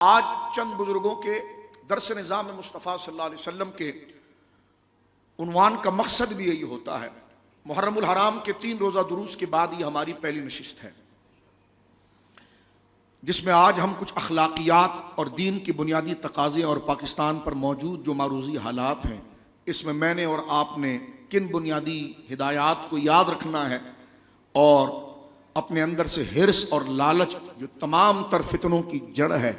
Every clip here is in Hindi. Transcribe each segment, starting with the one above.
आज चंद बुजुर्गों के दरस निज़ाम मुस्तफ़ा सल्लल्लाहु अलैहि वसल्लम के उन्वान का मकसद भी यही होता है। मुहर्रमुल हराम के 3 रोज़ा दुरूस के बाद ये हमारी पहली नशिस्त है, जिसमें आज हम कुछ अखलाकियात और दीन की बुनियादी तकाज़े और पाकिस्तान पर मौजूद जो मारूजी हालात हैं, इसमें मैंने और आपने किन बुनियादी हिदायत को याद रखना है और अपने अंदर से हिर्स और लालच जो तमाम तर फितनों की जड़ है,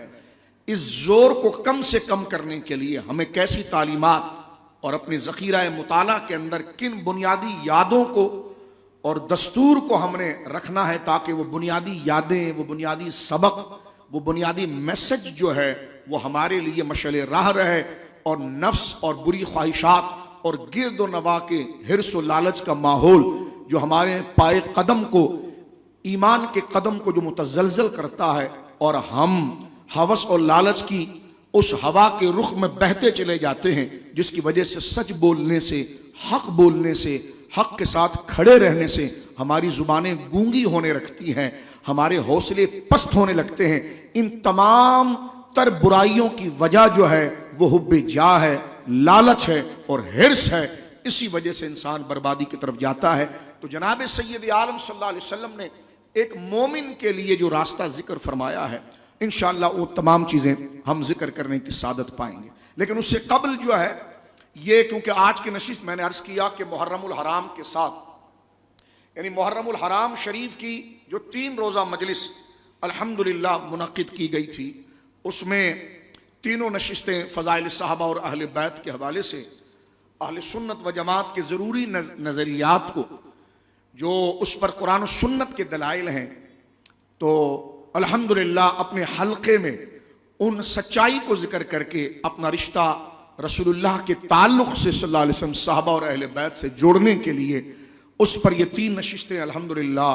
इस जोर को कम से कम करने के लिए हमें कैसी तालीमात और अपने ज़ख़ीरा मुताला के अंदर किन बुनियादी यादों को और दस्तूर को हमने रखना है, ताकि वो बुनियादी यादें, वो बुनियादी सबक, वो बुनियादी मैसेज जो है वो हमारे लिए मशअले राह रहे और नफ्स और बुरी ख्वाहिशात और गिरद व नवा के हिर्स व लालच का माहौल जो हमारे पाए कदम को, ईमान के कदम को जो मुतज़लज़ल करता है और हम हवस और लालच की उस हवा के रुख में बहते चले जाते हैं, जिसकी वजह से सच बोलने से, हक बोलने से, हक के साथ खड़े रहने से हमारी जुबानें गूंगी होने लगती हैं, हमारे हौसले पस्त होने लगते हैं। इन तमाम तर बुराइयों की वजह जो है वो हुब्बे जा है, लालच है और हिर्स है। इसी वजह से इंसान बर्बादी की तरफ जाता है। तो जनाब सैयद आलम सल्लल्लाहु अलैहि वसल्लम ने एक मोमिन के लिए जो रास्ता जिक्र फरमाया है, इंशाअल्लाह वो तमाम चीज़ें हम जिक्र करने की सादत पाएंगे। लेकिन उससे कबल जो है ये, क्योंकि आज की नशिस्त मैंने अर्ज़ किया कि मुहर्रमुल हराम के साथ, यानी मुहर्रमुल हराम शरीफ की जो 3 रोज़ा मजलिस अल्हम्दुलिल्लाह मुनक़िद की गई थी, उसमें तीनों नशिस्तें फ़ज़ाइल सहाबा और अहले बैत के हवाले से अहले सुन्नत व जमात के ज़रूरी नज़रियात को, जो उस पर कुरान और सुन्नत के दलाइल हैं, तो अल्हम्दुलिल्लाह अपने हल्के में उन सच्चाई को जिक्र करके अपना रिश्ता रसूलुल्लाह के ताल्लुक़ से सल्लल्लाहु अलैहि वसल्लम साहबा और अहले बैत से जोड़ने के लिए उस पर ये 3 नशिस्तें अल्हम्दुलिल्लाह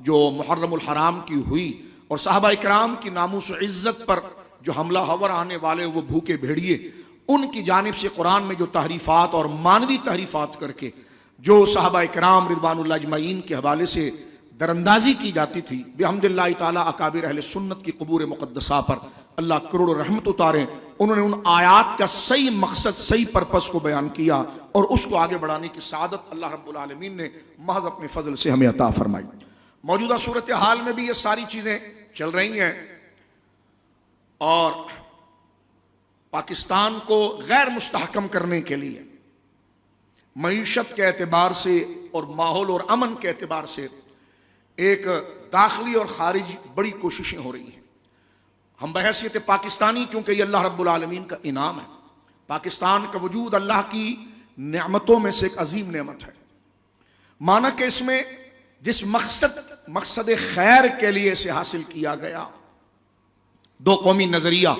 जो मुहर्रमुल हराम की हुई और साहबा इकराम की नामूस व इज़्ज़त पर जो हमला हवर आने वाले वो भूखे भेड़िए, उनकी जानिब से कुरान में जो तहरीफ़ात और मानवी तहरीफ़ात करके जो साहबा इकराम रिदवानुल्लाह अजमईन के हवाले से दरअंदाजी की जाती थी, बिहम्दिल्लाह ताला अकाबिर अहले सुन्नत की क़ुबूर मुक़द्दसा पर अल्लाह करोड़ रहमत उतारे। उन्होंने उन आयात का सही मकसद, सही पर्पस को बयान किया और उसको आगे बढ़ाने की सादत अल्लाह रब्बुल आलमीन ने महज अपने फजल से हमें अता फरमाई। मौजूदा सूरत हाल में भी ये सारी चीज़ें चल रही हैं और पाकिस्तान को गैर मुस्तहकम करने के लिए मईशत के एतबार से और माहौल और अमन के एतबार से एक दाखिली और खारिजी बड़ी कोशिशें हो रही हैं। हम बहैसियत पाकिस्तानी, क्योंकि ये अल्लाह रब्बुल आलमीन का इनाम है, पाकिस्तान का वजूद अल्लाह की नेमतों में से एक अजीम नेमत है। माना कि इसमें जिस मकसद खैर के लिए इसे हासिल किया गया, 2 कौमी नजरिया,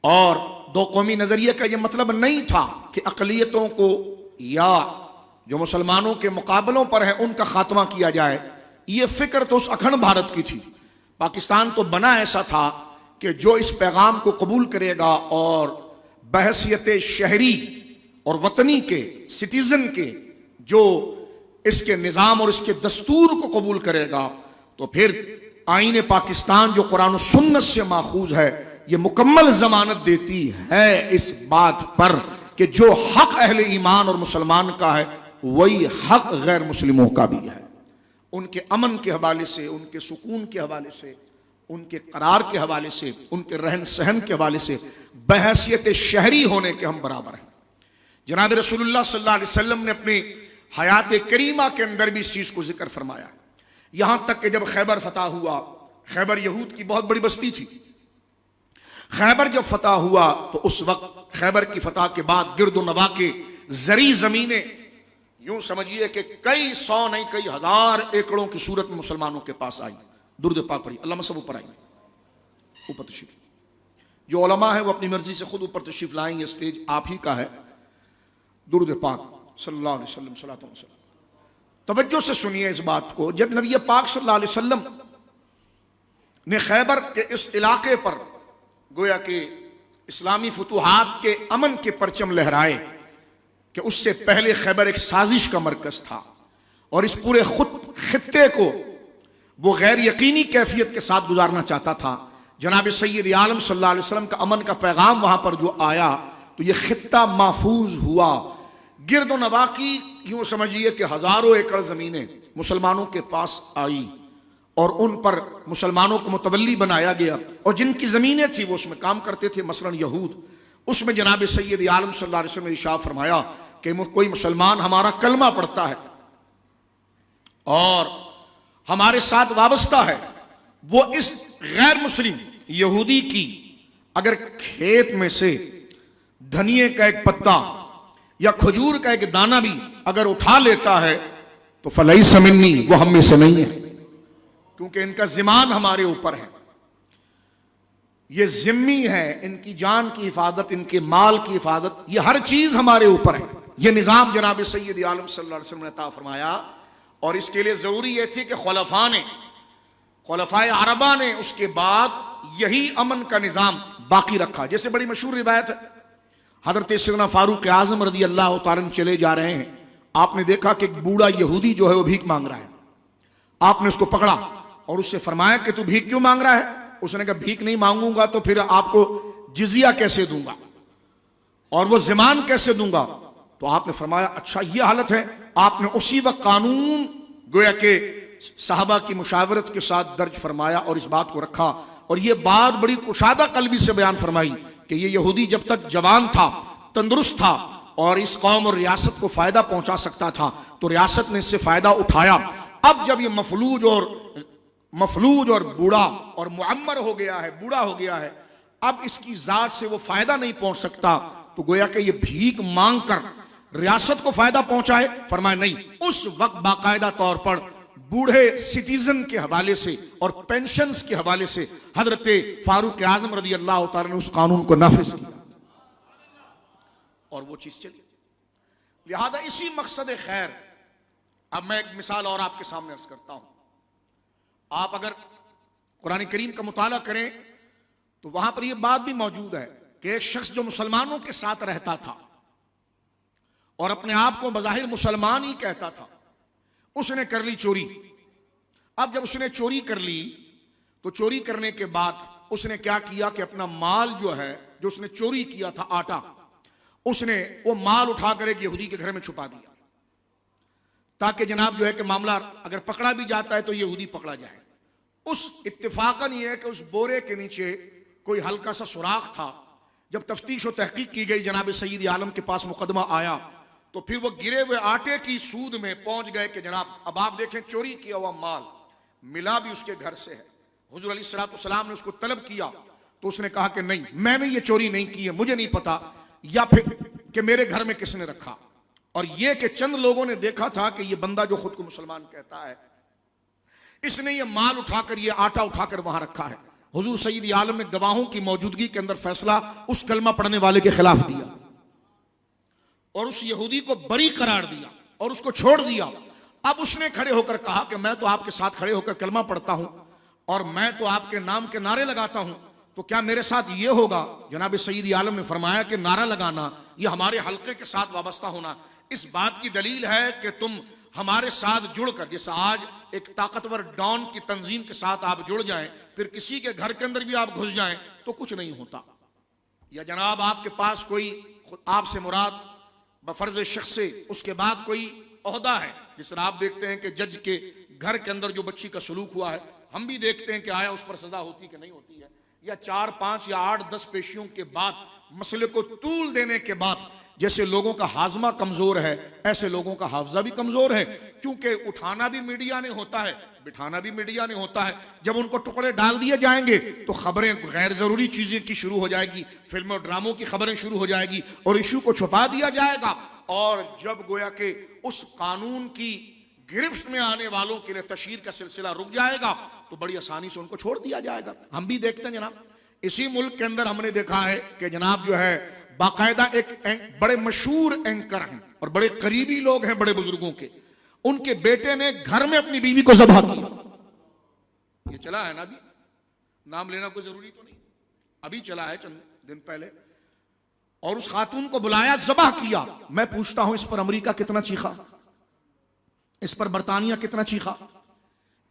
और 2 कौमी नजरिए का यह मतलब नहीं था कि अक़लियतों को या जो मुसलमानों के मुकाबलों पर है उनका खात्मा किया जाए। ये फिक्र तो उस अखंड भारत की थी। पाकिस्तान तो बना ऐसा था कि जो इस पैगाम को कबूल करेगा और बहसियत शहरी और वतनी के, सिटीजन के, जो इसके निज़ाम और इसके दस्तूर को कबूल करेगा, तो फिर आईन पाकिस्तान जो कुरान और सुन्नत से माखूज है, ये मुकम्मल जमानत देती है इस बात पर कि जो हक अहले ईमान और मुसलमान का है वही हक गैर मुस्लिमों का भी है। उनके अमन के हवाले से, उनके सुकून के हवाले से, उनके करार के हवाले से, उनके रहन सहन के हवाले से बहैसियत शहरी होने के हम बराबर हैं। जनाब रसूलुल्लाह सल्लल्लाहु अलैहि वसल्लम ने अपनी हयात करीमा के अंदर भी इस चीज़ को जिक्र फरमाया। यहां तक कि जब खैबर फतह हुआ, खैबर यहूद की बहुत बड़ी बस्ती थी, खैबर जब फतह हुआ तो उस वक्त खैबर की फतह के बाद गिरदो नवा के जरी जमीनें, यूं समझिए कि कई 100 नहीं कई 1000 एकड़ों की सूरत में मुसलमानों के पास आई। दुरूद पाक पढ़ी, अल्लाह सब ऊपर आई, ऊपर तशरीफ। जो उलमा है वो अपनी मर्जी से खुद ऊपर तशरीफ लाएंगे, स्टेज आप ही का है। दुरूद पाक सल्लल्लाहु अलैहि वसल्लम, सल्लल्लाहु अलैहि वसल्लम। तवज्जो से सुनिए इस बात को। जब नबी पाक सल्लल्लाहु अलैहि वसल्लम ने खैबर के इस इलाके पर गोया कि इस्लामी फुतूहात के अमन के परचम लहराए, कि उससे पहले खैबर एक साजिश का मरकज था और इस पूरे खित्ते को वो गैर यकीनी कैफियत के साथ गुजारना चाहता था, जनाब सैयद आलम सल्लल्लाहु अलैहि वसल्लम का अमन का पैगाम वहां पर जो आया तो ये खित्ता महफूज हुआ। गिरदो नवा की यूं समझिए कि हजारों एकड़ जमीनें मुसलमानों के पास आई और उन पर मुसलमानों को मुतवल्ली बनाया गया, और जिनकी जमीनें थी वो उसमें काम करते थे, मसलन यहूद। उसमें जनाब सैयद आलम सल्लल्लाहु अलैहि वसल्लम ने इरशाद फरमाया कि कोई मुसलमान हमारा कलमा पढ़ता है और हमारे साथ वाबस्ता है, वो इस गैर मुस्लिम यहूदी की अगर खेत में से धनिये का एक पत्ता या खजूर का एक दाना भी अगर उठा लेता है तो फलई समिन्नी, वो हम में से नहीं है, क्योंकि इनका जिमान हमारे ऊपर है। ये जिम्मी है, इनकी जान की हिफाजत, इनके माल की हिफाजत, ये हर चीज हमारे ऊपर है। ये निजाम जनाब सैयद आलम सल्लल्लाहु अलैहि वसल्लम ने अता फरमाया, और इसके लिए जरूरी यह थी कि खुलफाए अरबा ने उसके बाद यही अमन का निजाम बाकी रखा। जैसे बड़ी मशहूर रिवायत है, हजरत सैयदना फारूक आजम रज़ी अल्लाह तआला चले जा रहे हैं, आपने देखा कि एक बूढ़ा यहूदी जो है वो भीख मांग रहा है। आपने उसको पकड़ा और उससे फरमाया कि तू भीख क्यों मांग रहा है? उसने कहा भीख नहीं मांगूंगा तो फिर आपको जिजिया कैसे दूंगा और वो ज़िमान कैसे दूंगा? तो आपने फरमाया अच्छा ये हालत है। आपने उसी वक्त कानून गोया के साहबा की मुशावरत के साथ दर्ज फरमाया और इस बात को रखा, और ये बात बड़ी कुशादा कल्बी से बयान फरमाई कि ये यहूदी जब तक जवान था, तंदुरुस्त था और इस कौम और रियासत को फायदा पहुंचा सकता था तो रियासत ने इससे फायदा उठाया। अब जब ये मफलूज और बूढ़ा और मुअम्मर हो गया है, बूढ़ा हो गया है, अब इसकी जात से वो फायदा नहीं पहुंच सकता, तो गोया कि ये भीख मांग कर रियासत को फायदा पहुंचाए। फरमाया नहीं, उस वक्त बाकायदा तौर पर बूढ़े सिटीजन के हवाले से और पेंशन्स के हवाले से हजरत फारूक आजम रज़ी अल्लाह तआला ने उस कानून को नाफिज किया और वो चीज चली। लिहाजा इसी मकसद खैर, अब मैं एक मिसाल और आपके सामने अर्ज करता हूं। आप अगर कुरान करीम का मुताला करें तो वहां पर यह बात भी मौजूद है कि एक शख्स जो मुसलमानों के साथ रहता था और अपने आप को बज़ाहिर मुसलमान ही कहता था, उसने कर ली चोरी। अब जब उसने चोरी कर ली तो चोरी करने के बाद उसने क्या किया कि अपना माल जो है, जो उसने चोरी किया था आटा, उसने वो माल उठाकर एक यहूदी के घर में छुपा दिया ताकि जनाब जो है कि मामला अगर पकड़ा भी जाता है तो यहूदी पकड़ा जाए। उस इत्तेफाकन ये है कि उस बोरे के नीचे कोई हल्का सा सुराख था। जब तफ्तीश और तहकीक की गई, जनाब सैयद आलम के पास मुकदमा आया तो फिर वो गिरे हुए आटे की सूद में पहुंच गए कि जनाब अब आप देखें चोरी किया हुआ माल मिला भी उसके घर से है। हुजूर अलैहिस्सलाम ने उसको तलब किया तो उसने कहा कि नहीं, मैंने ये चोरी नहीं की है, मुझे नहीं पता, या फिर कि मेरे घर में किसने रखा। और ये कि चंद लोगों ने देखा था कि ये बंदा जो खुद को मुसलमान कहता है, इसने ये माल उठाकर, ये आटा उठाकर वहां रखा है। हुजूर सैयद आलम ने गवाहों की मौजूदगी के अंदर फैसला उस कलमा पढ़ने वाले के खिलाफ दिया और उस यहूदी को बरी करार दिया और उसको छोड़ दिया। अब उसने खड़े होकर कहा कि मैं तो आपके साथ खड़े होकर कलमा पढ़ता हूं और मैं तो आपके नाम के नारे लगाता हूं, तो क्या मेरे साथ ये होगा? जनाब सैयद आलम ने फरमाया कि नारा लगाना ये हमारे हल्के के साथ वाबस्ता होना इस बात की दलील है कि तुम हमारे साथ जुड़कर, जैसे आज एक ताकतवर डॉन की तंजीम के साथ आप जुड़ जाएं, फिर किसी के घर के अंदर भी आप घुस जाएं तो कुछ नहीं होता। या जनाब आपके पास कोई, आपसे मुराद बफर्ज शख्स से उसके बाद कोई ओहदा है, जिस तरह आप देखते हैं कि जज के घर के अंदर जो बच्ची का सलूक हुआ है, हम भी देखते हैं कि आया उस पर सजा होती कि नहीं होती है, या 4, 5 या 8, 10 पेशियों के बाद मसले को तूल देने के बाद जैसे लोगों का हाजमा कमजोर है ऐसे लोगों का हाफजा भी कमजोर है, क्योंकि उठाना भी मीडिया ने होता है, बिठाना भी मीडिया ने होता है। जब उनको टुकड़े डाल दिए जाएंगे तो खबरें गैर जरूरी चीजें की शुरू हो जाएगी, फिल्मों और ड्रामों की खबरें शुरू हो जाएगी और इशू को छुपा दिया जाएगा। और जब गोया के उस कानून की गिरफ्त में आने वालों के लिए तशहीर का सिलसिला रुक जाएगा तो बड़ी आसानी से उनको छोड़ दिया जाएगा। हम भी देखते हैं जनाब, इसी मुल्क के अंदर हमने देखा है कि जनाब जो है बाकायदा एक बड़े मशहूर एंकर हैं और बड़े करीबी लोग हैं बड़े बुजुर्गों के, उनके बेटे ने घर में अपनी बीवी को ज़बह किया। ये चला है ना, अभी नाम लेना कोई जरूरी तो नहीं, अभी चला है चंद दिन पहले, और उस खातून को बुलाया, ज़बह किया। मैं पूछता हूं इस पर अमेरिका कितना चीखा, इस पर बरतानिया कितना चीखा,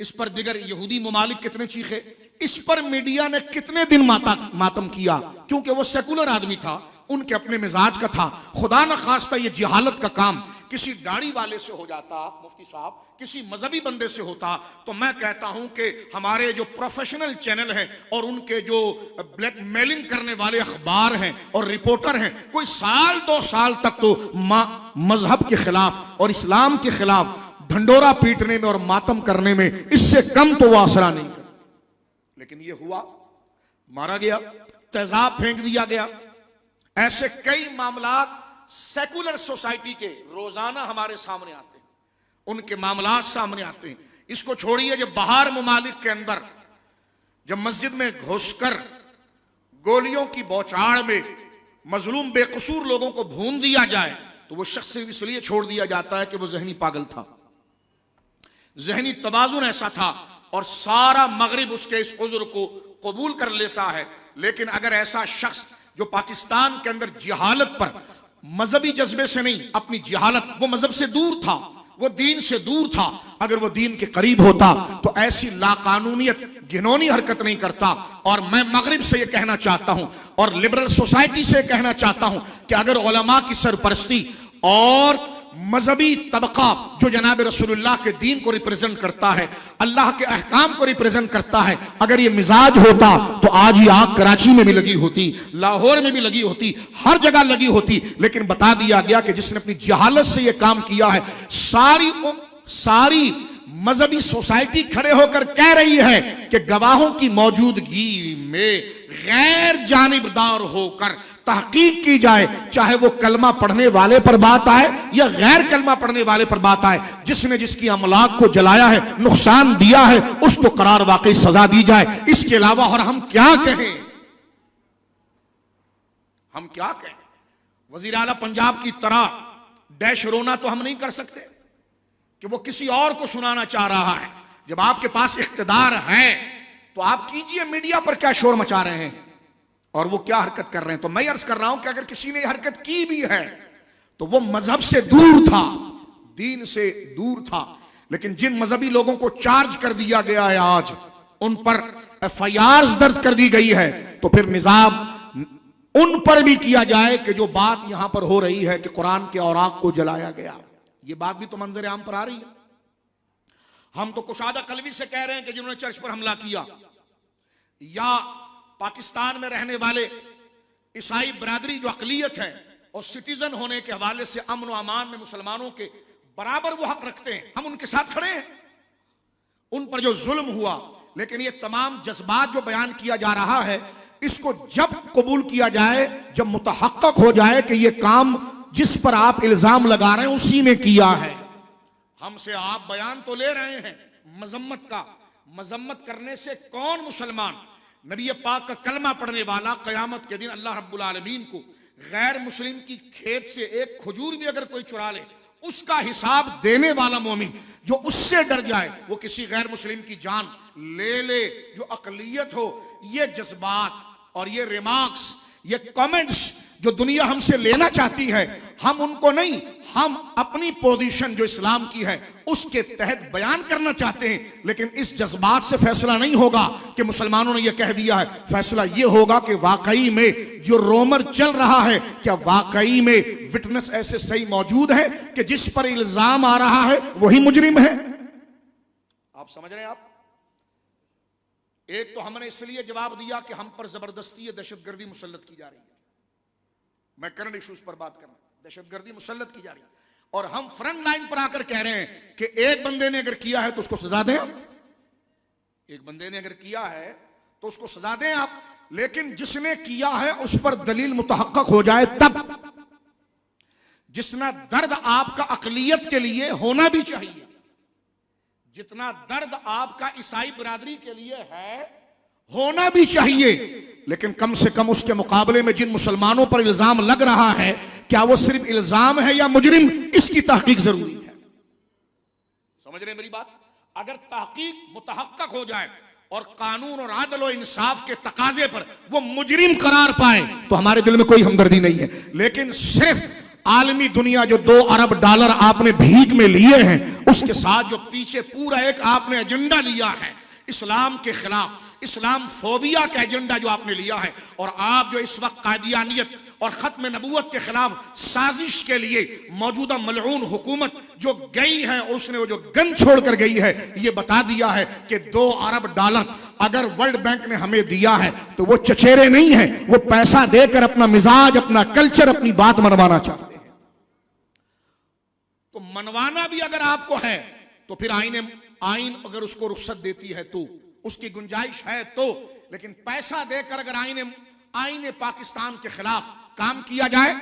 इस पर दिगर यहूदी ममालिक कितने चीखे, इस पर मीडिया ने कितने दिन मातम किया, क्योंकि वो सेकुलर आदमी था, उनके अपने मिजाज का था। खुदा न खास्ता ये जिहालत का काम किसी दाढ़ी वाले से हो जाता, मुफ्ती साहब, किसी मजहबी बंदे से होता, तो मैं कहता हूं कि हमारे जो प्रोफेशनल चैनल हैं और उनके जो ब्लैकमेलिंग करने वाले अखबार हैं और रिपोर्टर हैं, कोई साल 2 साल तक तो मजहब के खिलाफ और इस्लाम के खिलाफ ढंडोरा पीटने में और मातम करने में इससे कम तो वो आसरा नहीं कर। लेकिन ये हुआ, मारा गया, तेजाब फेंक दिया गया। ऐसे कई मामला सेकुलर सोसाइटी के रोजाना हमारे सामने आते हैं, उनके मामला सामने आते हैं। इसको छोड़िए, जब बाहर ममालिक के अंदर जब मस्जिद में घुसकर गोलियों की बौछार में मजलूम बेकसूर लोगों को भून दिया जाए, तो वो शख्स इसलिए छोड़ दिया जाता है कि वो जहनी पागल था, जहनी तवाजुन ऐसा था, और सारा मगरिब उसके इस उज़्र को कबूल कर लेता है। लेकिन अगर ऐसा शख्स जो पाकिस्तान के अंदर जिहालत पर, मजहबी जज्बे से नहीं, अपनी जिहालत, वो मजहब से दूर था, वो दीन से दूर था, अगर वो दीन के करीब होता तो ऐसी लाकानूनियत, घिनौनी हरकत नहीं करता। और मैं मगरिब से ये कहना चाहता हूं और लिबरल सोसाइटी से कहना चाहता हूं कि अगर उलमा की सरपरस्ती और मजहबी तबका जो जनाब रसूलुल्लाह के दीन को रिप्रेजेंट करता है, अल्लाह के अहकाम को रिप्रेजेंट करता है, अगर ये मिजाज होता तो आज ही आग कराची में भी लगी होती, लाहौर में भी लगी होती, हर जगह लगी होती। लेकिन बता दिया गया कि जिसने अपनी जहालत से ये काम किया है, सारी मजहबी सोसाइटी खड़े होकर कह रही है कि गवाहों की मौजूदगी में गैर जानिबदार होकर तहकीक की जाए, चाहे वो कलमा पढ़ने वाले पर बात आए या गैर कलमा पढ़ने वाले पर बात आए। जिसने जिसकी अमलाक को जलाया है, नुकसान दिया है, उसको करार वाकई सजा दी जाए। इसके अलावा और हम क्या कहें, हम क्या कहें। वजीर आला पंजाब की तरह डैश रोना तो हम नहीं कर सकते कि वो किसी और को सुनाना चाह रहा है। जब आपके पास इख्तिदार है तो आप कीजिए, मीडिया पर क्या शोर मचा रहे हैं और वो क्या हरकत कर रहे हैं। तो मैं अर्ज कर रहा हूं कि अगर किसी ने हरकत की भी है तो वो मजहब से दूर था, दीन से दूर था। लेकिन जिन मजहबी लोगों को चार्ज कर दिया गया है, आज उन पर FIR दर्ज कर दी गई है, तो फिर निजाम उन पर भी किया जाए कि जो बात यहां पर हो रही है कि कुरान के औराक को जलाया गया, ये बात भी तो मंजर आम पर आ रही है। हम तो कुशादा कलवी से कह रहे हैं कि जिन्होंने चर्च पर हमला किया, या पाकिस्तान में रहने वाले ईसाई बरादरी जो अकलियत है और सिटीजन होने के हवाले से अमन व अमान में मुसलमानों के बराबर वो हक रखते हैं, हम उनके साथ खड़े हैं। उन पर जो जुल्म हुआ, लेकिन ये तमाम जज्बात जो बयान किया जा रहा है, इसको जब कबूल किया जाए, जब मुतहक्कक हो जाए कि ये काम जिस पर आप इल्जाम लगा रहे हैं उसी ने किया है। हमसे आप बयान तो ले रहे हैं मजम्मत का, मजम्मत करने से कौन मुसलमान, नबी पाक का कलमा पढ़ने वाला क़यामत के दिन अल्लाह रब्बुल आलमीन को गैर मुस्लिम की खेत से एक खजूर भी अगर कोई चुरा ले, उसका हिसाब देने वाला मोमिन जो उससे डर जाए, वो किसी गैर मुस्लिम की जान ले जो अकलियत हो। ये जज्बात और ये रिमार्क्स, ये कमेंट्स जो दुनिया हमसे लेना चाहती है, हम उनको नहीं, हम अपनी पोजीशन जो इस्लाम की है उसके तहत बयान करना चाहते हैं। लेकिन इस जज्बात से फैसला नहीं होगा कि मुसलमानों ने यह कह दिया है। फैसला यह होगा कि वाकई में जो रोमर चल रहा है, क्या वाकई में विटनेस ऐसे सही मौजूद है कि जिस पर इल्जाम आ रहा है वही मुजरिम है। आप समझ रहे हैं। आप एक तो हमने इसलिए जवाब दिया कि हम पर जबरदस्ती दहशतगर्दी मुसल्लत की जा रही है। मैं करंट इश्यूज पर बात कर रहा हूं, दहशतगर्दी मुसल्लत की जा रही है और हम फ्रंट लाइन पर आकर कह रहे हैं कि एक बंदे ने अगर किया है तो उसको सजा दें आप, एक बंदे ने अगर किया है तो उसको सजा दें आप। लेकिन जिसने किया है उस पर दलील मुतहक्कक हो जाए तब। जितना दर्द आपका अकलियत के लिए होना भी चाहिए, जितना दर्द आपका ईसाई बिरादरी के लिए है होना भी चाहिए, लेकिन कम से कम उसके मुकाबले में जिन मुसलमानों पर इल्जाम लग रहा है, क्या वो सिर्फ इल्जाम है या मुजरिम, इसकी तहकीक जरूरी है। समझ रहे मेरी बात। अगर तहकीक मुतहक्कक हो जाए और कानून और आदल और इंसाफ के तकाजे पर वो मुजरिम करार पाए तो हमारे दिल में कोई हमदर्दी नहीं है। लेकिन सिर्फ आलमी दुनिया जो $2 अरब आपने भीख में लिए हैं, उसके साथ जो पीछे पूरा एक आपने एजेंडा लिया है इस्लाम के खिलाफ, इस्लाम फोबिया का एजेंडा जो आपने लिया है, और आप जो इस वक्त कादियानियत और खत्म नबूवत के खिलाफ साजिश के लिए मौजूदा मलऊन हुकूमत जो गई है, और उसने वो जो गन छोड़कर गई है, ये बता दिया है कि 2 अरब डॉलर अगर वर्ल्ड बैंक ने हमें दिया है तो वो चचेरे नहीं है, वो पैसा देकर अपना मिजाज, अपना कल्चर, अपनी बात मनवाना चाहते हैं। तो मनवाना भी अगर आपको है तो फिर आइन अगर उसको रुख्सत देती है तो उसकी गुंजाइश है तो, लेकिन पैसा देकर अगर आईने पाकिस्तान के खिलाफ काम किया जाए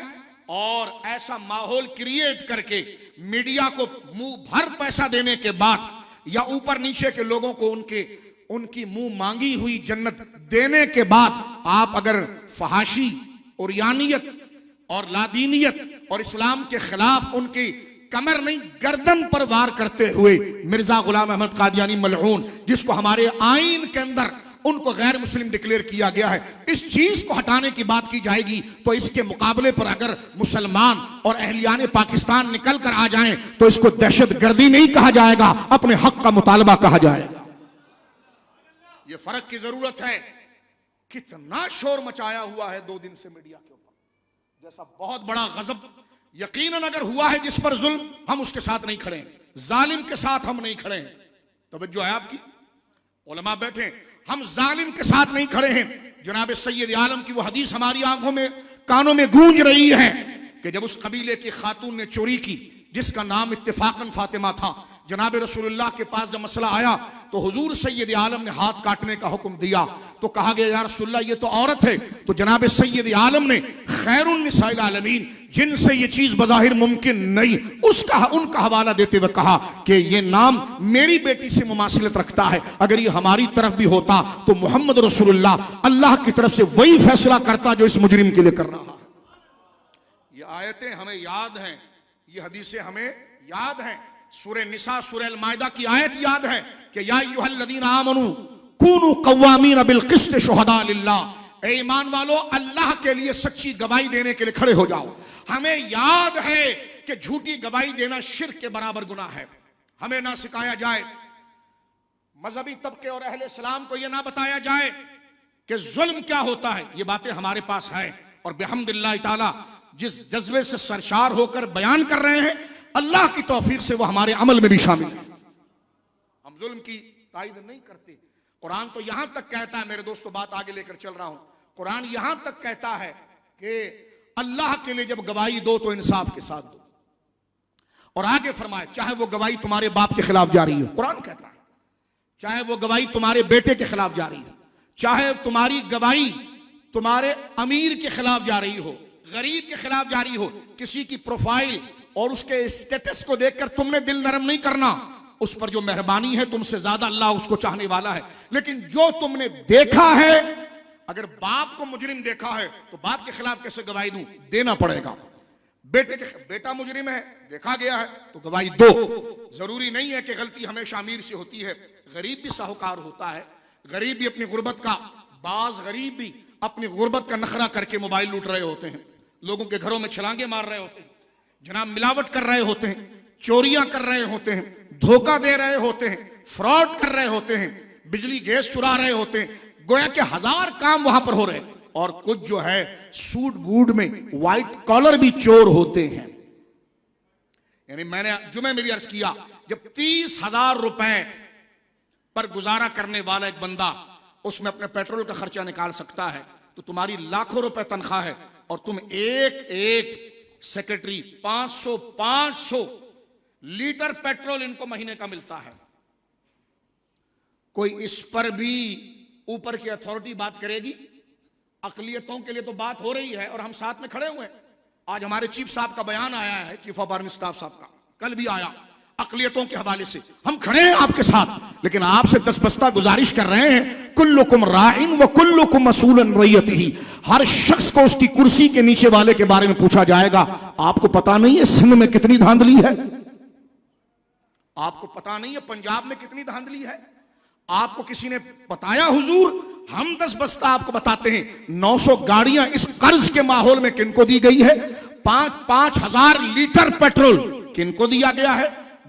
और ऐसा माहौल क्रिएट करके मीडिया को मुंह भर पैसा देने के बाद या ऊपर नीचे के लोगों को उनकी मुंह मांगी हुई जन्नत देने के बाद आप अगर फहाशी और यानियत और लादीनियत और इस्लाम के खिलाफ उनकी कमर नहीं गर्दन पर वार करते हुए मिर्जा गुलाम अहमद कादियानी मलऊन, जिसको हमारे आईन के अंदर उनको गैर मुस्लिम डिक्लेयर किया गया है, इस चीज को हटाने की बात की जाएगी, तो इसके मुकाबले पर अगर मुसलमान और अहलियाने पाकिस्तान निकल कर आ जाएं तो इसको दहशतगर्दी नहीं कहा जाएगा, अपने हक का मुतालबा कहा जाएगा। ये फर्क की जरूरत है। कितना शोर मचाया हुआ है 2 दिन से मीडिया के ऊपर, जैसा बहुत बड़ा गजब यकीनन अगर हुआ है जिस पर जुल्म, हम उसके साथ नहीं खड़े हैं, जालिम के साथ हम नहीं खड़े हैं। तवज्जो है आपकी, उलमा बैठे, हम जालिम के साथ नहीं खड़े हैं। जनाब सैयद आलम की वो हदीस हमारी आंखों में कानों में गूंज रही है कि जब उस कबीले की खातून ने चोरी की जिसका नाम इत्तेफाकन फातिमा था, जनाब रसूलुल्लाह के पास जब मसला आया तो हुजूर सैयद आलम ने हाथ काटने का हुक्म दिया, तो कहा गया या रसूलुल्लाह ये तो औरत है। तो जनाब सैयद आलम ने खैरुन निसाइल आलमीन, जिनसे ये चीज बज़ाहिर मुमकिन नहीं, उनका हवाला देते हुए कहा कि ये नाम मेरी बेटी से मुमासिलत रखता है, अगर ये हमारी तरफ भी होता तो मोहम्मद रसूलुल्लाह अल्लाह की तरफ से वही फैसला करता जो इस मुजरिम के लिए कर रहा है। ये आयतें हमें याद हैं, ये हदीसें हमें याद हैं। सूरह निसा, सूरह अल माइदा की आयत याद है कि या अय्युहल्लज़ीना आमनू कूनू क़व्वामीन बिल क़िस्त शुहदा लिल्लाह, ए ईमान वालो अल्लाह के लिए सच्ची गवाही देने के लिए खड़े हो जाओ। हमें याद है कि झूठी गवाही देना शिर्क के बराबर गुनाह है। हमें ना सिखाया जाए, मजहबी तबके और अहले इस्लाम को यह ना बताया जाए कि जुल्म क्या होता है। ये बातें हमारे पास है और बिहम्दिल्लाह ताला जिस जज्बे से सरशार होकर बयान कर रहे हैं, अल्लाह की तौफीक से वो हमारे अमल में भी शामिल है। हम जुल्म की तायद नहीं करते। कुरान तो यहां तक कहता है, मेरे दोस्तों बात आगे लेकर चल रहा हूं, कुरान यहां तक कहता है कि अल्लाह के लिए जब गवाही दो तो इंसाफ के साथ दो, और आगे फरमाए चाहे वो गवाही तुम्हारे बाप के खिलाफ जारी हो, कुरान कहता है, चाहे वो गवाही तुम्हारे बेटे के खिलाफ जारी हो, चाहे तुम्हारी गवाही तुम्हारे अमीर के खिलाफ जारी हो, गरीब के खिलाफ जारी हो, किसी की प्रोफाइल और उसके स्टेटस को देखकर तुमने दिल नरम नहीं करना, उस पर जो मेहरबानी है तुमसे ज्यादा अल्लाह उसको चाहने वाला है। लेकिन जो तुमने देखा है, अगर बाप को मुजरिम देखा है तो बाप के खिलाफ कैसे गवाही दूं? देना पड़ेगा। बेटा मुजरिम है, देखा गया है तो गवाही दो। जरूरी नहीं है कि गलती हमेशा अमीर से होती है, गरीब भी साहूकार होता है, गरीब भी अपनी गुर्बत का, बाज गरीब भी अपनी गुर्बत का नखरा करके मोबाइल लूट रहे होते हैं, लोगों के घरों में छलांगे मार रहे होते हैं, जनाब मिलावट कर रहे होते हैं, चोरियां कर रहे होते हैं, धोखा दे रहे होते हैं, फ्रॉड कर रहे होते हैं, बिजली गैस चुरा रहे होते हैं, गोया के 1000 काम वहां पर हो रहे हैं। और कुछ जो है सूट बूट में व्हाइट कॉलर भी चोर होते हैं। यानी मैंने जुमे में भी अर्ज किया, जब 30,000 रुपए पर गुजारा करने वाला एक बंदा उसमें अपने पेट्रोल का खर्चा निकाल सकता है, तो तुम्हारी लाखों रुपए तनख्वाह है और तुम एक सेक्रेटरी 500 लीटर पेट्रोल इनको महीने का मिलता है। कोई इस पर भी ऊपर की अथॉरिटी बात करेगी? अकलियतों के लिए तो बात हो रही है और हम साथ में खड़े हुए हैं। आज हमारे चीफ साहब का बयान आया है, चीफ ऑफ आर्मी स्टाफ साहब का, कल भी आया, अकलियतों के हवाले से हम खड़े हैं आपके साथ। लेकिन आपसे दसबस्ता गुजारिश कर रहे हैं, कुल्लुकुम राइन व कुल्लुकुम मसूलन रय्यतिही, हर शख्स को उसकी कुर्सी के नीचे वाले के बारे में पूछा जाएगा। आपको पता नहीं है सिंध में कितनी धांधली है? आपको पता नहीं है पंजाब में कितनी धांधली है? आपको किसी ने बताया? हुजूर हम 10 बस्ता आपको बताते हैं। 900 गाड़ियां इस कर्ज के माहौल में किनको दी गई है? 5,000 लीटर पेट्रोल किनको दिया गया है?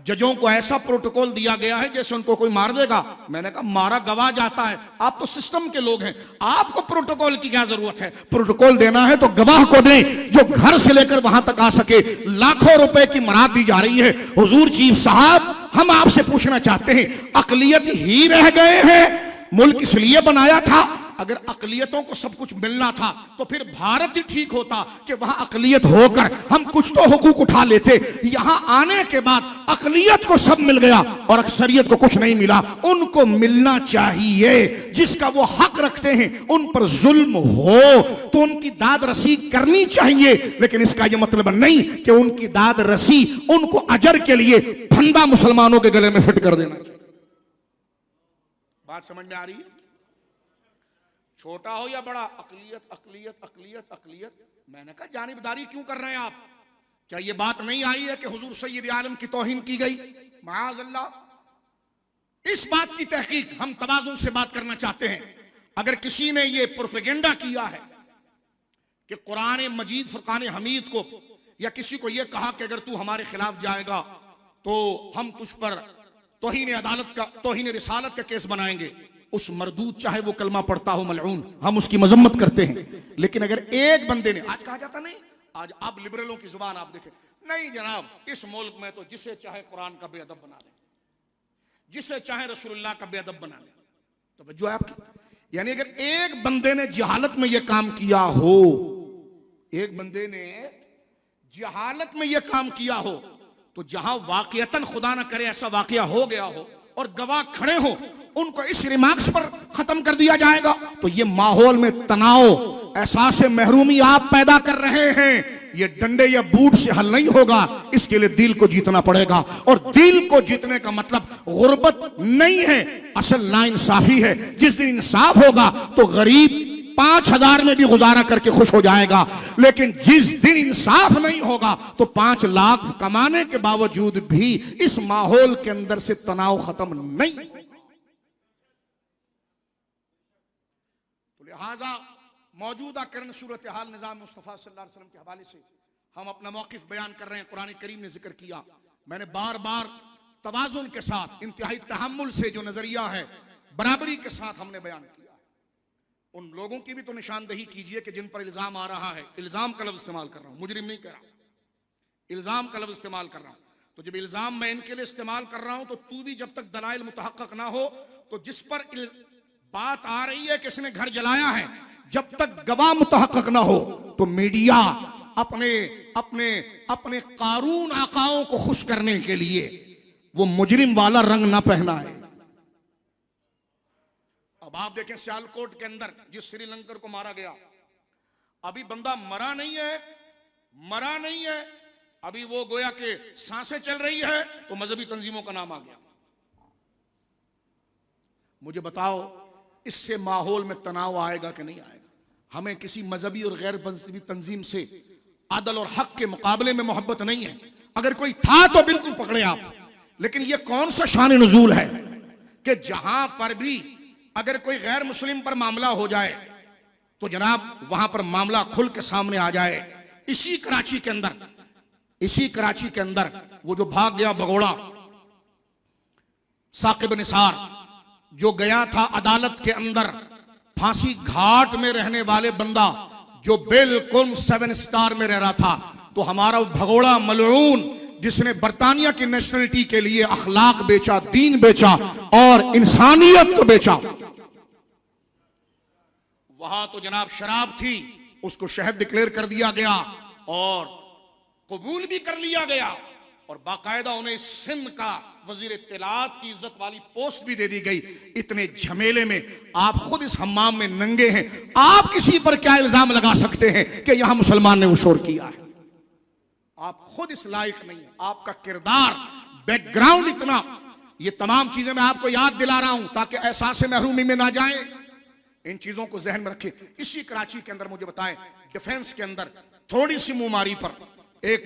जजों को ऐसा प्रोटोकॉल दिया गया है जैसे उनको कोई मार देगा। मैंने कहा मारा गवाह जाता है, आप तो सिस्टम के लोग हैं, आपको प्रोटोकॉल की क्या जरूरत है? प्रोटोकॉल देना है तो गवाह को दें जो घर से लेकर वहां तक आ सके। लाखों रुपए की मराद दी जा रही है। हुजूर चीफ साहब, हम आपसे पूछना चाहते हैं, अकलियत ही रह गए हैं? मुल्क इसलिए बनाया था, अगर अकलियतों को सब कुछ मिलना था तो फिर भारत ही ठीक होता कि वहां अकलियत होकर हम कुछ तो हुकूक उठा लेते। यहां आने के बाद अकलियत को सब मिल गया और अक्सरियत को कुछ नहीं मिला। उनको मिलना चाहिए जिसका वो हक रखते हैं। उन पर जुल्म हो तो उनकी दाद रसी करनी चाहिए, लेकिन इसका यह मतलब नहीं कि उनकी दाद रसी उनको अजर के लिए फंदा मुसलमानों के गले में फिट कर देना चाहिए। बात समझ में आ रही है? छोटा हो या बड़ा, अकलियत अकलियत अकलियत अकलियत। मैंने कहा जानिबदारी क्यों कर रहे हैं आप? क्या ये बात नहीं आई है कि हुजूर सैयद आलम की तौहीन की गई? माअज़ल्लाह। इस बात की तहकीक हम तवाज़ुन से बात करना चाहते हैं। अगर किसी ने ये प्रोपेगेंडा किया है कि कुरान मजीद फुरकान हमीद को, या किसी को यह कहा कि अगर तू हमारे खिलाफ जाएगा तो हम तुझ पर तौहीन अदालत का, तौहीन रिसालत का केस बनाएंगे, उस मरदूद चाहे वो कलमा पढ़ता हो मलऊन, हम उसकी मजम्मत करते हैं। लेकिन अगर एक बंदे ने, आज कहा जाता नहीं, आज आप लिबरलों की जुबान आप देखें, नहीं जनाब, इस मुल्क में तो जिसे चाहे कुरान का बेअदब बना दे, जिसे चाहे रसूलुल्लाह का बेअदब बना दे। तो जो आपकी, यानी अगर एक बंदे ने जहालत में यह काम किया हो, एक बंदे ने जहालत में यह काम किया हो, तो जहां वाकयतन खुदा ना करे ऐसा वाकया हो गया हो और गवाह खड़े हो, उनको इस रिमार्क्स पर खत्म कर दिया जाएगा। तो ये माहौल में तनाव, एहसास महरूमी आप पैदा कर रहे हैं। ये डंडे या बूट से हल नहीं होगा, इसके लिए दिल को जीतना पड़ेगा। और दिल को जीतने का मतलब गुर्बत नहीं है, असल नाइंसाफी है। जिस दिन इंसाफ होगा तो गरीब 5,000 में भी गुजारा करके खुश हो जाएगा, लेकिन जिस दिन इंसाफ नहीं होगा तो 5 लाख कमाने के बावजूद भी इस माहौल के अंदर से तनाव खत्म नहीं। तो लिहाजा मौजूदा करन सूरत हाल निज़ाम मुस्तफ़ा सल्लल्लाहु अलैहि वसल्लम के हवाले से हम अपना मौक़िफ़ बयान कर रहे हैं। कुरान करीम ने जिक्र किया, मैंने बार बार तवाज़ुन के साथ, इंतहाई तहम्मुल से जो नजरिया है, बराबरी के साथ हमने बयान किया। उन लोगों की भी तो निशानदही कीजिए कि जिन पर इल्जाम आ रहा है, इल्जाम का लफ्ज़ इस्तेमाल कर रहा हूं, मुजरिम नहीं कर रहा, इल्जाम का लफ्ज़ इस्तेमाल कर रहा हूं। तो जब इल्जाम मैं इनके लिए इस्तेमाल कर रहा हूं तो तू भी जब तक दलाइल मुतहक्कक ना हो, तो जिस पर बात आ रही है कि इसने घर जलाया है, जब तक गवाह मुतहक्कक ना हो तो मीडिया अपने अपने अपने कारून आकाओं को खुश करने के लिए वो मुजरिम वाला रंग ना पहनाए। अब आप देखें सियालकोट के अंदर जिस श्रीलंकर को मारा गया, अभी बंदा मरा नहीं है, मरा नहीं है, अभी वो गोया के सांसें चल रही है तो मजहबी तंजीमों का नाम आ गया। मुझे बताओ इससे माहौल में तनाव आएगा कि नहीं आएगा? हमें किसी मजहबी और गैर मजहबी तंजीम से अदल और हक के मुकाबले में मोहब्बत नहीं है। अगर कोई था तो बिल्कुल पकड़े आप, लेकिन यह कौन सा शान नुज़ूल है कि जहां पर भी अगर कोई गैर मुस्लिम पर मामला हो जाए तो जनाब वहां पर मामला खुल के सामने आ जाए। इसी कराची के अंदर वो जो भाग गया भगोड़ा साकिब निसार, जो गया था अदालत के अंदर, फांसी घाट में रहने वाले बंदा जो बिल्कुल 7 स्टार में रह रहा था, तो हमारा भगोड़ा मलऊन जिसने बर्तानिया की नेशनलिटी के लिए अखलाक बेचा, दीन बेचा और इंसानियत को बेचा, वहां तो जनाब शराब थी, उसको शहद डिक्लेयर कर दिया गया और कबूल भी कर लिया गया और बाकायदा उन्हें सिंध का वजीर इत्तलात की इज्जत वाली पोस्ट भी दे दी गई। इतने झमेले में आप खुद इस हम्माम में नंगे हैं, आप किसी पर क्या इल्जाम लगा सकते हैं कि यहां मुसलमान ने वो शोर किया है? आप खुद इस लायक नहीं है। आपका किरदार, बैकग्राउंड इतना, ये तमाम चीजें मैं आपको याद दिला रहा हूं ताकि एहसास महरूमी में ना जाए। इन चीजों को जहन में रखें। इसी कराची के अंदर मुझे बताएं, डिफेंस के अंदर थोड़ी सी मुंहमारी पर एक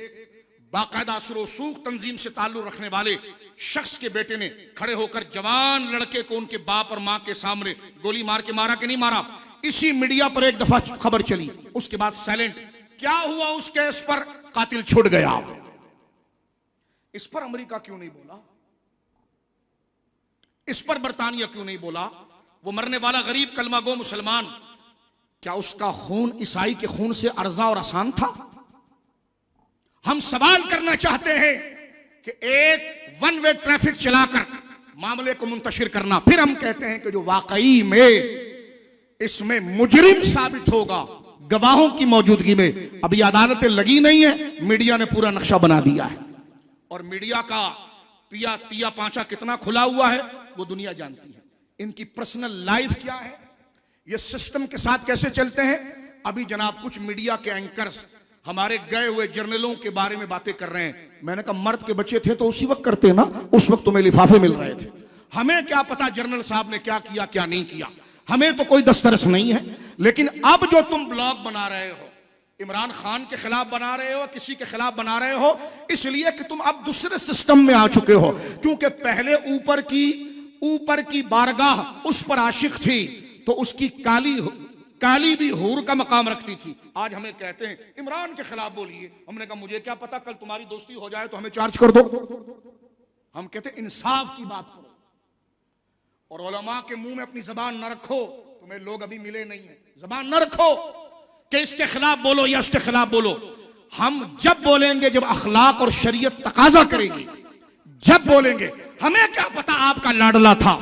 बाकायदा असर-ओ-सूख तंजीम से ताल्लुक रखने वाले शख्स के बेटे ने खड़े होकर जवान लड़के को उनके बाप और मां के सामने गोली मार के मारा कि नहीं मारा, इसी मीडिया पर एक दफा खबर चली, उसके बाद साइलेंट। क्या हुआ उस केस पर? कातिल छूट गया। इस पर अमेरिका क्यों नहीं बोला? इस पर बरतानिया क्यों नहीं बोला? वो मरने वाला गरीब कलमा गो मुसलमान, क्या उसका खून ईसाई के खून से अर्जा और आसान था? हम सवाल करना चाहते हैं कि एक वन वे ट्रैफिक चलाकर मामले को मुंतशिर करना, फिर हम कहते हैं कि जो वाकई में इसमें मुजरिम साबित होगा गवाहों की मौजूदगी में, अभी अदालतें लगी नहीं है, मीडिया ने पूरा नक्शा बना दिया है। और मीडिया का पिया तिया पांचा कितना खुला हुआ है वो दुनिया जानती है। इनकी पर्सनल लाइफ क्या है, ये सिस्टम के साथ कैसे चलते हैं। अभी जनाब कुछ मीडिया के एंकर्स हमारे गए हुए जर्नलों के बारे में बातें कर रहे हैं। मैंने कहा मर्द के बच्चे थे तो उसी वक्त करते ना, उस वक्त तुम्हें लिफाफे मिल रहे थे। हमें क्या पता जर्नल साहब ने क्या किया क्या नहीं किया, हमें तो कोई दस्तरस नहीं है। लेकिन अब जो तुम ब्लॉग बना रहे हो, इमरान खान के खिलाफ बना रहे हो, किसी के खिलाफ बना रहे हो, इसलिए कि तुम अब दूसरे सिस्टम में आ चुके हो। क्योंकि पहले ऊपर की बारगाह उस पर आशिक थी तो उसकी काली भी हूर का मकाम रखती थी। आज हमें कहते हैं इमरान के खिलाफ बोलिए, हमने कहा मुझे क्या पता, कल तुम्हारी दोस्ती हो जाए तो हमें चार्ज कर दो। हम कहते हैं इंसाफ की बात करो और उलमा के मुंह में अपनी जबान न रखो। तुम्हें लोग अभी मिले नहीं है, जबान न रखो कि इसके खिलाफ बोलो या उसके खिलाफ बोलो। हम जब बोलेंगे जब अखलाक और शरीयत तकाजा करेंगे, जब बोलेंगे। हमें क्या पता आपका लाडला था,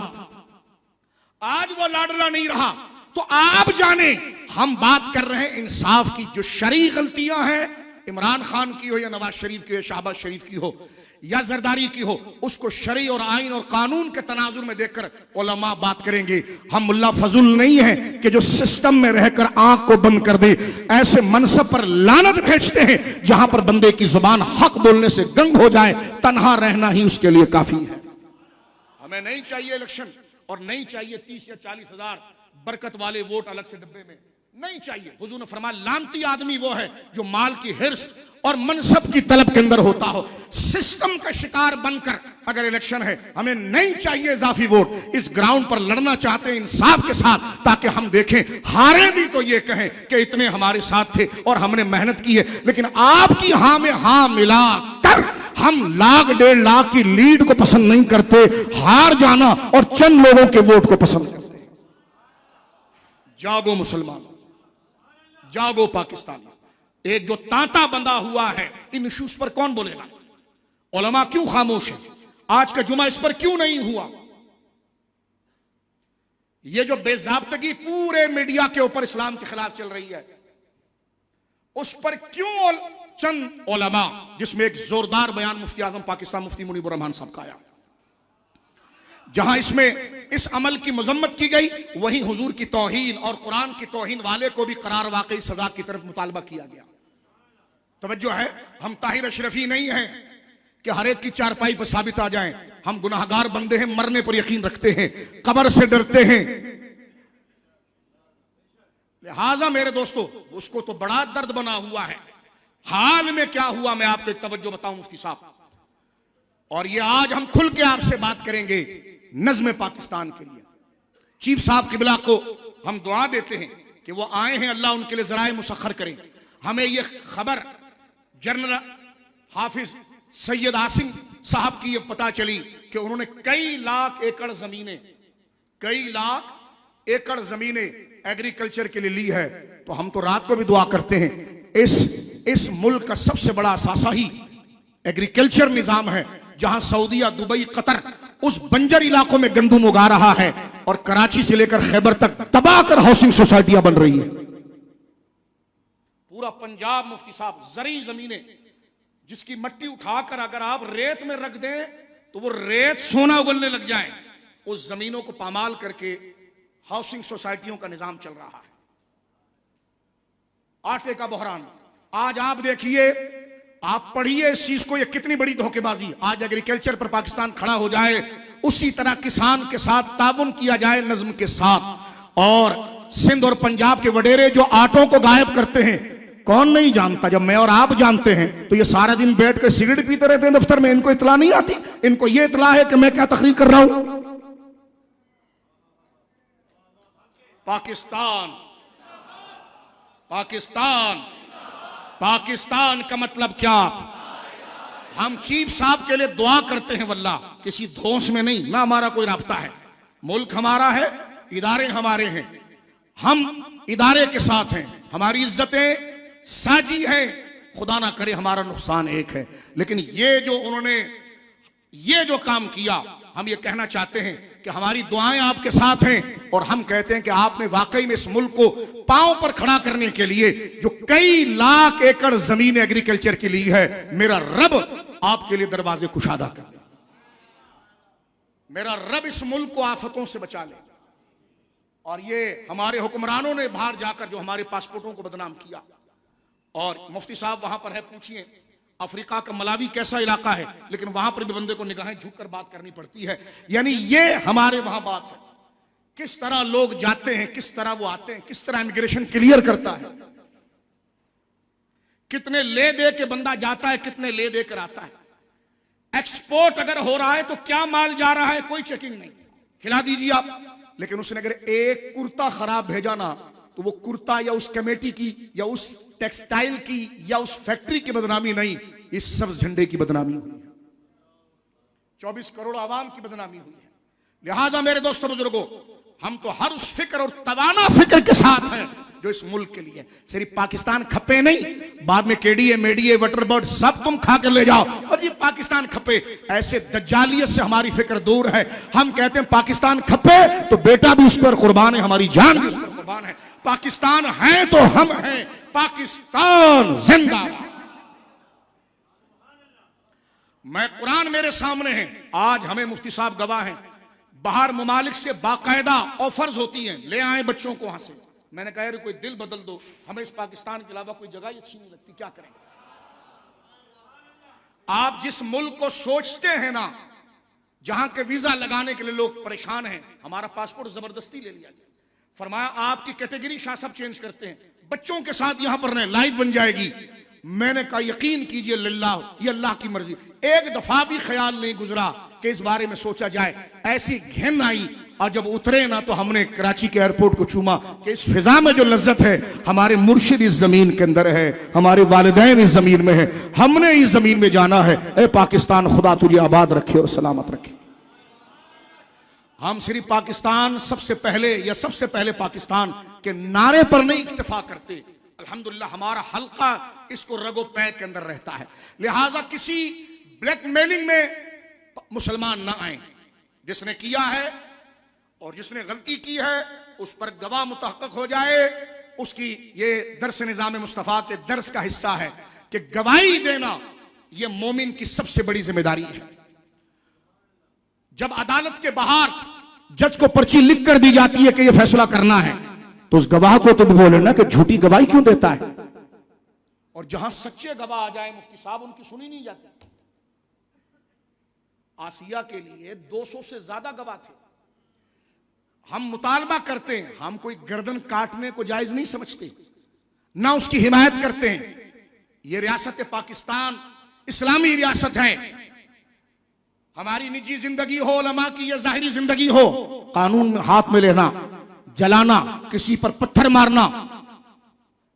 आज वो लाडला नहीं रहा, तो आप जाने। हम बात कर रहे हैं इंसाफ की। जो शरई गलतियां हैं, इमरान खान की हो या नवाज शरीफ की हो, शहबाज शरीफ की हो या जरदारी की हो, उसको शरई और आइन और कानून के तनाजुर में देखकर उलमा बात करेंगे। हम मुल्ला फजुल नहीं है कि जो सिस्टम में रहकर आंख को बंद कर दे। ऐसे मनसब पर लानत भेजते हैं जहां पर बंदे की जुबान हक बोलने से गंग हो जाए, तन्हा रहना ही उसके लिए काफी है। हमें नहीं चाहिए इलेक्शन और नहीं चाहिए 30 या 40 हजार बरकत वाले वोट अलग से डब्बे में, नहीं चाहिए। हुजूर ने फरमाया लानती आदमी वो है जो माल की हिर्स और मनसब की तलब के अंदर होता हो। सिस्टम का शिकार बनकर अगर इलेक्शन है, हमें नहीं चाहिए इजाफी वोट। इस ग्राउंड पर लड़ना चाहते हैं इंसाफ के साथ, ताकि हम देखें हारे भी तो ये कहें कि इतने हमारे साथ थे और हमने मेहनत की है। लेकिन आपकी हां में हां मिला कर हम 1.5 लाख की लीड को पसंद नहीं करते, हार जाना और चंद लोगों के वोट को पसंद करते। जागो मुसलमान, जागो पाकिस्तानी। एक जो तांता बंधा हुआ है, इन इश्यूज पर कौन बोलेगा? उलमा क्यों खामोश है? आज का जुमा इस पर क्यों नहीं हुआ? ये जो बेजाब्तगी पूरे मीडिया के ऊपर इस्लाम के खिलाफ चल रही है, उस पर क्यों चंद उलमा, जिसमें एक जोरदार बयान मुफ्ती आजम पाकिस्तान मुफ्ती मुनीबुर रहमान साहब का आया, जहां इसमें इस अमल की मजम्मत की गई, वहीं हुजूर की तौहीन और कुरान की तौहीन वाले को भी करार वाकई सजा की तरफ मुतालबा किया गया। तवज्जो है, हम ताहिर अशरफी नहीं हैं कि हर एक की चारपाई पर साबित आ जाएं। हम गुनाहगार बंदे हैं, मरने पर यकीन रखते हैं, कब्र से डरते हैं। लिहाजा मेरे दोस्तों, उसको तो बड़ा दर्द बना हुआ है। हाल में क्या हुआ मैं आपको एक तवज्जो बताऊं मुफ्ती साहब, और ये आज हम खुल के आपसे बात करेंगे नज़्म पाकिस्तान के लिए। चीफ साहब किबला को हम दुआ देते हैं कि वो आए हैं, अल्लाह उनके लिए ज़राए मुसख्खर करें। हमें ये खबर जनरल हाफिज सैयद आसिम साहब की ये पता चली कि उन्होंने कई लाख एकड़ जमीनें एग्रीकल्चर के लिए ली है। तो हम तो रात को भी दुआ करते हैं, इस मुल्क का सबसे बड़ा असासा ही एग्रीकल्चर निजाम है, जहां सऊदीया, दुबई, कतर उस बंजर इलाकों में गंदुम उगा रहा है और कराची से लेकर खैबर तक दबाकर हाउसिंग सोसाइटियां बन रही है। पूरा पंजाब मुफ्ती साहब जरी जमीनें, जिसकी मट्टी उठाकर अगर आप रेत में रख दें तो वो रेत सोना उगलने लग जाए, उस जमीनों को पामाल करके हाउसिंग सोसाइटियों का निजाम चल रहा है। आटे का बहरान, आज आप देखिए, आप पढ़िए इस चीज को, ये कितनी बड़ी धोखेबाजी। आज एग्रीकल्चर पर पाकिस्तान खड़ा हो जाए, उसी तरह किसान के साथ ताउन किया जाए नज्म के साथ। और सिंध और पंजाब के वडेरे जो आटों को गायब करते हैं, कौन नहीं जानता? जब मैं और आप जानते हैं तो ये सारा दिन बैठ कर सिगरेट पीते रहते हैं दफ्तर में, इनको इतला नहीं आती। इनको ये इतला है कि मैं क्या तकरीर कर रहा हूं। पाकिस्तान, पाकिस्तान, पाकिस्तान का मतलब क्या? हम चीफ साहब के लिए दुआ करते हैं वल्लाह, किसी धौंस में नहीं, ना हमारा कोई राब्ता है। मुल्क हमारा है, इदारे हमारे हैं, हम इदारे के साथ हैं, हमारी इज्जतें साजी हैं, खुदा ना करे हमारा नुकसान एक है। लेकिन उन्होंने ये जो काम किया, हम ये कहना चाहते हैं कि हमारी दुआएं आपके साथ हैं और हम कहते हैं कि आपने वाकई में इस मुल्क को पांव पर खड़ा करने के लिए जो कई लाख एकड़ जमीन एग्रीकल्चर की ली है, मेरा रब आपके लिए दरवाजे कुशादा कर दे, मेरा रब इस मुल्क को आफतों से बचा ले। और ये हमारे हुक्मरानों ने बाहर जाकर जो हमारे पासपोर्टों को बदनाम किया, और मुफ्ती साहब वहां पर है, पूछिए अफ्रीका का मलावी कैसा इलाका है, लेकिन वहां पर भी बंदे को निगाहें झुककर बात करनी पड़ती है। यानी ये हमारे वहां बात है, किस तरह लोग जाते हैं, किस तरह वो आते हैं, किस तरह इमिग्रेशन क्लियर करता है, कितने ले दे के बंदा जाता है, कितने ले दे कर आता है। एक्सपोर्ट अगर हो रहा है तो क्या माल जा रहा है, कोई चेकिंग नहीं, खिला दीजिए आप। लेकिन उसने अगर एक कुर्ता खराब भेजा ना, तो वो कुर्ता या उस कमेटी की या उस टेक्सटाइल की या उस फैक्ट्री की बदनामी नहीं, इस सब्ज झंडे की बदनामी हुई है, 24 करोड़ आवाम की बदनामी हुई है। लिहाजा मेरे दोस्तों बुजुर्गों, हम तो हर उस फिक्र और तवाना फिक्र के साथ हैं जो इस मुल्क के लिए। सिर्फ पाकिस्तान खपे नहीं, बाद में केडीए मेडीए वटरबर्ड सब तुम खा कर ले जाओ, और ये पाकिस्तान खपे, ऐसे दज्जालियत से हमारी फिक्र दूर है। हम कहते हैं पाकिस्तान खपे तो बेटा भी उस पर कुर्बान है, हमारी जान भी उस पर कुर्बान है। पाकिस्तान है तो हम हैं, पाकिस्तान जिंदाबाद। मैं कुरान मेरे सामने है, आज हमें मुफ्ती साहब गवाह हैं, बाहर मुमालिक से बाकायदा ऑफर्स होती हैं, ले आए बच्चों को वहां से। मैंने कहा यार कोई दिल बदल दो, हमें इस पाकिस्तान के अलावा कोई जगह ही अच्छी नहीं लगती, क्या करें। आप जिस मुल्क को सोचते हैं ना, जहां के वीजा लगाने के लिए लोग परेशान हैं, हमारा पासपोर्ट जबरदस्ती ले लिया गया, फरमाया आपकी कैटेगरी शाह साहब चेंज करते हैं, बच्चों के साथ यहां पर रहें, लाइफ बन जाएगी। मैंने कहा यकीन कीजिए लिल्लाह, ये अल्लाह की मर्जी, एक दफा भी ख्याल नहीं गुजरा कि इस बारे में सोचा जाए। ऐसी घिन आई, और जब उतरे ना तो हमने कराची के एयरपोर्ट को चूमा कि इस फिजा में जो लज्जत है, हमारे मुर्शिद इस जमीन के अंदर है, हमारे वालिदैन इस जमीन में है, हमने इस जमीन में जाना है। ए पाकिस्तान, खुदा तुझे आबाद रखे और सलामत रखे। हम सिर्फ पाकिस्तान सबसे पहले पाकिस्तान के नारे पर नहीं इक्तफा करते। अल्हम्दुलिल्लाह हमारा हल्का इसको रगो पैर के अंदर रहता है। लिहाजा किसी ब्लैकमेलिंग में मुसलमान ना आए। जिसने किया है और जिसने गलती की है उस पर गवाह मुतहक्कक हो जाए। उसकी ये दर्स निज़ाम मुस्तफ़ा के दर्स का हिस्सा है कि गवाही देना ये मोमिन की सबसे बड़ी जिम्मेदारी है। जब अदालत के बाहर जज को पर्ची लिख कर दी जाती है कि यह फैसला करना है, तो उस गवाह को तो बोले ना कि झूठी गवाही क्यों देता है। और जहां सच्चे गवाह आ जाए मुफ्ती साहब, उनकी सुनी नहीं जाती। आसिया के लिए 200 से ज्यादा गवाह थे। हम मुतालबा करते हैं, हम कोई गर्दन काटने को जायज नहीं समझते, ना उसकी हिमायत करते हैं। यह रियासत पाकिस्तान इस्लामी रियासत है। हमारी निजी जिंदगी हो, उलमा की या जाहिरी जिंदगी हो, कानून में हाथ में लेना, जलाना, किसी पर पत्थर मारना,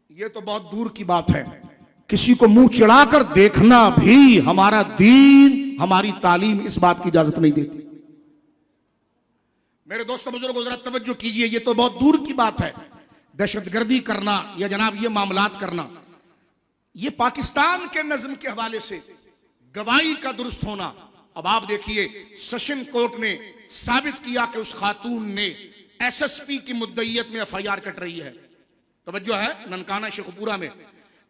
यह तो बहुत दूर की बात है। किसी को मुंह चिढ़ाकर देखना भी हमारा दीन, हमारी तालीम इस बात की इजाजत नहीं देती। मेरे दोस्तों बुजुर्गों, जरा तवज्जो कीजिए, यह तो बहुत दूर की बात है। दहशतगर्दी करना या जनाब ये मामलात करना, यह पाकिस्तान के नज्म के हवाले से गवाही का दुरुस्त होना। अब आप देखिए, सेशन कोर्ट ने साबित किया कि उस खातून ने एसएसपी की मुद्दईयत में एफआईआर कट रही है। तवज्जो है, ननकाना शेखपुरा में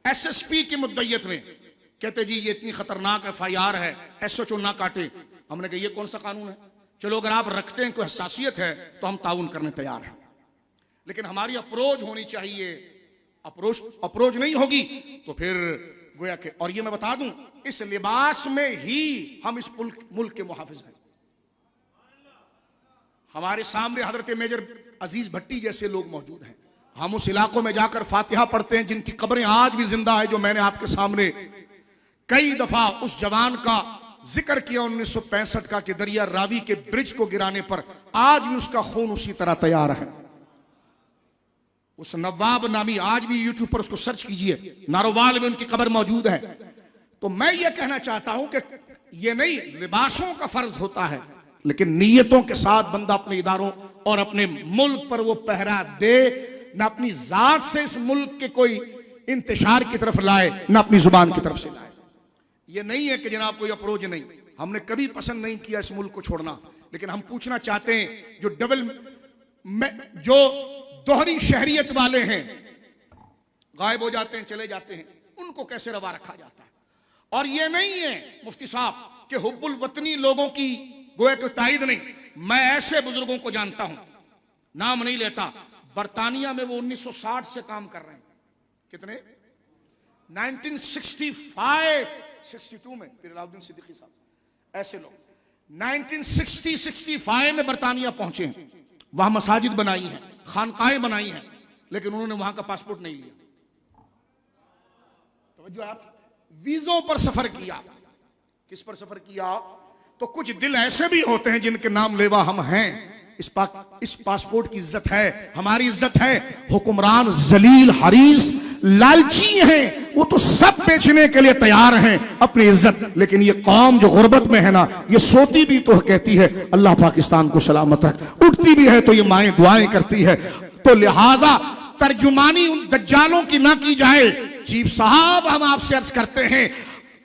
एसएसपी की मुद्दईयत में कहते जी ये इतनी खतरनाक एफआईआर है, एसएचओ ना काटे। हमने कहा ये कौन सा कानून है। चलो अगर आप रखते हैं कोई हसासियत है तो हम ताउन करने तैयार हैं, लेकिन हमारी अप्रोच होनी चाहिए। अप्रोच नहीं होगी तो फिर गोया के, और ये मैं बता दूं, इस लिबास में ही हम इस मुल्क के मुहाफिज हैं। हमारे सामने हजरत मेजर अजीज भट्टी जैसे लोग मौजूद हैं। हम उस इलाकों में जाकर फातिहा पढ़ते हैं जिनकी कब्रें आज भी जिंदा है। जो मैंने आपके सामने कई दफा उस जवान का जिक्र किया 1965 का, कि दरिया रावी के ब्रिज को गिराने पर आज भी उसका खून उसी तरह तैयार है। उस नवाब नामी, आज भी यूट्यूब पर उसको सर्च कीजिए, नारोवाल में उनकी कब्र मौजूद है। तो मैं ये कहना चाहता हूं कि ये नहीं लिबासों का फर्ज होता है, लेकिन नीयतों के साथ बंदा अपने इदारों और अपने मुल्क पर वो पहरा दे, न अपनी जात से इस मुल्क के कोई इंतशार की तरफ लाए, न अपनी जुबान की तरफ से लाए। ये नहीं है कि जनाब कोई अप्रोच नहीं, हमने कभी पसंद नहीं किया इस मुल्क को छोड़ना, लेकिन हम पूछना चाहते हैं जो दोहरी शहरियत वाले हैं, गायब हो जाते हैं, चले जाते हैं, उनको कैसे रवा रखा जाता है। और ये नहीं है मुफ्ती साहब कि हुब्बुल वतनी लोगों की गोया को तायद नहीं। मैं ऐसे बुजुर्गों को जानता हूं, नाम नहीं लेता, बरतानिया में वो 1960 से काम कर रहे हैं। कितने? 1965 62 में फिर अलाउद्दीन सिद्दीकी साहब, ऐसे लोग 1960-65 में बरतानिया पहुंचे हैं, वहां मसाजिद बनाई हैं, खानकाएं बनाई हैं, लेकिन उन्होंने वहां का पासपोर्ट नहीं लिया। तो आप वीजों पर सफर किया, किस पर सफर किया? तो कुछ दिल ऐसे भी होते हैं जिनके नाम लेवा हम हैं। इस पासपोर्ट की इज्जत है, हमारी इज्जत है। हुक्मरान जलील हरीस लालची हैं, वो तो सब बेचने के लिए तैयार हैं अपनी इज्जत, लेकिन ये कौम जो गुर्बत में है ना, ये सोती भी तो कहती है अल्लाह पाकिस्तान को सलामत रख, उठती भी है तो ये माएं दुआएं करती है। तो लिहाजा तर्जुमानी उन दज्जालों की ना की जाए। चीफ साहब, हम आपसे अर्ज करते हैं,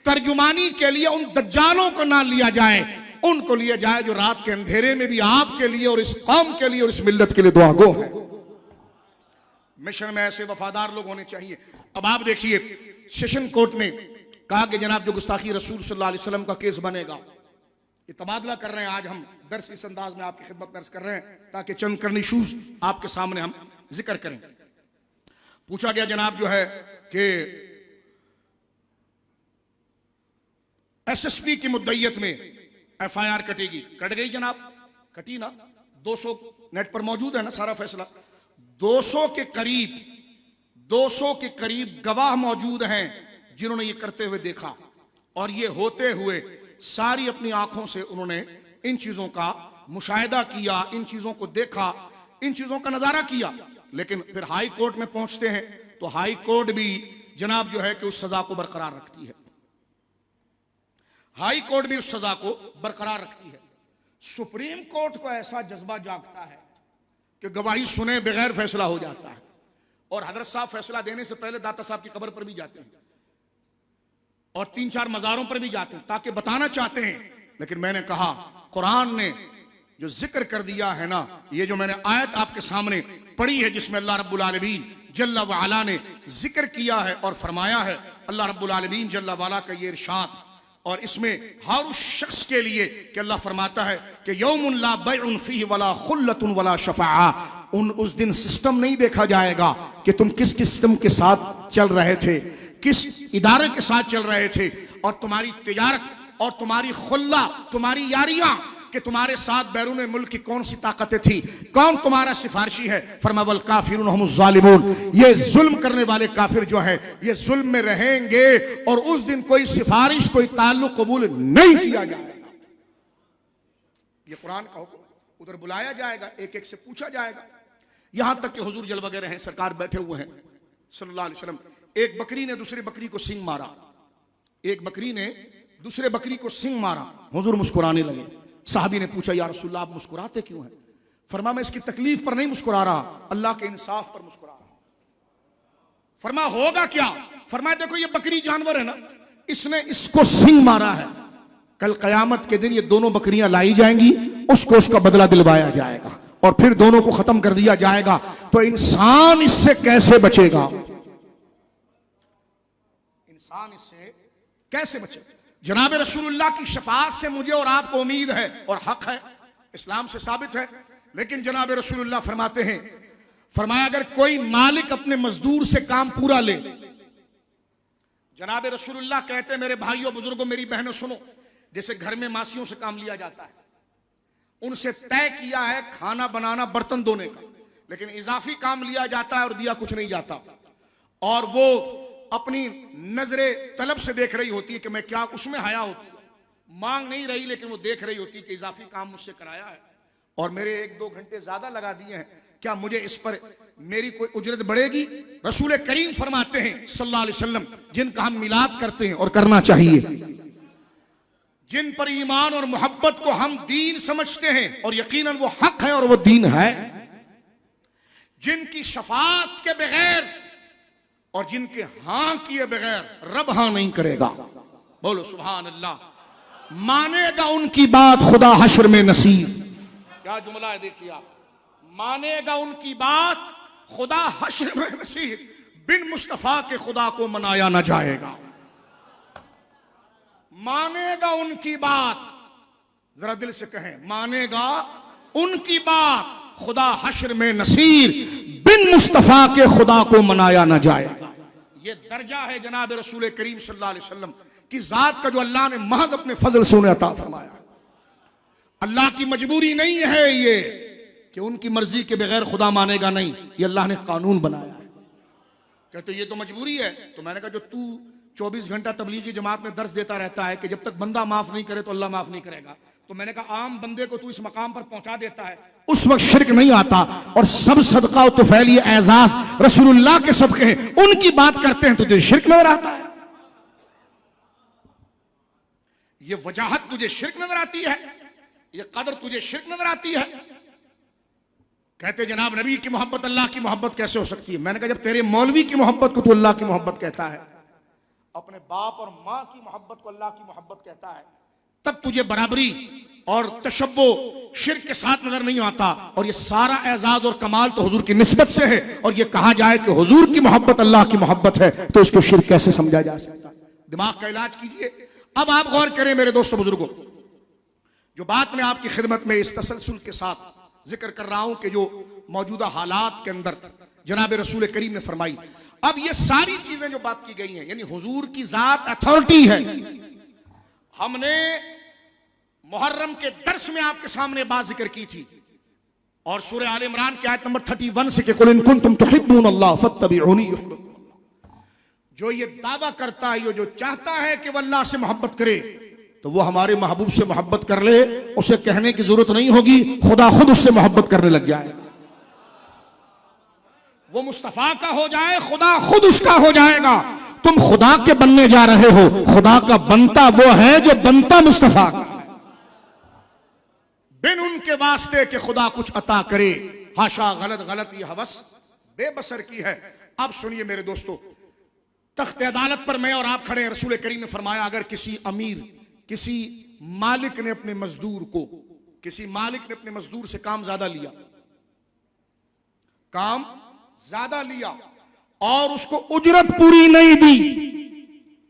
तर्जुमानी के लिए उन दज्जालों को ना लिया जाए, उनको लिया जाए जो रात के अंधेरे में भी आपके लिए और इस कौम के लिए और इस मिल्लत के लिए दुआ गो है। मिशन में ऐसे वफादार लोग होने चाहिए। अब आप देखिए, सेशन कोर्ट ने कहा कि जनाब जो गुस्ताखी रसूल सल्लल्लाहु अलैहि वसल्लम का केस बनेगा, ये तबादला कर रहे हैं। आज हम दर्स इस अंदाज में आपकी खिदमत दर्ज कर रहे हैं ताकि चंद करनी इशूज आपके सामने हम जिक्र करें। पूछा गया जनाब जो है कि एसएसपी की मुद्दईयत में एफआईआर कटेगी, कट गई जनाब, कटी ना। 200 नेट पर मौजूद है ना सारा फैसला। 200 के करीब गवाह मौजूद हैं जिन्होंने ये करते हुए देखा, और ये होते हुए सारी अपनी आंखों से उन्होंने इन चीजों का मुशाहिदा किया, इन चीजों को देखा, इन चीजों का नजारा किया। लेकिन फिर हाई कोर्ट में पहुंचते हैं तो हाई कोर्ट भी जनाब जो है कि उस सजा को बरकरार रखती है। हाई कोर्ट भी उस सजा को बरकरार रखती है। सुप्रीम कोर्ट को ऐसा जज्बा जागता है कि गवाही सुने बगैर फैसला हो जाता है, और हजरत साहब फैसला देने से पहले दाता साहब की कब्र पर भी जाते हैं और 3-4 मज़ारों पर भी जाते हैं ताकि बताना चाहते हैं। लेकिन मैंने कहा, कुरान ने जो जिक्र कर दिया है ना, ये जो मैंने आयत आपके सामने पढ़ी है जिसमें अल्लाह रब्बुल आलमीन जल्ला व अला ने जिक्र किया है और फरमाया है, अल्लाह रब्बुल आलमीन जल्ला वाला का ये इरशाद, और इसमें हर उस शख्स के लिए कि अल्लाह फरमाता है कि यौमुन ला बैउन फीहि वला खुल्लतुन वला शफाआ, उस दिन सिस्टम नहीं देखा जाएगा कि तुम किस सिस्टम के साथ चल रहे थे, किस इदारे के साथ चल रहे थे, और तुम्हारी तिजारत और तुम्हारी खुल्ला, तुम्हारी यारियां, कि तुम्हारे साथ बैरून मुल्क की कौन सी ताकतें थी, कौन तुम्हारा सिफारशी है। फरमा वल काफिरून हुमुज़ ज़ालिमून, ये जुल्म करने वाले काफिर जो है ये जुल्म में रहेंगे, और उस दिन कोई सिफारिश, कोई ताल्लुक कबूल नहीं किया जाएगा। ये कुरान का हुक्म, उधर बुलाया जाएगा, एक एक से पूछा जाएगा, यहां तक कि हुजूर जल वगैरह हैं, सरकार बैठे हुए हैं सल्लल्लाहु अलैहि वसल्लम। एक बकरी ने दूसरी बकरी को सिंग मारा, एक बकरी ने दूसरे बकरी को सिंग मारा, हुजूर मुस्कुराने लगे। साहबी ने पूछा, या रसूलल्लाह आप मुस्कुराते क्यों हैं? फरमा, मैं इसकी तकलीफ पर नहीं मुस्कुरा रहा, अल्लाह के इंसाफ पर मुस्कुरा रहा। फरमा, होगा क्या? फरमा, देखो ये बकरी जानवर है ना, इसने इसको सिंग मारा है, कल कयामत के दिन ये दोनों बकरियां लाई जाएंगी, उसको उसका बदला दिलवाया जाएगा और फिर दोनों को खत्म कर दिया जाएगा। तो इंसान इससे कैसे बचेगा? इंसान इससे कैसे बचेगा? जनाब रसूलुल्लाह की शफाअत से मुझे और आपको उम्मीद है और हक है, इस्लाम से साबित है। लेकिन जनाब रसूलुल्लाह फरमाते हैं, फरमाया अगर कोई मालिक अपने मजदूर से काम पूरा ले, जनाब रसूलुल्लाह कहते हैं, मेरे भाइयों बुजुर्गों मेरी बहनों सुनो, जैसे घर में मासियों से काम लिया जाता है, उनसे तय किया है खाना बनाना बर्तन धोने का, लेकिन इजाफी काम लिया जाता है और दिया कुछ नहीं जाता, और वो अपनी नजरे तलब से देख रही होती है कि मैं क्या, उसमें हया होती है, मांग नहीं रही लेकिन वो देख रही होती है कि इजाफी काम मुझसे कराया है और मेरे 1-2 घंटे ज्यादा लगा दिए हैं, क्या मुझे इस पर मेरी कोई उजरत बढ़ेगी? रसूल करीम फरमाते हैं सल्लल्लाहु अलैहि वसल्लम, जिनका हम मिलाद करते हैं और करना चाहिए, जिन पर ईमान और मोहब्बत को हम दीन समझते हैं और यकीनन वो हक है और वो दीन है, जिनकी शफाअत के बगैर और जिनके हां किए बगैर रब हां नहीं करेगा। बोलो सुभान अल्लाह। मानेगा उनकी बात खुदा हश्र में नसीर। क्या जुमला है, देखिए आप। मानेगा उनकी बात खुदा हश्र में नसीर, बिन मुस्तफा के खुदा को मनाया ना जाएगा। मानेगा उनकी बात, जरा दिल से कहें, मानेगा उनकी बात खुदा हश्र में नसीर, बिन मुस्तफा के खुदा को मनाया ना जाएगा। ये दर्जा है जनाब रसूल करीम सल्लल्लाहु अलैहि वसल्लम की जात का, जो अल्लाह ने महज अपने फजल से उन्हें अता फरमाया। अल्लाह की मजबूरी नहीं है ये कि उनकी मर्जी के बगैर खुदा मानेगा, नहीं, ये अल्लाह ने कानून बनाया है। कहते ये तो मजबूरी है। तो मैंने कहा जो तू 24 घंटा तबलीगी जमात में दर्स देता रहता है कि जब तक बंदा माफ नहीं करे तो अल्लाह माफ नहीं करेगा, तो मैंने कहा आम बंदे को तू इस मकाम पर पहुंचा देता है, उस वक्त शिरक नहीं आता। और सब सदका तो फैली एजाज रसूलुल्लाह के सदके हैं, उनकी बात करते हैं तुझे शिरक नजर आता है। ये वजाहत तुझे शिरक नजर आती है, ये कदर तुझे शिरक नजर आती है। कहते जनाब नबी की मोहब्बत अल्लाह की मोहब्बत कैसे हो सकती है? मैंने कहा जब तेरे मौलवी की मोहब्बत को तू अल्लाह की मोहब्बत कहता है, अपने बाप और मां की मोहब्बत को अल्लाह की मोहब्बत कहता है, तब तुझे बराबरी और तशब्बो शिर्क के साथ नजर नहीं आता। और ये सारा एजाज और कमाल तो हुजूर की निस्बत से है। और ये कहा जाए कि हुजूर की मोहब्बत अल्लाह की मोहब्बत है, तो इसको शिर्क कैसे समझा जा सकता? दिमाग का इलाज कीजिए। अब आप गौर करें मेरे दोस्तों बुजुर्गों, जो बात मैं आपकी खिदमत में इस तसलसल के साथ जिक्र कर रहा हूं कि जो मौजूदा हालात के अंदर जनाब रसूल करीम ने फरमाई। अब ये सारी चीजें जो बात की गई हैं, यानी हुजूर की जात अथॉरिटी है। हमने मुहर्रम के दर्स में आपके सामने बात जिक्र की थी, और सूरह आल इमरान की आयत नंबर 31 से कि कुल इन कुंतुम तुहिब्बूनल्लाह फत्तबिऊनी युहिब्बुकुमुल्लाह, जो ये दावा करता है, जो चाहता है कि वह अल्लाह से मोहब्बत करे, तो वो हमारे महबूब से मोहब्बत कर ले, उसे कहने की जरूरत नहीं होगी, खुदा खुद उससे मोहब्बत करने लग जाए। वो मुस्तफा का हो जाए, खुदा खुद उसका हो जाएगा। तुम खुदा के बनने जा रहे हो, खुदा का बनता वो है जो बनता मुस्तफा का है, बिन उनके वास्ते कि खुदा कुछ अता करे। हाशा, गलत गलत ये हवस बेबसर की है। अब सुनिए मेरे दोस्तों, तख्त अदालत पर मैं और आप खड़े हैं। रसूल करीम ने फरमाया अगर किसी अमीर, किसी मालिक ने अपने मजदूर को, किसी मालिक ने अपने मजदूर से काम ज्यादा लिया, काम ज्यादा लिया और उसको उजरत पूरी नहीं दी,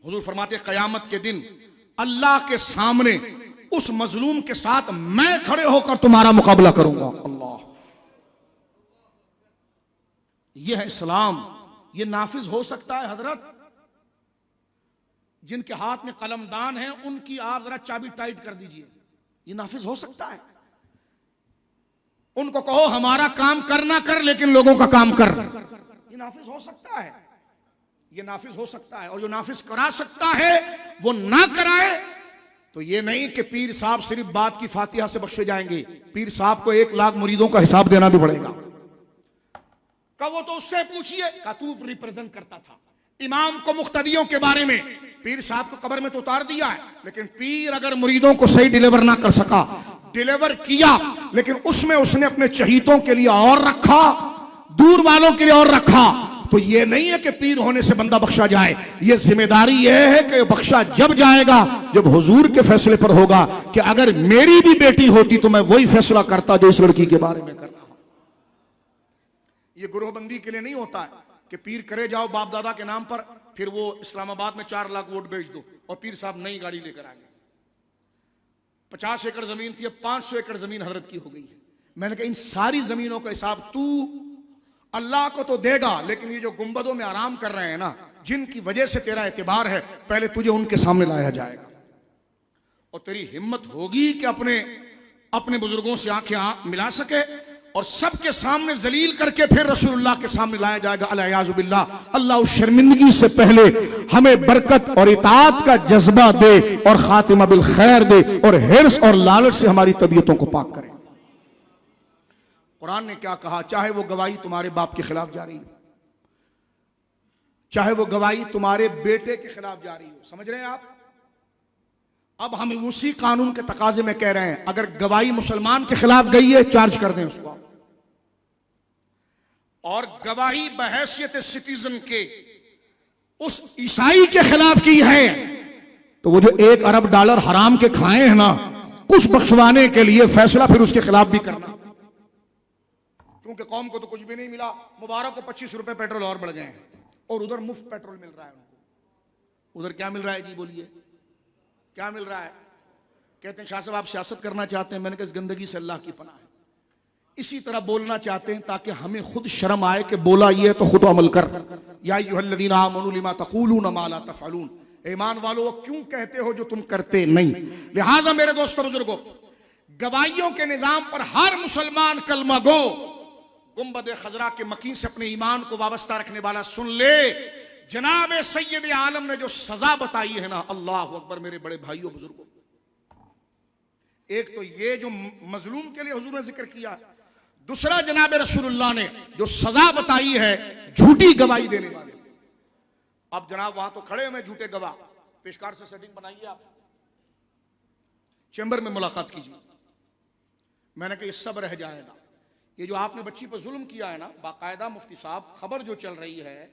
हुजूर फरमाते कयामत के दिन अल्लाह के सामने उस मजलूम के साथ मैं खड़े होकर तुम्हारा मुकाबला करूंगा। अल्लाह, यह है इस्लाम। यह नाफिज हो सकता है हजरत? जिनके हाथ में कलमदान है उनकी आप जरा चाबी टाइट कर दीजिए, ये नाफिज हो सकता है? उनको कहो हमारा काम करना कर, लेकिन लोगों का काम कर, ये नाफिज हो सकता है? ये नाफिज हो सकता है। और जो नाफिज करा सकता है वो ना कराए, तो ये नहीं कि पीर साहब सिर्फ बात की फातिहा से बख्शे जाएंगे, पीर साहब को 1 लाख मुरीदों का हिसाब देना भी पड़ेगा। का वो तो उससे पूछिए, का तू रिप्रेजेंट करता था इमाम को मुख्तदियों के बारे में, पीर साहब को कब्र में तो उतार दिया है, लेकिन पीर अगर मुरीदों को सही डिलीवर ना कर सका, डिलीवर किया लेकिन उसमें उसने अपने चहीतों के लिए और रखा, दूर वालों के लिए और रखा, तो ये नहीं है कि पीर होने से बंदा बख्शा जाए। ये जिम्मेदारी यह है कि बख्शा जब जाएगा जब हुजूर के फैसले पर होगा कि अगर मेरी भी बेटी होती तो मैं वही फैसला करता जो इस लड़की के बारे में कर रहा हूं। ये ग्रोहबंदी के लिए नहीं होता है कि पीर करे जाओ बाप दादा के नाम पर, फिर वो इस्लामाबाद में 4 लाख वोट बेच दो और पीर साहब नई गाड़ी लेकर आ गए। 50 एकड़ जमीन थी, अब 500 एकड़ जमीन हजरत की हो गई है। मैंने कहा इन सारी जमीनों का हिसाब तू अल्लाह को तो देगा, लेकिन ये जो गुंबदों में आराम कर रहे हैं ना, जिनकी वजह से तेरा एतबार है, पहले तुझे उनके सामने लाया जाएगा। और तेरी हिम्मत होगी कि अपने बुजुर्गों से आंखें मिला सके और सबके सामने जलील करके फिर रसूलुल्लाह के सामने लाया जाएगा। अलियाज़ु बिल्लाह। अल्लाह उस शर्मिंदगी से पहले हमें बरकत और इताअत का जज्बा दे और खातिमा बिल खैर दे और हिर्स और लालच से हमारी तबीयतों को पाक करे। कुरान ने क्या कहा, चाहे वो गवाही तुम्हारे बाप के खिलाफ जारी हो, चाहे वो गवाही तुम्हारे बेटे के खिलाफ जारी हो। समझ रहे हैं आप? अब हम उसी कानून के तकाजे में कह रहे हैं, अगर गवाही मुसलमान के खिलाफ गई है, चार्ज कर दें उसको, और गवाही बहैसियत सिटीजन के उस ईसाई के खिलाफ की है, तो वो जो $1 अरब हराम के खाए हैं ना, कुछ बख्शवाने के लिए फैसला फिर उसके खिलाफ भी करना, क्योंकि कौम को तो कुछ भी नहीं मिला। मुबारक को 25 रुपए पेट्रोल और बढ़ गए हैं, और उधर मुफ्त पेट्रोल मिल रहा है उनको। उधर क्या मिल रहा है जी, बोलिए क्या मिल रहा है? कहते हैं शाह साहब आप सियासत करना चाहते हैं। मैंने कहा इस गंदगी से अल्लाह की पनाह है। इसी तरह बोलना चाहते हैं ताकि हमें खुद शर्म आए कि बोला ये तो खुद अमल कर। या अय्युहल्लज़ीना आमनू लिमा तक़ूलूना मा ला तफ़अलून, ईमान वालों क्यों कहते हो जो तुम करते नहीं। लिहाजा मेरे दोस्तों बुजुर्गों, गवाहियों के निजाम पर हर मुसलमान कलमा गो गुंबद खजरा के मकीन से अपने ईमान को वाबस्ता रखने वाला सुन ले, जनाब सैयद आलम ने जो सजा बताई है ना, अल्लाह अकबर मेरे बड़े भाइयों बुजुर्गों। एक तो ये जो मजलूम के लिए हुजूर ने जिक्र किया, दूसरा जनाब रसूलुल्लाह ने जो सजा बताई है झूठी गवाही देने वाले। अब जनाब वहां तो खड़े हुए झूठे गवाह, पेशकार से सेटिंग बनाइए, आप चैम्बर में मुलाकात कीजिए। मैंने कहा ये सब रह जाएगा। ये जो आपने बच्ची पर जुल्म किया है ना, बाकायदा मुफ्ती साहब खबर जो चल रही है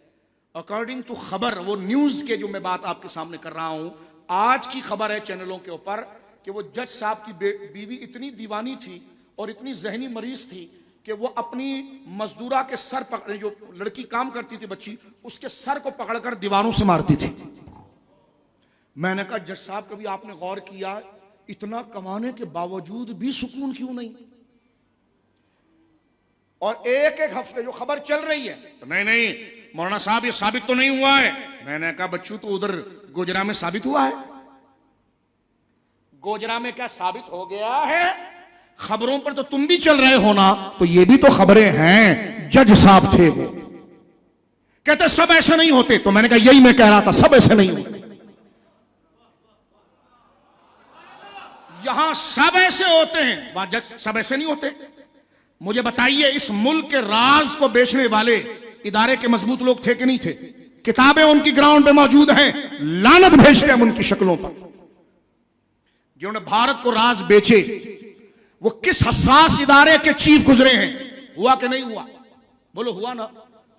अकॉर्डिंग टू खबर, वो न्यूज के जो मैं बात आपके सामने कर रहा हूं, आज की खबर है चैनलों के ऊपर कि वो जज साहब की बीवी इतनी दीवानी थी और इतनी जहनी मरीज थी कि वो अपनी मजदूरा के सर पकड़, जो लड़की काम करती थी बच्ची, उसके सर को पकड़कर दीवारों से मारती थी। मैंने कहा जज साहब कभी आपने गौर किया इतना कमाने के बावजूद भी सुकून क्यों नहीं? और एक एक हफ्ते जो खबर चल रही है तो नहीं मौलाना साहब ये साबित तो नहीं हुआ है। मैंने कहा बच्चू तो उधर गोजरा में साबित हुआ है। गोजरा में क्या साबित हो गया है? खबरों पर तो तुम भी चल रहे हो ना, तो ये भी तो खबरें हैं। जज साहब थे वो, कहते सब ऐसे नहीं होते। तो मैंने कहा यही मैं कह रहा था, सब ऐसे नहीं होते। यहां सब ऐसे होते हैं, वहां जज सब ऐसे नहीं होते। मुझे बताइए इस मुल्क के राज को बेचने वाले इदारे के मजबूत लोग थे कि नहीं थे? किताबें उनकी ग्राउंड पे मौजूद हैं, लानत भेजते हैं उनकी शक्लों पर। जिन्होंने भारत को राज बेचे वो किस हसास इदारे के चीफ गुजरे हैं? हुआ कि नहीं हुआ? बोलो हुआ ना।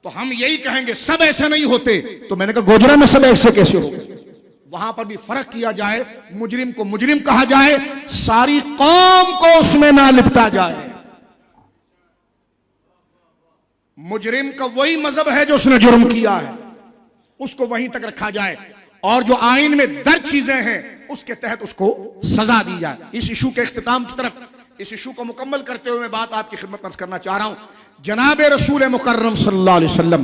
तो हम यही कहेंगे सब ऐसे नहीं होते। तो मैंने कहा गोजरा में सब ऐसे कैसे हो गए? वहां पर भी फर्क किया जाए, मुजरिम को मुजरिम कहा जाए, सारी कौम को उसमें ना लिपटा जाए। मुजरिम का वही मजहब है जो उसने जुर्म किया है, उसको वहीं तक रखा जाए, और जो आइन में दर्ज चीजें हैं उसके तहत उसको सजा दी जाए। इस इशू के इख्तिताम की तरफ, इस इशू को मुकम्मल करते हुए मैं बात आपकी खिदमत में करना चाह रहा हूं। जनाब रसूल मुकर्रम सल्लल्लाहु अलैहि वसल्लम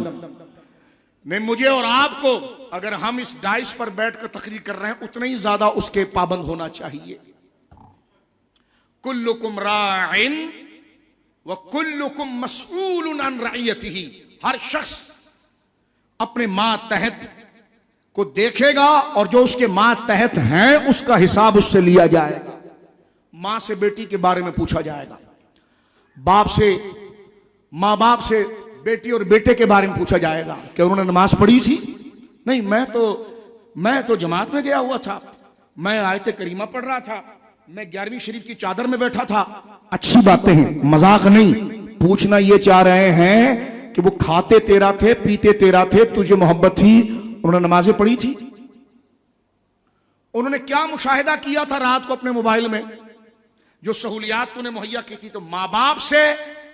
ने मुझे और आपको, अगर हम इस डाइस पर बैठकर तकरीर कर रहे हैं, उतना ही ज्यादा उसके पाबंद होना चाहिए। कुल्लुकुम राइन व कुल्लुकुम मसऊलुन अन रइयतिही। हर शख्स अपने मातहत को देखेगा और जो उसके मातहत हैं उसका हिसाब उससे लिया जाएगा। मां से बेटी के बारे में पूछा जाएगा, बाप से, मां बाप से बेटी और बेटे के बारे में पूछा जाएगा कि उन्होंने नमाज पढ़ी थी? नहीं, मैं तो जमात में गया हुआ था, मैं आयत करीमा पढ़ रहा था, मैं 11वीं शरीफ की चादर में बैठा था। अच्छी बातें हैं, मजाक नहीं। पूछना ये चाह रहे हैं कि वो खाते तेरा थे, पीते तेरा थे, तुझे मोहब्बत थी, उन्होंने नमाजें पढ़ी थी? उन्होंने क्या मुशाहिदा किया था रात को अपने मोबाइल में, जो सहूलियात तूने मुहैया की थी? तो माँ बाप से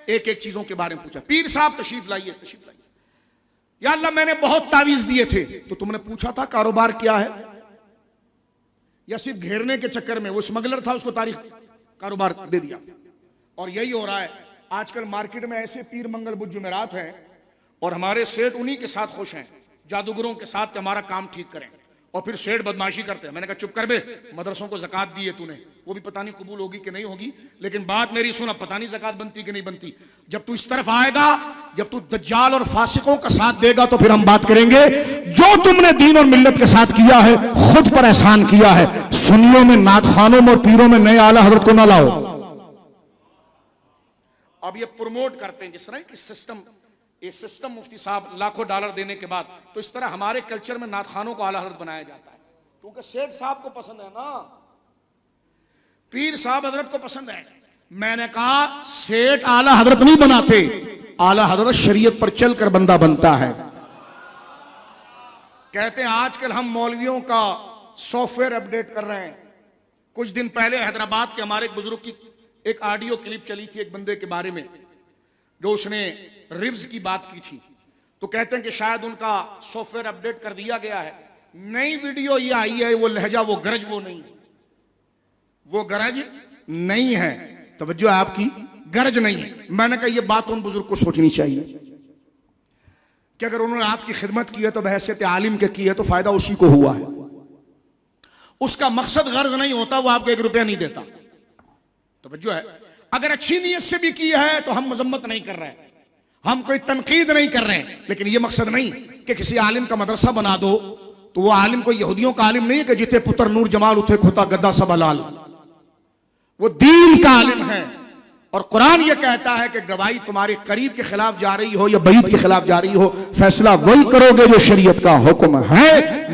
एक एक चीजों के बारे में पूछा। पीर साहब तशरीफ लाइए, तशरीफ लाइए। या अल्लाह मैंने बहुत तावीज दिए थे, तो तुमने पूछा था कारोबार क्या है? या सिर्फ घेरने के चक्कर में वो स्मगलर था, उसको तारीख कारोबार दे दिया? और यही हो रहा है आजकल मार्केट में। ऐसे पीर मंगल बुध जुमेरात हैं और हमारे सेठ उन्हीं के साथ खुश हैं, जादूगरों के साथ, कि हमारा काम ठीक करें, और फिर सेठ बदमाशी करते हैं। मैंने कहा चुप कर बे, मदरसों को ज़कात दी है तूने, वो भी पता नहीं कबूल होगी कि नहीं होगी, लेकिन बात मेरी सुना, पता नहीं ज़कात बनती कि नहीं बनती। जब तू इस तरफ आएगा, जब तू दज्जाल और फासिकों का साथ देगा, तो फिर हम बात करेंगे। जो तुमने दीन और मिल्लत के साथ किया है खुद पर एहसान किया है। सुन्नियों में, नात खानों में और पीरों में नए आला हजरत को ना लाओ। अब ये प्रमोट करते हैं जिस तरह कि सिस्टम मुफ्ती साहब लाखों डॉलर देने के बाद, तो इस तरह हमारे कल्चर में नात खानों को आला हजरत बनाया जाता है, क्योंकि सेठ साहब को पसंद है ना, पीर साहब हजरत को पसंद है। मैंने कहा सेठ आला हजरत नहीं बनाते, आला हजरत शरीयत पर चलकर बंदा बनता है। कहते हैं आजकल हम मौलवियों का सॉफ्टवेयर अपडेट कर रहे हैं। कुछ दिन पहले हैदराबाद के हमारे एक बुजुर्ग की एक ऑडियो क्लिप चली थी एक बंदे के बारे में जो उसने रिब्स की बात की थी, तो कहते हैं कि शायद उनका सॉफ्टवेयर अपडेट कर दिया गया है। नई वीडियो ये आई है, वो लहजा, वो गरज वो नहीं है, वो गरज नहीं है, तवज्जो है आपकी, गरज नहीं है। मैंने कहा ये बात उन बुजुर्ग को सोचनी चाहिए कि अगर उन्होंने आपकी खिदमत की है तो बहैसियत आलिम के की है तो फायदा उसी को हुआ है, उसका मकसद गर्ज नहीं होता, वो आपको 1 रुपया नहीं देता। तवज्जो है, अगर अच्छी नीयत से भी की है तो हम मजम्मत नहीं कर रहे हैं, हम कोई तनकीद नहीं कर रहे हैं, लेकिन ये मकसद नहीं कि किसी आलिम का मदरसा बना दो तो वो आलिम कोई यहूदियों का आलिम नहीं है कि जिथे पुत्र नूर जमाल उठे खोता गद्दा सब हलाल, वो दीन का आलिम है। और कुरान ये कहता है कि गवाही तुम्हारे करीब के खिलाफ जा रही हो या बईद के खिलाफ जा रही हो, फैसला वही करोगे जो शरीयत का हुक्म है।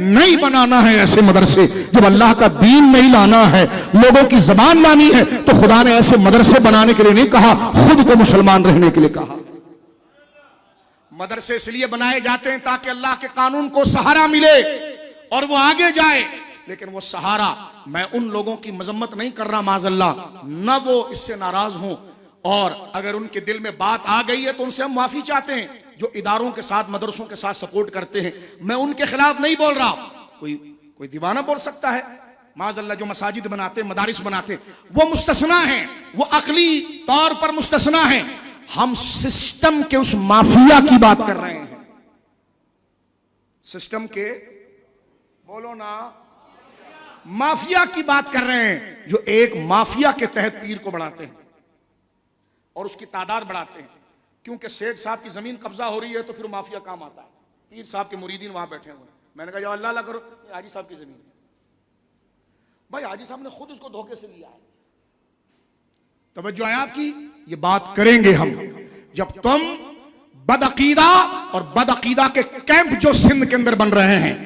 नहीं बनाना है ऐसे मदरसे, जब अल्लाह का दीन नहीं लाना है, लोगों की जबान लानी है, तो खुदा ने ऐसे मदरसे बनाने के लिए नहीं कहा, खुद को मुसलमान रहने के लिए कहा। मदरसे इसलिए बनाए जाते हैं ताकि अल्लाह के कानून को सहारा मिले और वो आगे जाए, लेकिन वो सहारा, मैं उन लोगों की मजम्मत नहीं कर रहा माज़अल्लाह, न वो इससे नाराज हों, और अगर उनके दिल में बात आ गई है तो उनसे हम माफी चाहते हैं। जो इदारों के साथ मदरसों के साथ सपोर्ट करते हैं, मैं उनके खिलाफ नहीं बोल रहा, कोई दीवाना बोल सकता है माज़अल्लाह, जो मसाजिद बनाते हैं, मदारिस बनाते हैं, वो मुस्तस्ना है, वो अकली तौर पर मुस्तस्ना है। हम सिस्टम के उस माफिया की बात कर रहे हैं, सिस्टम के, बोलो ना, माफिया की बात कर रहे हैं, जो एक माफिया के तहत पीर को बढ़ाते हैं और उसकी तादाद बढ़ाते हैं। क्योंकि सेठ साहब की जमीन कब्जा हो रही है तो फिर माफिया काम आता है, पीर साहब के मुरीदीन वहां बैठे हुए हैं। मैंने कहा अल्लाह अल्लाह करो, हाजी साहब की जमीन है, भाई हाजी साहब ने खुद उसको धोखे से लिया है। तवज्जो है आपकी, ये बात करेंगे हम जब तुम बदअकीदा और बदअकीदा के कैंप जो सिंध के अंदर बन रहे हैं,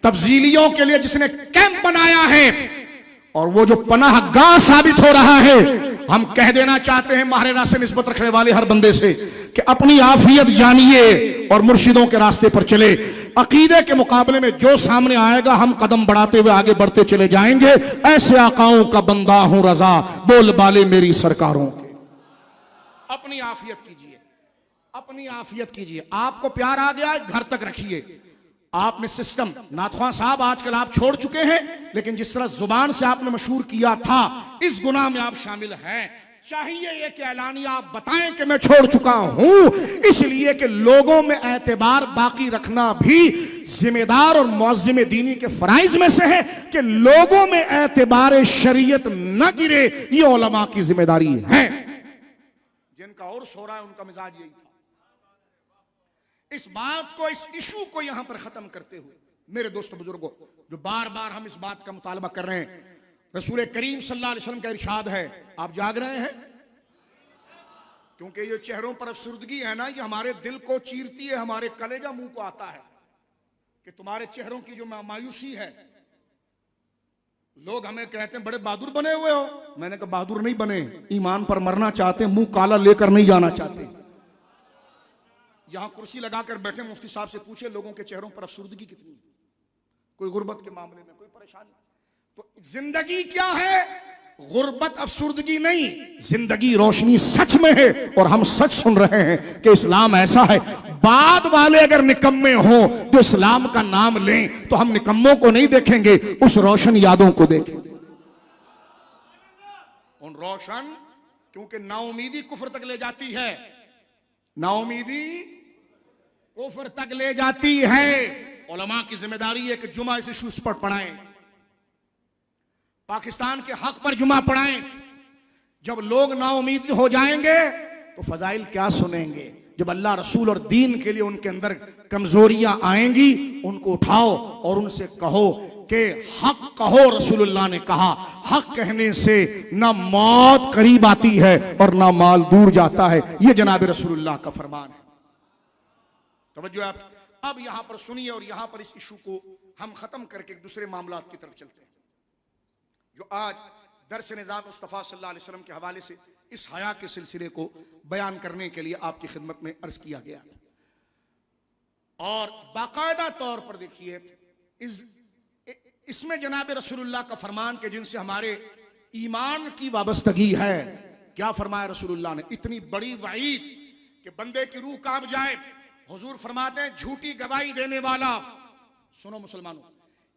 तब्जीलियों के लिए जिसने कैंप बनाया है और वो जो पनाहगाह साबित हो रहा है, हम कह देना चाहते हैं माहरेरा से निस्बत रखने वाले हर बंदे से कि अपनी आफियत जानिए और मुर्शिदों के रास्ते पर चले। अकीदे के मुकाबले में जो सामने आएगा हम कदम बढ़ाते हुए आगे बढ़ते चले जाएंगे। ऐसे आकाओं का बंदा हूं रजा, बोल बाले मेरी सरकारों के। अपनी आफियत कीजिए, अपनी आफियत कीजिए। आपको प्यार आ गया है, घर तक रखिए। आपने सिस्टम, नाथवा साहब आजकल आप छोड़ चुके हैं, लेकिन जिस तरह जुबान से आपने मशहूर किया था, इस गुनाह में आप शामिल हैं। चाहिए ये कि ऐलानिया आप बताएं कि मैं छोड़ चुका हूं, इसलिए कि लोगों में एतबार बाकी रखना भी जिम्मेदार और मुअज्जिम दीनी के फराइज में से है कि लोगों में एतबार शरीयत न गिरे। ये उलमा की जिम्मेदारी है। जिनका और सो रहा है उनका मिजाज यही था। इस बात को, इस इशू को यहां पर खत्म करते हुए मेरे दोस्तों बुजुर्गों, जो बार बार हम इस बात का मुतालबा कर रहे हैं, रसूल करीम सल्लल्लाहु अलैहि वसल्लम का इरशाद है, आप जाग रहे हैं? क्योंकि ये चेहरों पर अफसुर्दगी है ना, ये हमारे दिल को चीरती है, हमारे कलेजा मुंह को आता है कि तुम्हारे चेहरों की जो मायूसी है। लोग हमें कहते हैं बड़े बहादुर बने हुए हो। मैंने कहा बहादुर नहीं बने, ईमान पर मरना चाहते, मुंह काला लेकर नहीं जाना चाहते। यहां कुर्सी लगाकर बैठे मुफ्ती साहब से पूछे लोगों के चेहरों पर अफसुर्दगी कितनी है, कोई गुर्बत के मामले में कोई परेशानी। तो जिंदगी क्या है? गुर्बत अफसुर्दगी नहीं, जिंदगी रोशनी सच में है। और हम सच सुन रहे हैं कि इस्लाम ऐसा है। बाद वाले अगर निकम्मे हो तो इस्लाम का नाम लें तो हम निकम्मों को नहीं देखेंगे, उस रोशन यादों को देखेंगे। उन रोशन, क्योंकि नाउमीदी कुफ्र तक ले जाती है, नाउमीदी कुफ्र तक ले जाती है। उलमा की जिम्मेदारी है कि जुमा इस इशूज पर पढ़ाएं, पाकिस्तान के हक पर जुमा पढ़ाएं। जब लोग नाउमीद हो जाएंगे तो फजाइल क्या सुनेंगे? जब अल्लाह रसूल और दीन के लिए उनके अंदर कमजोरियां आएंगी, उनको उठाओ और उनसे कहो कि हक कहो। रसूलुल्लाह ने कहा हक कहने से ना मौत करीब आती है और ना माल दूर जाता है। ये जनाब रसूलुल्लाह का फरमान है। तवज्जो आप अब यहां पर सुनिए और यहां पर इस इशू को हम खत्म करके एक दूसरे मामलात की तरफ चलते हैं जो आज दरस निज़ाम मुस्तफ़ा सल्लल्लाहु अलैहि वसल्लम के हवाले से इस हया के सिलसिले को बयान करने के लिए आपकी खिदमत में अर्ज किया गया। और बाकायदा तौर पर देखिए इसमें जनाब रसूलुल्लाह का फरमान के जिनसे हमारे ईमान की वाबस्तगी है। क्या फरमाया रसूलुल्लाह ने? इतनी बड़ी वईद कि बंदे की रूह कांप जाए। हुजूर फरमाते हैं झूठी गवाही देने वाला, सुनो मुसलमानों,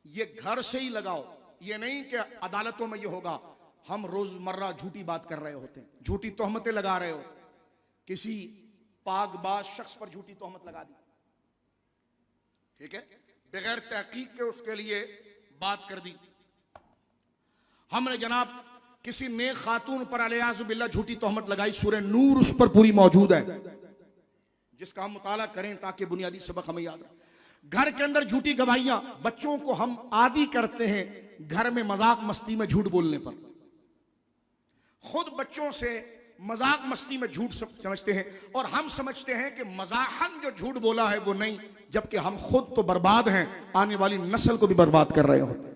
ये घर से ही लगाओ। ये नहीं कि अदालतों में ये होगा। हम रोजमर्रा झूठी बात कर रहे होते हैं, झूठी तोहमतें लगा रहे होते हैं। किसी पाकबाज शख्स पर झूठी तोहमत लगा दी, ठीक है, बगैर तहकीक के उसके लिए बात कर दी। हमने जनाब किसी नेक खातून पर अलियाज़ुबिल्लाह झूठी तोहमत लगाई। सूरह नूर उस पर पूरी मौजूद है, जिसका हम मुताला करें ताकि बुनियादी सबक हमें याद रहे। घर के अंदर झूठी गवाहियां, बच्चों को हम आदी करते हैं घर में मजाक मस्ती में झूठ बोलने पर। खुद बच्चों से मजाक मस्ती में झूठ समझते हैं और हम समझते हैं कि मजाहन जो झूठ बोला है वो नहीं, जबकि हम खुद तो बर्बाद हैं, आने वाली नस्ल को भी बर्बाद कर रहे होते हैं।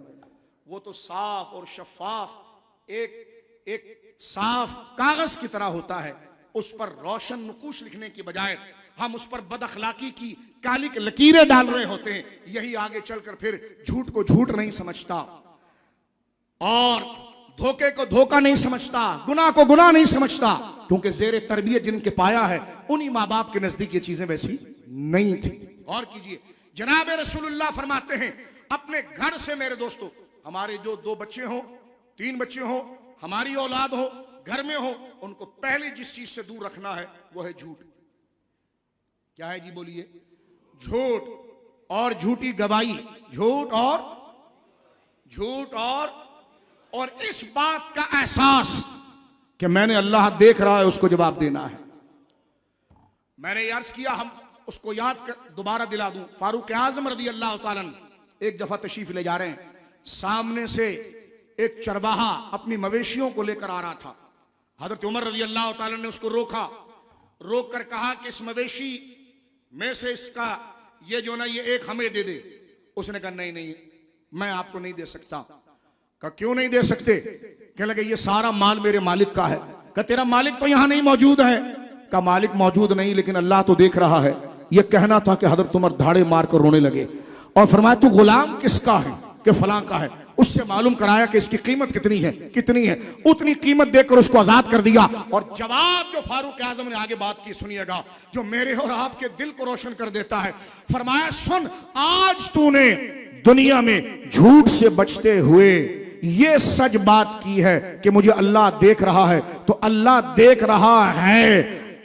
वो तो साफ और शफाफ एक साफ कागज की तरह होता है। उस पर रोशन नकूश लिखने की बजाय हम उस पर बद अखलाकी की काली लकीरें डाल रहे होते हैं। यही आगे चलकर फिर झूठ को झूठ नहीं समझता और धोखे को धोखा नहीं समझता, गुनाह को गुनाह नहीं समझता, क्योंकि जेर तरबियत जिनके पाया है उन्हीं माँ बाप के नजदीक ये चीजें वैसी नहीं थी। और कीजिए, जनाब रसूलुल्लाह फरमाते हैं अपने घर से मेरे दोस्तों, हमारे जो 2 बच्चे हो, 3 बच्चे हो, हमारी औलाद हो, घर में हो, उनको पहले जिस चीज से दूर रखना है वो है झूठ। क्या है जी? बोलिए। झूठ और झूठी गवाही, झूठ और इस बात का एहसास कि मैंने अल्लाह देख रहा है, उसको जवाब देना है। मैंने ये अर्ज किया, हम उसको याद कर दोबारा दिला दूं। फारूक आजम रज़ी अल्लाह तआला एक दफा तशरीफ ले जा रहे हैं, सामने से एक चरवाहा अपनी मवेशियों को लेकर आ रहा था। हजरत उमर रज़ी अल्लाह तआला ने उसको रोका, रोक कर कहा कि इस मवेशी में से इसका ये जो ना ये एक हमें दे दे। उसने कहा नहीं मैं आपको नहीं दे सकता। कहा क्यों नहीं दे सकते? कहने लगे ये सारा माल मेरे मालिक का है। कहा तेरा मालिक तो यहां नहीं मौजूद है। कहा मालिक मौजूद नहीं, लेकिन अल्लाह तो देख रहा है। यह कहना था कि हजरत उमर धाड़े मार कर रोने लगे और फरमाया तू गुलाम किसका है? कि फलां का है। उससे मालूम कराया कि इसकी कीमत कितनी है। उतनी कीमत देकर उसको आजाद कर दिया। और जवाब जो फारूक आजम ने आगे बात की, सुनिएगा, जो मेरे और आपके दिल को रोशन कर देता है। फरमाया सुन, आज तूने दुनिया में झूठ से बचते हुए ये सच बात की है कि मुझे अल्लाह देख रहा है, तो अल्लाह देख रहा है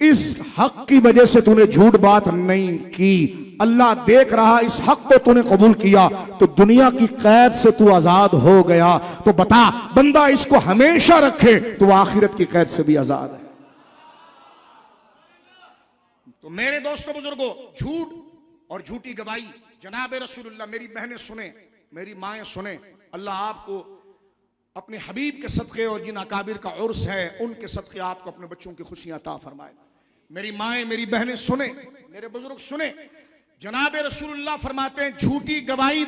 इस हक की वजह से तूने झूठ बात नहीं की। अल्लाह देख रहा, इस हक को तूने कबूल किया तो दुनिया की कैद से तू आजाद हो गया। तो बता, बंदा इसको हमेशा रखे तो आखिरत की कैद से भी आजाद है। तो मेरे दोस्तों बुजुर्गों, झूठ और झूठी गवाही, जनाब रसूलुल्लाह, मेरी बहनें सुने, मेरी माएं सुने, अल्लाह आपको अपने हबीब के सदक़े और जिन अकाबिर का उर्स है उनके सदक़े आपको अपने बच्चों की खुशियां अता फरमाए। मेरी माएं, मेरी बहनें सुने, मेरे बुजुर्ग सुने, जनाब रसूलुल्लाह फरमाते हैं झूठी गवाही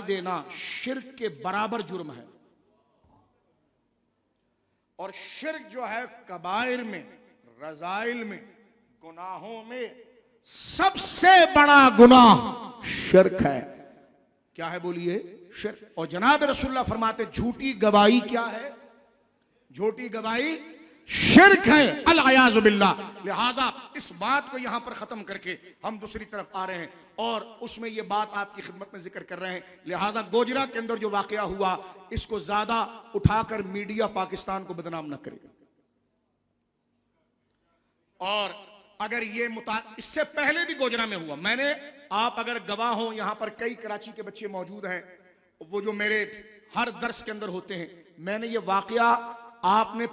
देना शिर्क के बराबर जुर्म है। और शिर्क जो है कबाइर में, रज़ाइल में, गुनाहों में सबसे बड़ा गुनाह शिर्क है। क्या है? बोलिए, शिर्क। और जनाब रसूलुल्लाह फरमाते झूठी गवाही क्या है? झूठी गवाही शिर्क है, अल-अयाज़ु बिल्लाह। लिहाजा इस बात को यहां पर खत्म करके हम दूसरी तरफ आ रहे हैं और उसमें यह बात आपकी खिदमत में जिक्र कर रहे हैं। लिहाजा गोजरा के अंदर जो वाकया हुआ, इसको ज्यादा उठाकर मीडिया पाकिस्तान को बदनाम न करेगा। और अगर ये इससे पहले भी गोजरा में हुआ, मैंने, आप अगर गवाह हो, यहां पर कई कराची के बच्चे मौजूद हैं, वो जो मेरे हर दर्स के अंदर होते हैं, मैंने ये वाकया आपने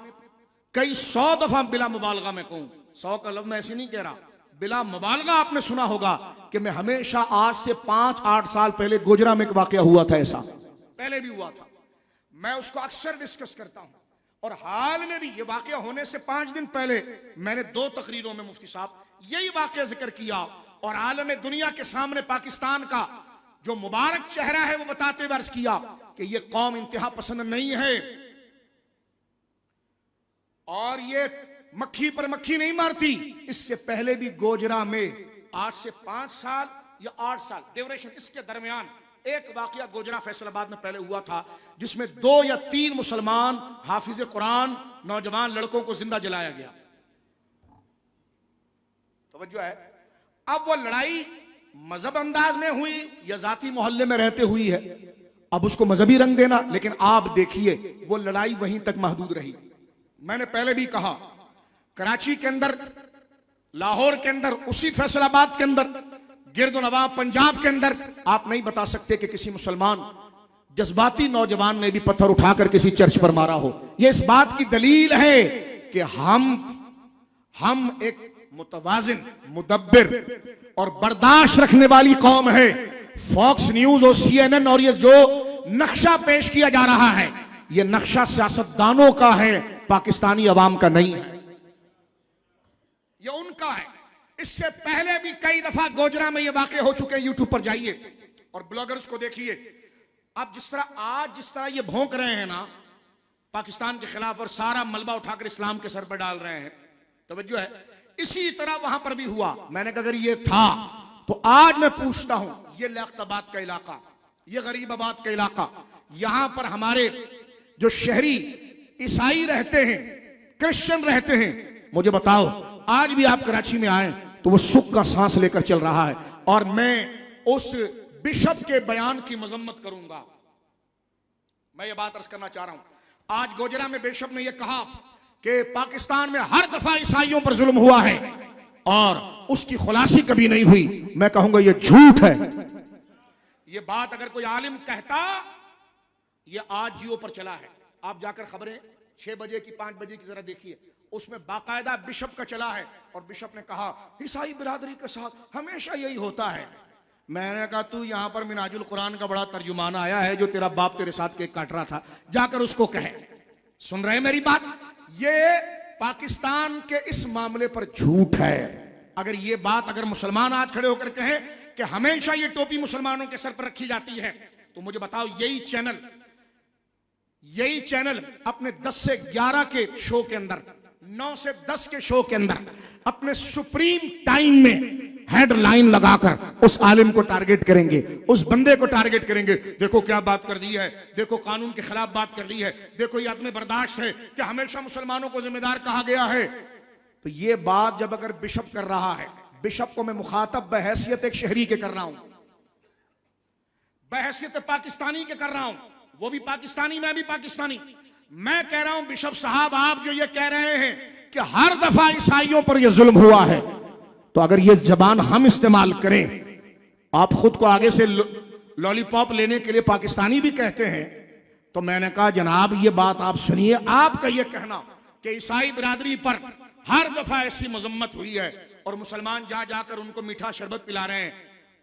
कई 100 दफा बिला मुबालगा में कहूं, 100 का लफ्ज़ मैं ऐसे नहीं कह रहा, बिला मुबालगा आपने सुना होगा कि मैं हमेशा आज से 5-8 साल पहले गोजरा में एक वाकया हुआ था, ऐसा पहले भी हुआ था, मैं उसको अक्सर डिस्कस करता हूं। और हाल में भी ये वाकया होने से 5 दिन पहले मैंने 2 तकरीरों में मुफ्ती साहब यही वाकया जिक्र किया और आलम दुनिया के सामने पाकिस्तान का जो मुबारक चेहरा है वो बताते हुए अर्ज किया कि ये कौम इंतहा पसंद नहीं है और ये मक्खी पर मक्खी नहीं मारती। इससे पहले भी गोजरा में आज से 5 साल या 8 साल ड्यूरेशन इसके दरमियान एक वाकया गोजरा फैसलाबाद में पहले हुआ था जिसमें 2 या 3 मुसलमान हाफिज कुरान नौजवान लड़कों को जिंदा जलाया गया। तवज्जो है। अब वो लड़ाई मजहब अंदाज में हुई या जाती मोहल्ले में रहते हुई है, अब उसको मजहबी रंग देना, लेकिन आप देखिए वो लड़ाई वहीं तक महदूद रही। मैंने पहले भी कहा कराची के अंदर, लाहौर के अंदर, उसी फैसलाबाद के अंदर, गिरदो नवाब पंजाब के अंदर आप नहीं बता सकते कि किसी मुसलमान जज्बाती नौजवान ने भी पत्थर उठाकर किसी चर्च पर मारा हो। यह इस बात की दलील है कि हम एक मुतवाजिन, मुदब्बिर और बर्दाश्त रखने वाली कौम है। फॉक्स न्यूज और CNN और ये जो नक्शा पेश किया जा रहा है, ये नक्शा सियासतदानों का है, पाकिस्तानी अवाम का नहीं है, ये उनका है। इससे पहले भी कई दफा गोजरा में ये वाकये हो चुके हैं। यूट्यूब पर जाइए और ब्लॉगर्स को देखिए। अब जिस तरह ये भौंक रहे हैं ना पाकिस्तान के खिलाफ और सारा मलबा उठाकर इस्लाम के सर पर डाल रहे हैं, तवज्जो है, इसी तरह वहां पर भी हुआ। मैंने कहा अगर ये था तो आज मैं पूछता हूं, ये लियाकताबाद का इलाका, ये गरीबाबाद का इलाका, यहां पर हमारे जो शहरी ईसाई रहते हैं, क्रिश्चियन रहते हैं, मुझे बताओ आज भी आप कराची में आए तो वो सुख का सांस लेकर चल रहा है। और मैं उस बिशप के बयान की मजम्मत करूंगा। मैं ये बात अर्ज करना चाह रहा हूं, आज गोजरा में बिशप ने यह कहा कि पाकिस्तान में हर दफा ईसाइयों पर जुल्म हुआ है और उसकी खुलासी कभी नहीं हुई। मैं कहूंगा ये झूठ है। ये बात अगर कोई आलिम कहता, ये आज जियो पर चला है, आप जाकर खबरें 6 बजे की 5 बजे की जरा देखिए, उसमें बाकायदा बिशप का चला है और बिशप ने कहा ईसाई बिरादरी के साथ हमेशा यही होता है। मैंने कहा तू यहां पर मिनाजुल कुरान का बड़ा तर्जुमान आया है, जो तेरा बाप तेरे साथ केक काट रहा था, जाकर उसको कहे। सुन रहे मेरी बात? ये पाकिस्तान के इस मामले पर झूठ है। अगर ये बात अगर मुसलमान आज खड़े होकर कहें कि हमेशा ये टोपी मुसलमानों के सर पर रखी जाती है, तो मुझे बताओ यही चैनल अपने 10 से 11 के शो के अंदर, 9 से 10 के शो के अंदर अपने सुप्रीम टाइम में हेडलाइन लगाकर उस आलिम को टारगेट करेंगे, उस बंदे को टारगेट करेंगे। देखो क्या बात कर दी है, देखो कानून के खिलाफ बात कर दी है, देखो ये आदमी बर्दाश्त है कि हमेशा मुसलमानों को जिम्मेदार कहा गया है। तो ये बात जब अगर बिशप कर रहा है, बिशप को मैं मुखातब बहैसियत एक शहरी के कर रहा हूं, बहैसियत पाकिस्तानी के कर रहा हूं, वो भी पाकिस्तानी मैं भी पाकिस्तानी। मैं कह रहा हूं बिशप साहब, आप जो ये कह रहे हैं कि हर दफा ईसाइयों पर यह जुल्म हुआ है, तो अगर ये जबान हम इस्तेमाल करें, आप खुद को आगे से लॉलीपॉप लेने के लिए पाकिस्तानी भी कहते हैं, तो मैंने कहा जनाब ये बात आप सुनिए, आपका ये कहना कि ईसाई बिरादरी पर हर दफा ऐसी मजम्मत हुई है और मुसलमान जा जाकर उनको मीठा शरबत पिला रहे हैं,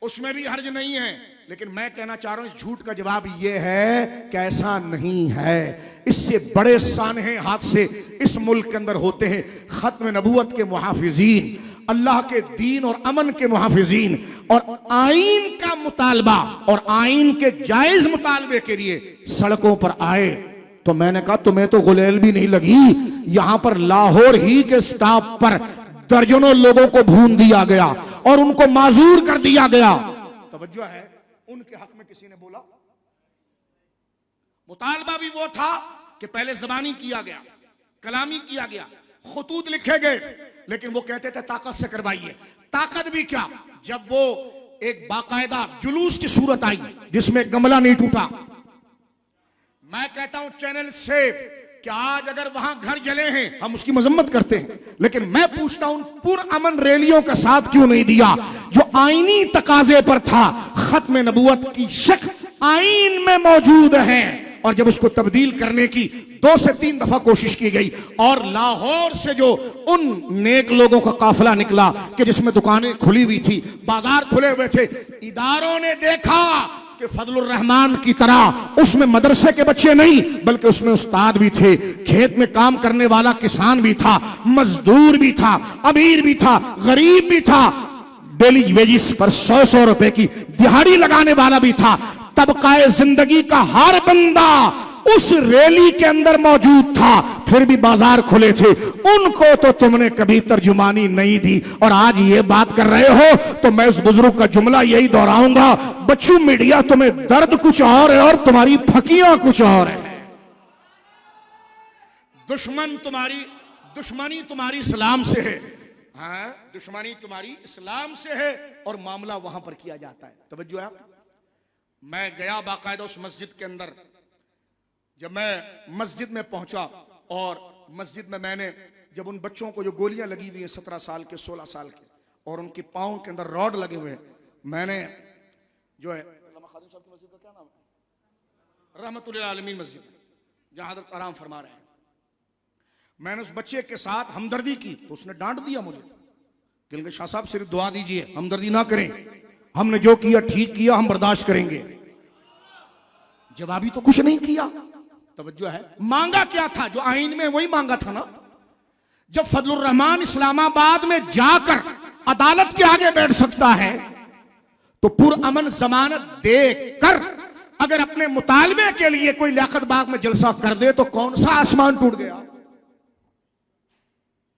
उसमें भी हर्ज नहीं है। लेकिन मैं कहना चाह रहा हूं इस झूठ का जवाब यह है कि ऐसा नहीं है। इससे बड़े सानहे हादसे इस मुल्क के अंदर होते हैं। खत्म नबूवत के मुहाफिजीन, अल्लाह के दीन और अमन के मुहाफिजीन और आईन का मुतालबा और आईन के जायज मुतालबे के लिए सड़कों पर आए, तो मैंने कहा तुम्हें तो गुलेल भी नहीं लगी। यहां पर लाहौर ही के स्टाफ पर दर्जनों लोगों को भून दिया गया और उनको माजूर कर दिया गया। तवज्जो है, उनके हक में किसी ने बोला? मुतालबा भी वो था कि पहले जबानी किया गया, कलामी किया गया, खुतूत लिखे गए, लेकिन वो कहते थे ताकत से करवाइए। ताकत भी क्या, जब वो एक बाकायदा जुलूस की सूरत आई जिसमें गमला नहीं टूटा। मैं कहता हूं चैनल से कि आज अगर वहां घर जले हैं हम उसकी मजम्मत करते हैं, लेकिन मैं पूछता हूं पुरअमन रैलियों का साथ क्यों नहीं दिया जो आईनी तकाजे पर था। खत्म नबूवत की शक आईन में मौजूद है और जब उसको तब्दील करने की 2 से 3 दफा कोशिश की गई और लाहौर से जो उन नेक लोगों का काफिला निकला कि जिसमें दुकानें खुली हुई थी, बाजार खुले हुए थे, इदारों ने देखा कि फजलुर रहमान की तरह उसमें मदरसे के बच्चे नहीं बल्कि उसमें उस्ताद भी थे, खेत में काम करने वाला किसान भी था, मजदूर भी था, अमीर भी था, गरीब भी था, डेली वेजिस पर 100-100 रुपए की दिहाड़ी लगाने वाला भी था। तबकाए जिंदगी का हर बंदा उस रैली के अंदर मौजूद था, फिर भी बाजार खुले थे। उनको तो तुमने कभी तर्जुमानी नहीं दी और आज ये बात कर रहे हो, तो मैं उस बुजुर्ग का जुमला यही दोहराऊंगा, बच्चों मीडिया तुम्हें दर्द कुछ और है और तुम्हारी फकियां कुछ और है। दुश्मनी तुम्हारी इस्लाम से है। हाँ, दुश्मनी तुम्हारी इस्लाम से है और मामला वहां पर किया जाता है। तवज्जो है आप। मैं गया बाकायदा उस मस्जिद के अंदर। जब मैं मस्जिद में पहुंचा और मस्जिद में मैंने जब उन बच्चों को जो गोलियां लगी हुई हैं 17 साल के 16 साल के और उनके पांव के अंदर रॉड लगे हुए हैं, मैंने जो है खादिम साहब की मस्जिद का क्या नाम है, रहमतुल्लिल आलमीन मस्जिद, जहां हज़रत आराम फरमा रहे हैं, मैंने उस बच्चे के साथ हमदर्दी की तो उसने डांट दिया मुझे कि शाह साहब सिर्फ दुआ दीजिए, हमदर्दी ना करें, हमने जो किया ठीक किया, हम बर्दाश्त करेंगे। जवाबी तो कुछ नहीं किया। तवज्जो है। मांगा क्या था? जो आईन में वही मांगा था ना। जब फजलुर रहमान इस्लामाबाद में जाकर अदालत के आगे बैठ सकता है तो पुरअमन जमानत देकर अगर अपने मुतालबे के लिए कोई लियाकत बाग में जलसा कर दे तो कौन सा आसमान टूट गया?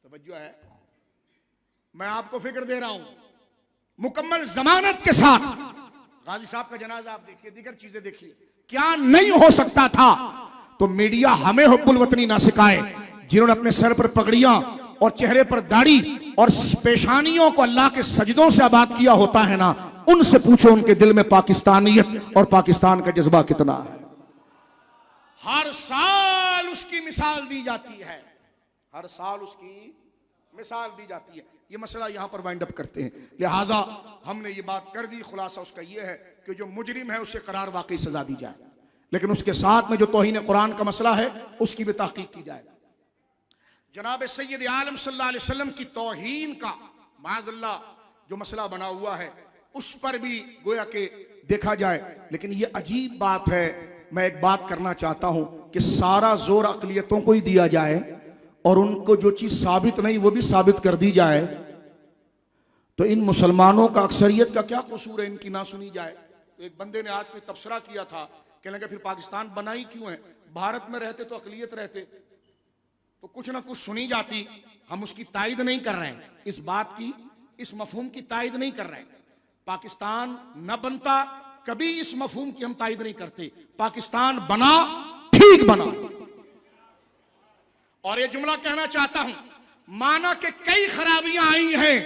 तवज्जो है। मैं आपको फिक्र दे रहा हूं, मुकम्मल जमानत के साथ गाजी साहब का जनाजा आप देखिए, दीगर चीजें देखिए, क्या नहीं हो सकता था। तो मीडिया हमें हुब्बुल वतनी ना सिखाए। जिन्होंने अपने सर पर पगड़ियां और चेहरे पर दाढ़ी और पेशानियों को अल्लाह के सजदों से आबाद किया होता है ना, उनसे पूछो उनके दिल में पाकिस्तानियत और पाकिस्तान का जज्बा कितना है। हर साल उसकी मिसाल दी जाती है, हर साल उसकी मिसाल दी जाती है। ये मसला यहां पर वाइंड अप करते हैं। लिहाजा हमने ये बात कर दी, खुलासा उसका ये है कि जो मुजरिम है उसे करार वाकई सजा दी जाए, लेकिन उसके साथ में जो तौहीन कुरान का मसला है उसकी भी तहकीक की जाए। जनाब सैयद आलम सल्लल्लाहु अलैहि वसल्लम की तौहीन का माज़अल्लाह जो मसला बना हुआ है उस पर भी गोया के देखा जाए। लेकिन ये अजीब बात है, मैं एक बात करना चाहता हूं कि सारा जोर अक़लियतों को ही दिया जाए और उनको जो चीज साबित नहीं वो भी साबित कर दी जाए, तो इन मुसलमानों का अक्सरियत का क्या कसूर है इनकी ना सुनी जाए। तो एक बंदे ने आज कोई तबसरा किया था, कहने लगे फिर पाकिस्तान बना ही क्यों है, भारत में रहते तो अक़लियत रहते, तो कुछ ना कुछ सुनी जाती। हम उसकी तायद नहीं कर रहे हैं, इस बात की, इस मफहूम की तायद नहीं कर रहे हैं। पाकिस्तान न बनता कभी इस मफहूम की हम तायद नहीं करते। पाकिस्तान बना, ठीक बना। और ये जुमला कहना चाहता हूं, माना कि कई खराबियां आई हैं,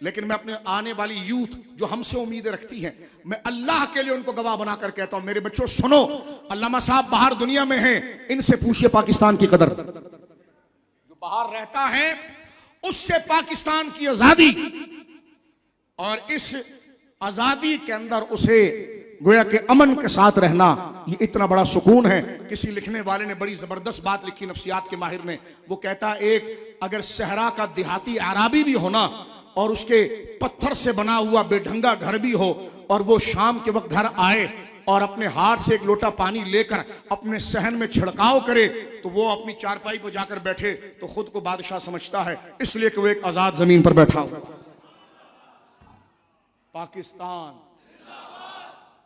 लेकिन मैं अपने आने वाली यूथ जो हमसे उम्मीदें रखती हैं, मैं अल्लाह के लिए उनको गवाह बनाकर कहता हूं, मेरे बच्चों सुनो, अल्लामा साहब बाहर दुनिया में हैं, इनसे पूछिए पाकिस्तान की कदर। जो बाहर रहता है उससे पाकिस्तान की आजादी और इस आजादी के अंदर उसे गोया के अमन के साथ रहना, ये इतना बड़ा सुकून है। किसी लिखने वाले ने बड़ी जबरदस्त बात लिखी, नफ्सियात के माहिर ने, वो कहता है एक अगर सहरा का देहाती आराबी भी हो ना और उसके पत्थर से बना हुआ बेढंगा घर भी हो और वो शाम के वक्त घर आए और अपने हाथ से एक लोटा पानी लेकर अपने सहन में छिड़काव करे तो वो अपनी चारपाई पर जाकर बैठे तो खुद को बादशाह समझता है, इसलिए कि वो एक आजाद जमीन पर बैठा हो। पाकिस्तान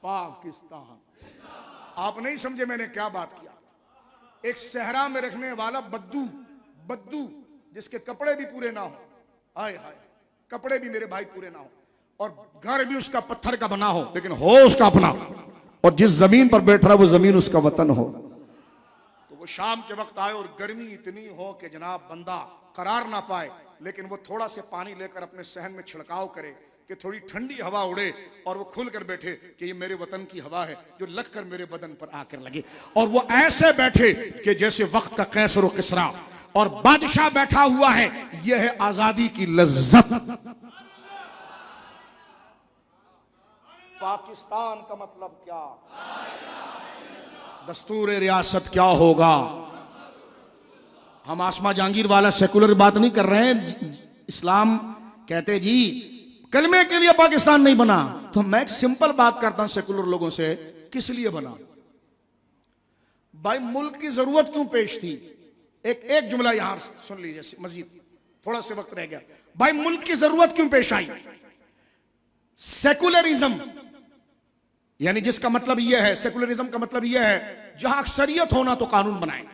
पाकिस्तान, आप नहीं समझे मैंने क्या बात किया। एक सहरा में रखने वाला बद्दू जिसके कपड़े भी पूरे ना हो, हाय हाय, कपड़े भी मेरे भाई पूरे ना हो और घर भी उसका पत्थर का बना हो, लेकिन हो उसका अपना, और जिस जमीन पर बैठ रहा वो जमीन उसका वतन हो, तो वो शाम के वक्त आए और गर्मी इतनी हो कि जनाब बंदा करार ना पाए, लेकिन वो थोड़ा से पानी लेकर अपने सहन में छिड़काव करे कि थोड़ी ठंडी हवा उड़े और वो खुल कर बैठे कि ये मेरे वतन की हवा है जो लगकर मेरे बदन पर आकर लगे। और वो ऐसे बैठे कि जैसे वक्त का कैसर और किसरा और बादशाह बैठा हुआ है। यह है आजादी की लज्जत। पाकिस्तान का मतलब क्या? दस्तूर रियासत क्या होगा। हम आसमा जहांगीर वाला सेकुलर बात नहीं कर रहे हैं। इस्लाम कहते जी कलमे के लिए पाकिस्तान नहीं बना, तो मैं एक सिंपल बात करता हूं सेकुलर लोगों से, किस लिए बना भाई? मुल्क की जरूरत क्यों पेश थी? एक जुमला यहां सुन लीजिए, मजीद थोड़ा से वक्त रह गया। भाई मुल्क की जरूरत क्यों पेश आई? सेकुलरिज्म, यानी जिसका मतलब यह है, सेकुलरिज्म का मतलब यह है जहां अक्सरियत होना तो कानून बनाए।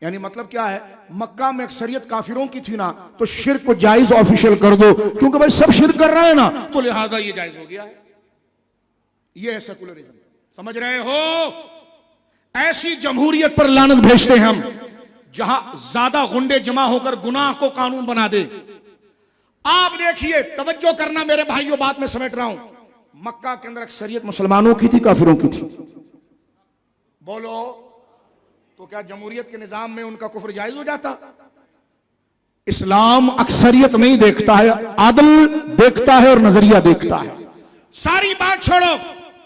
यानी मतलब क्या है, मक्का में अक्सरियत काफिरों की थी ना, तो शिर्क को जायज ऑफिशियल कर दो, क्योंकि भाई सब शिर्क कर रहे हैं ना, तो लिहाजा ये जायज हो गया है। ये है सेकुलरिज्म, समझ रहे हो? ऐसी जमहूरियत पर लानत भेजते हैं हम जहां ज्यादा गुंडे जमा होकर गुनाह को कानून बना दे। आप देखिए, तवज्जो करना मेरे भाइयों, बात में समेट रहा हूं। मक्का के अंदर अक्सरियत मुसलमानों की थी, काफिरों की थी? बोलो, तो क्या जमहूरियत के निजाम में उनका कुफ्र जायज हो जाता? इस्लाम अक्सरियत नहीं देखता है, आदल देखता है और नजरिया देखता है। सारी बात छोड़ो,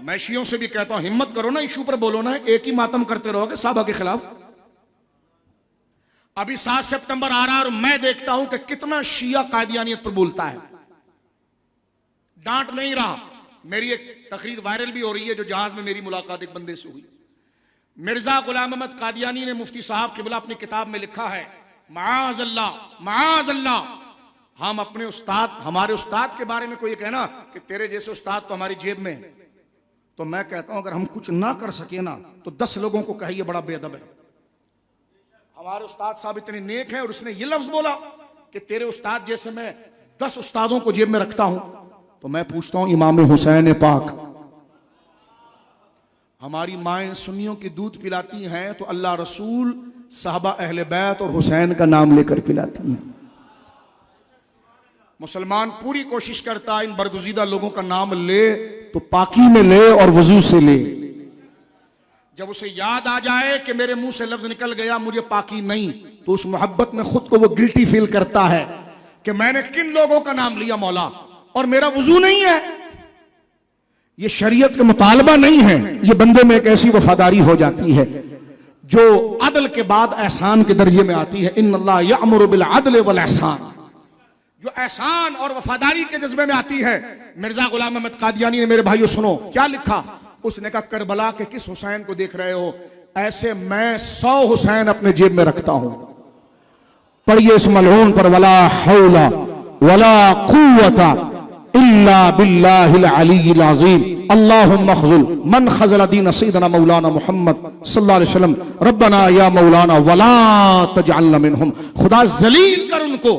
मैं शियों से भी कहता हूं, हिम्मत करो ना, इशू पर बोलो ना, एक ही मातम करते रहोगे साहबा के खिलाफ। अभी 7 सितंबर आ रहा है और मैं देखता हूं कि कितना शिया कादियानियत पर बोलता है। डांट नहीं रहा। मेरी एक तकरीर वायरल भी हो रही है, जो जहाज में मेरी मुलाकात एक बंदे से हुई। मिर्जा गुलाम अहमद कादियानी ने मुफ्ती साहब किबला अपनी किताब में लिखा है, माअज़ल्लाह माअज़ल्लाह, हम अपने उस्ताद, हमारे उस्ताद के बारे में कोई कहना कि तेरे जैसे उस्ताद तो हमारी जेब में है, तो मैं कहता हूं अगर हम कुछ ना कर सके ना, तो 10 लोगों को कहिए बड़ा बेअदब है। हमारे उस्ताद साहब इतने नेक हैं और उसने ये लफ्ज बोला कि तेरे उस्ताद जैसे मैं 10 उस्तादों को जेब में रखता हूं। तो मैं पूछता हूं, इमाम हुसैन पाक, हमारी माएं सुन्नियों की दूध पिलाती हैं, तो अल्लाह रसूल साहबा अहले बैत और हुसैन का नाम लेकर पिलाती हैं। मुसलमान पूरी कोशिश करता है इन बरगुजीदा लोगों का नाम ले तो पाकी में ले और वजू से ले। जब उसे याद आ जाए कि मेरे मुंह से लफ्ज निकल गया, मुझे पाकी नहीं, तो उस मोहब्बत में खुद को वो गिल्टी फील करता है कि मैंने किन लोगों का नाम लिया मौला, और मेरा वजू नहीं है। ये शरीयत का मुतालबा नहीं है। ये बंदे में एक ऐसी वफादारी हो जाती है जो अदल के बाद एहसान के दर्जे में आती है। इन्नल्लाह यअमुरु बिल अदल वल एहसान, जो एहसान और वफादारी के जज्बे में आती है। मिर्जा गुलाम अहमद कादियानी ने, मेरे भाइयों सुनो क्या लिखा। उसने कहा, करबला के किस हुसैन को देख रहे हो? ऐसे मैं 100 हुसैन अपने जेब में रखता हूं। पढ़िए इस मलऊन पर, वला हौला वला कुव्वता इल्ला बिल्लाहिल अलीय्यिल अज़ीम, अल्लाहुम्मा ख़ज़ुल मन ख़ज़ल दीन सय्यदना मौलाना मुहम्मद सल्लल्लाहु अलैहि वसल्लम, रब्बना या मौलाना वला तजअलना मिनहुम। खुदा जलील कर उनको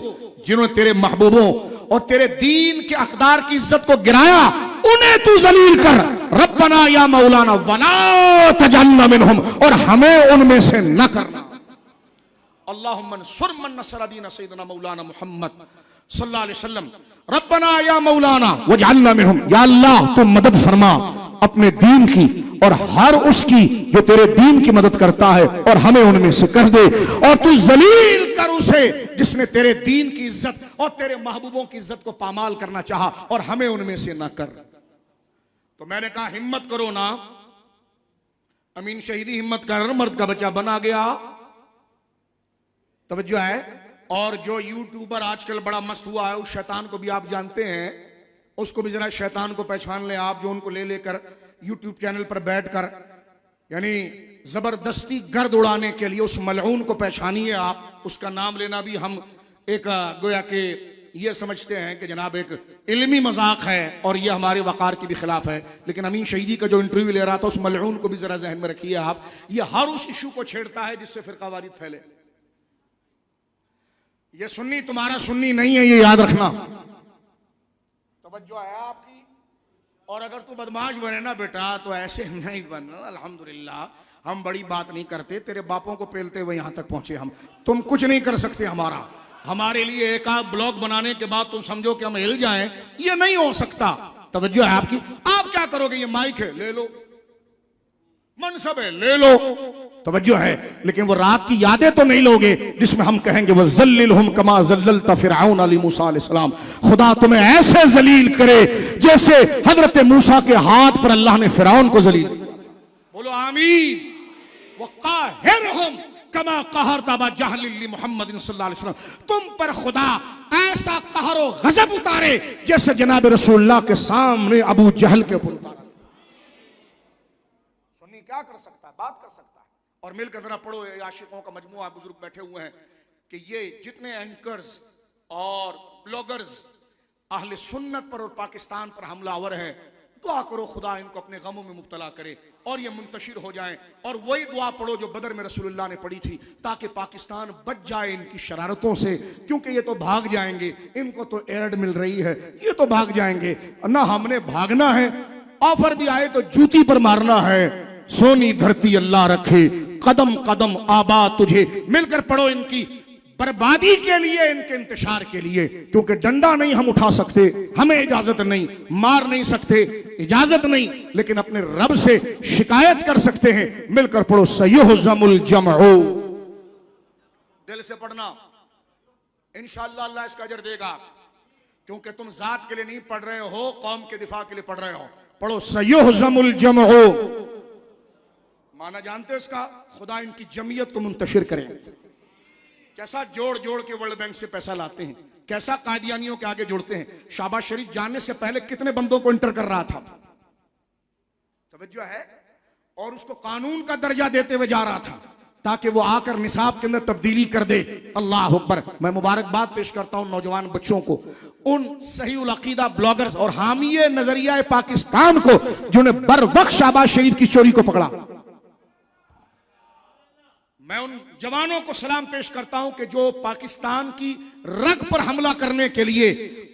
जिन्होंने तेरे महबूबों और तेरे दीन के अक़दार की इज्जत को गिराया, उन्हें तू जलील कर। रब्बना या मौलाना वला तजअलना मिनहुम, और हमें उनमें से न करना। अल्लाहुम्मा अंसुर मन नसर दीन सय्यदना मौलाना मुहम्मद सल्लल्लाहु अलैहि वसल्लम, रब्बना या मौलाना वजअलना मिनहुम। या अल्लाह तू मदद फरमा अपने दीन की और हर उसकी जो तेरे दीन की मदद करता है, और हमें उनमें से कर दे। और तू जलील कर उसे जिसने तेरे दीन की इज्जत और तेरे महबूबों की इज्जत को पामाल करना चाहा, और हमें उनमें से ना कर। तो मैंने कहा हिम्मत करो ना अमीन शहीदी, हिम्मत कर, मर्द का बच्चा बना गया। तवज्जो है। और जो यूट्यूबर आजकल बड़ा मस्त हुआ है, उस शैतान को भी आप जानते हैं, उसको भी जरा शैतान को पहचान लें आप, जो उनको ले लेकर यूट्यूब चैनल पर बैठकर यानी जबरदस्ती गर्द उड़ाने के लिए उस मलऊन को पहचानिए आप। उसका नाम लेना भी हम एक गोया के ये समझते हैं कि जनाब एक इल्मी मजाक है, और ये हमारे वकार के भी खिलाफ है। लेकिन अमीन शहीदी का जो इंटरव्यू ले रहा था, उस मलऊन को भी जरा जहन में रखिए आप। ये हर उस इशू को छेड़ता है जिससे फिरकावारीत फैले। ये सुन्नी तुम्हारा सुन्नी नहीं है, ये याद रखना। तवज्जो है आपकी। और अगर तू बदमाश बने ना बेटा, तो ऐसे नहीं बनना। अल्हम्दुलिल्लाह हम बड़ी बात नहीं करते, तेरे बापों को पेलते हुए यहां तक पहुंचे हम। तुम कुछ नहीं कर सकते हमारा। हमारे लिए एक आध ब्लॉग बनाने के बाद तुम समझो कि हम हिल जाएं, ये नहीं हो सकता। तवज्जो है आपकी। आप क्या करोगे? ये माइक है, ले लो, मनसब है, ले लो, तवज्जो है। लेकिन वो रात की यादें तो नहीं लोगे जिसमें हम कहेंगे वह ज़ल्लिलहुम कमा ज़ल्ललता फ़िरऔन अली मूसा अलैहिस्सलाम। खुदा तुम्हें ऐसे जलील करे जैसे हजरत मूसा के हाथ पर अल्लाह ने फ़िरऔन को जलील। बोलो आमीन। वक़ाहिरहुम कमा कहरत अबा जहल लि मुहम्मद सल्लल्लाहु अलैहि वसल्लम, तुम पर खुदा ऐसा कहर और गजब उतारे जैसे जनाब रसूलुल्लाह के सामने अबू जहल के ऊपर उतारा। सुन्नी क्या कर सकता है, बात कर सकता है। और मिलकर जरा पढ़ो, ये आशिकों का मजमुआ बुजुर्ग बैठे हुए हैं कि ये जितने एंकर्स और ब्लॉगर्स अहले सुन्नत पर और पाकिस्तान पर हमलावर हैं, दुआ करो खुदा इनको अपने गमों में मुब्तला करे और ये मुंतशिर हो जाएं। और वही दुआ पढ़ो जो बदर में रसूलुल्लाह ने पढ़ी थी, ताकि पाकिस्तान बच जाए इनकी शरारतों से, क्योंकि ये तो भाग जाएंगे, इनको तो एड मिल रही है, ये तो भाग जाएंगे। ना हमने भागना है, ऑफर भी आए तो जूती पर मारना है। सोनी धरती अल्लाह रखे, कदम कदम आबाद तुझे। मिलकर पढ़ो इनकी बर्बादी के लिए, इनके इंतशार के लिए, क्योंकि डंडा नहीं हम उठा सकते, हमें इजाजत नहीं, मार नहीं सकते, इजाजत नहीं, लेकिन अपने रब से शिकायत कर सकते हैं। मिलकर पढ़ो, सयुहज़मुल जमउ। दिल से पढ़ना, इंशाअल्लाह अल्लाह इसका अजर देगा, क्योंकि तुम जात के लिए नहीं पढ़ रहे हो, कौम के दिफा के लिए पढ़ रहे हो। पढ़ो, सयुहज़मुल जमउ। माना जानते हो इसका, खुदा इनकी जमीयत को मुंतशिर करे। कैसा जोड़ जोड़ के वर्ल्ड बैंक से पैसा लाते हैं, कैसा कादियानियों के आगे जोड़ते हैं। शाहबाज शरीफ जाने से पहले कितने बंदों को इंटर कर रहा था, तवज्जो है, और उसको कानून का दर्जा देते हुए जा रहा था ताकि वो आकर निसाब के अंदर तब्दीली कर दे। अल्लाह अकबर। मैं मुबारकबाद पेश करता हूं नौजवान बच्चों को, उन सही उल अकीदा ब्लॉगर्स और हामिये नजरिया पाकिस्तान को, जिन्होंने बर वक्त शाहबाज शरीफ की चोरी को पकड़ा। मैं उन जवानों को सलाम पेश करता हूं कि जो पाकिस्तान की रग पर हमला करने के लिए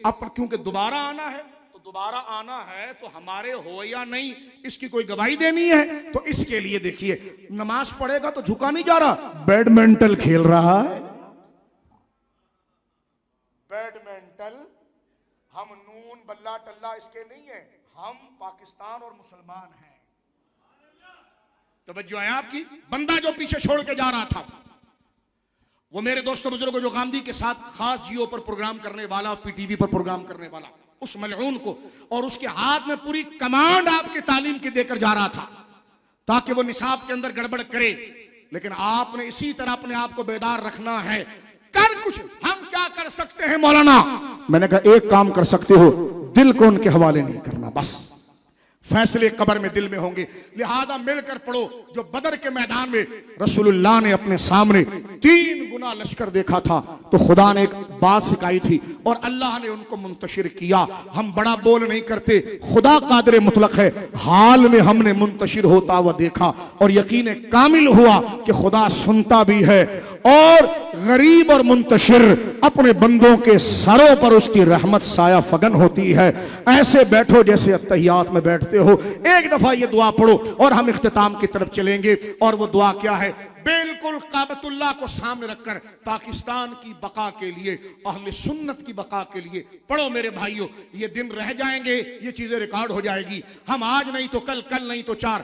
क्योंकि दोबारा आना है, तो दोबारा आना है तो हमारे हो या नहीं, इसकी कोई गवाही देनी है। तो इसके लिए देखिए, नमाज पढ़ेगा तो झुका नहीं जा रहा, बैडमिंटन खेल रहा है। बैडमिंटन, हम नून बल्ला टल्ला इसके नहीं है, हम पाकिस्तान और मुसलमान हैं। तवज्जो है आपकी। बंदा जो पीछे छोड़ के जा रहा था, वो मेरे दोस्तों बुजुर्गों, जो गांधी के साथ खास जियो पर प्रोग्राम करने वाला, पीटीवी पर प्रोग्राम करने वाला, उस मलऊन को, और उसके हाथ में पूरी कमांड आपके तालीम की देकर जा रहा था ताकि वो निसाब के अंदर गड़बड़ करे। लेकिन आपने इसी तरह अपने आप को बेदार रखना है। कर कुछ, हम क्या कर सकते हैं मौलाना? मैंने कहा एक काम कर सकते हो, दिल को उनके हवाले नहीं करना, बस फैसले कब्र में दिल में होंगे। लिहाजा मिलकर पढ़ो, जो बदर के मैदान में रसूलुल्लाह ने अपने सामने 3 गुना लश्कर देखा था, तो खुदा ने एक बात सिखाई थी और अल्लाह ने उनको मुंतशिर किया। हम बड़ा बोल नहीं करते, खुदा कादिर मुतलक है, हाल में हमने मुंतशिर होता हुआ देखा और यकीन कामिल हुआ कि खुदा सुनता भी है और गरीब और मुंतशिर अपने बंदों के सरों पर उसकी रहमत साया फगन होती है। ऐसे बैठो जैसे अत्तहियात में बैठते हो। एक दफा ये दुआ पढ़ो और हम इख्तिताम की तरफ चलेंगे। और वो दुआ क्या है? बिल्कुल काबतुल्लाह को सामने रखकर पाकिस्तान की बका के लिए, अहले सुन्नत की बका के लिए पढ़ो मेरे भाइयों। ये दिन रह जाएंगे, ये चीजें रिकॉर्ड हो जाएगी। हम आज नहीं तो कल, कल नहीं तो 4,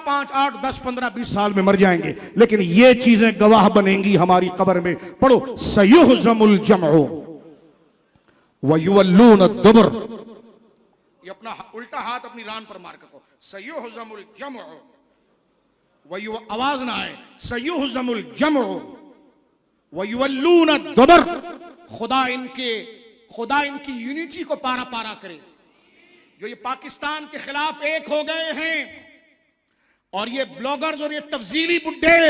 5, 8, 10, 15, 20 साल में मर जाएंगे, लेकिन ये चीजें गवाह बनेंगी हमारी कब्र में। पढ़ो, सयुहज़मुल जमउ व युवल्लून अद-दुबर। ये अपना उल्टा हाथ अपनी रान पर मार कर, सयुहज़मुल जमउ, वही आवाज ना आए, सयुहज़मुल जमउ व युवल्लून अद-दुबर। खुदा इनकी यूनिटी को पारा पारा करे। जो ये पाकिस्तान के खिलाफ एक हो गए हैं, और ये ब्लॉगर्स और ये तफजीली बुड्ढे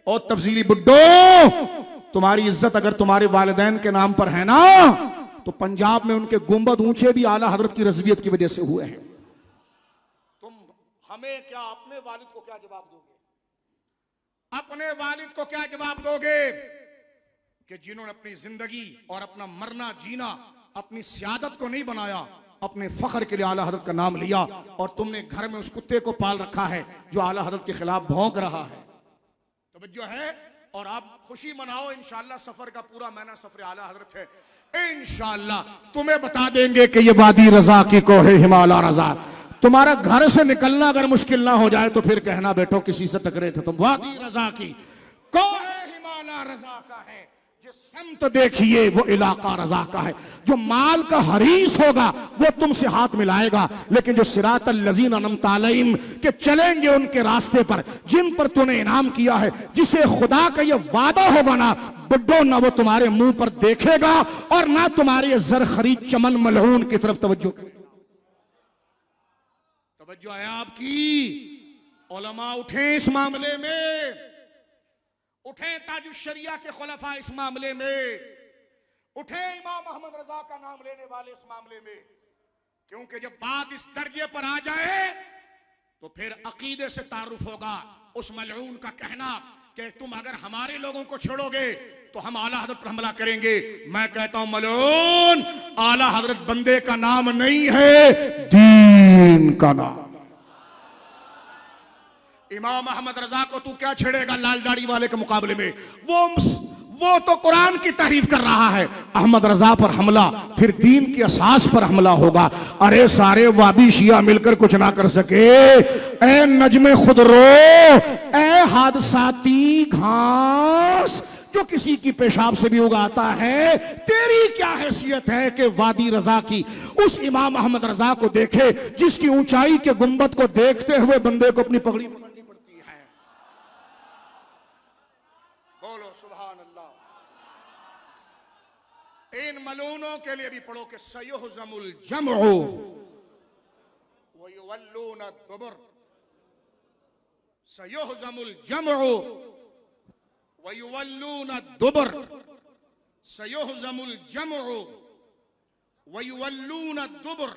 और तफजीली बुड्ढो, तुम्हारी इज्जत अगर तुम्हारे वालिदैन के नाम पर है ना, तो पंजाब में उनके गुंबद ऊंचे भी आला हजरत की रज़वियत की वजह से हुए हैं। तुम हमें क्या, अपने वालिद को क्या जवाब दोगे? अपने वालिद को क्या जवाब दोगे कि जिन्होंने अपनी जिंदगी और अपना मरना जीना अपनी सियादत को नहीं बनाया, अपने फख्र के लिए आला हजरत का नाम लिया, और तुमने घर में उस कुत्ते को पाल रखा है जो आला हजरत के खिलाफ भौंक रहा है। तवज्जो है। और आप खुशी मनाओ, इंशाअल्लाह सफर का पूरा महीना सफर आला हजरत है। इंशाअल्लाह तुम्हें बता देंगे कि ये वादी रजा की कोहे हिमालय रजा। तुम्हारा घर से निकलना अगर मुश्किल ना हो जाए तो फिर कहना बेटो किसी से टकरे थे तुम। वादी रजा की कोहे हिमालय रजा का है, जिस समत देखिए वो इलाका रजा का है। जो माल का हरीस होगा वो तुमसे हाथ मिलाएगा, लेकिन जो सिरातल लजीना अनअमता अलैहिम के चलेंगे उनके रास्ते पर, जिन पर तूने इनाम किया है, जिसे खुदा का ये वादा होगा ना बुड्ढो, ना वो तुम्हारे मुंह पर देखेगा और ना तुम्हारे जर खरीद चमन मलहून की तरफ तवज्जो करेगा। तवज्जो है आपकी? उलमा उठे इस मामले में, उठे ताजुश शरिया के खुलफा इस मामले में, उठे इमाम अहमद रजा का नाम लेने वाले इस मामले में, क्योंकि जब बात इस दर्जे पर आ जाए तो फिर अकीदे से तारुफ होगा। उस मलऊन का कहना कि तुम अगर हमारे लोगों को छोड़ोगे तो हम आला हजरत पर हमला करेंगे, मैं कहता हूं मलऊन, आला हजरत बंदे का नाम नहीं है, दीन का नाम। इमाम अहमद रजा को तू क्या छेड़ेगा लाल दाढ़ी वाले के मुकाबले में? वो तो कुरान की तारीफ कर रहा है। अहमद रजा पर हमला फिर दीन की असास पर हमला होगा। अरे सारे वाबी शिया मिलकर कुछ ना कर सके। ए नजमे खुद रो, ए हादसाती घास जो किसी की पेशाब से भी उगाता है, तेरी क्या हैसियत है कि वादी रजा की उस इमाम अहमद रजा को देखे जिसकी ऊंचाई के गुंबद को देखते हुए बंदे को अपनी पगड़ी पकड़नी पड़ती है। बोलो सुभान अल्लाह। इन मलूनों के लिए भी पढ़ो कि सयुहज़मुल जमउ व युवल्लूना दुबर, सयुहज़मुल जमउ वयुवल्लूना दुबर, सयुहज़मुल जमउ वयुवल्लूना दुबर।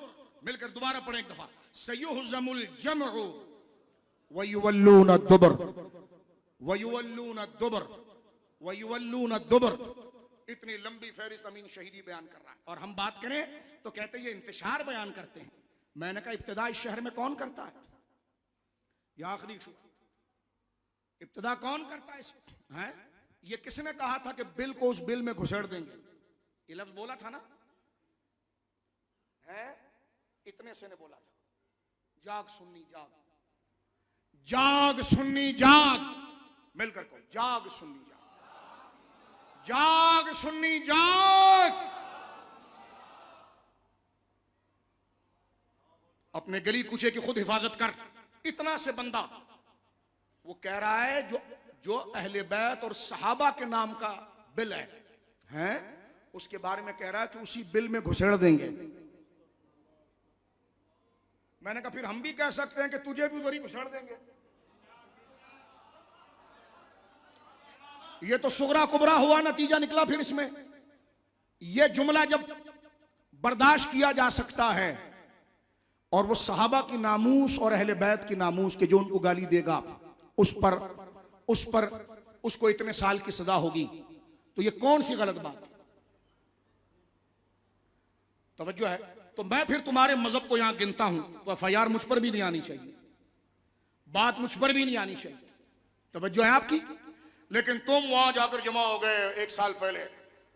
मिलकर दोबारा पढ़ें एक दफा, सयुहज़मुल जमउ वयुवल्लूना दुबर, वयुवल्लूना दुबर, वयुवल्लूना दुबर। इतनी लंबी फहरिस्त अमीन शहीदी बयान कर रहा है। और हम बात करें तो कहते हैं ये इंतशार बयान करते हैं। मैंने कहा इब्तिदा इस शहर में कौन करता है? यह आखिरी इब्तिदा कौन करता है? हैं? ये किसने कहा था कि बिल को उस बिल में घुसेड़ देंगे? ये लफ्ज बोला था ना, है? इतने से ने बोला था, जाग सुन्नी जाग, जाग सुन्नी जाग। मिलकर कहो, जाग सुन्नी जाग, जाग सुन्नी जाग। अपने गली कूचे की खुद हिफाजत कर। इतना से बंदा वो कह रहा है जो अहले बैत और सहाबा के नाम का बिल है उसके बारे में कह रहा है कि उसी बिल में घुसेड़ देंगे। मैंने कहा फिर हम भी कह सकते हैं कि तुझे भी उधर ही घुसेड़ देंगे। ये तो सुगरा कुबरा हुआ नतीजा निकला। फिर इसमें यह जुमला जब बर्दाश्त किया जा सकता है और वो सहाबा की नामूस और अहले बैत की नामूस के जो उनको गाली देगा उस पर उसको इतने साल की सजा होगी, तो ये कौन सी गलत बात? तवज्जो है? तो मैं फिर तुम्हारे मजहब को यहां गिनता हूं तो एफआईआर मुझ पर भी नहीं आनी चाहिए, बात मुझ पर भी नहीं आनी चाहिए। तवज्जो है आपकी? लेकिन तुम वहां जाकर जमा हो गए एक साल पहले,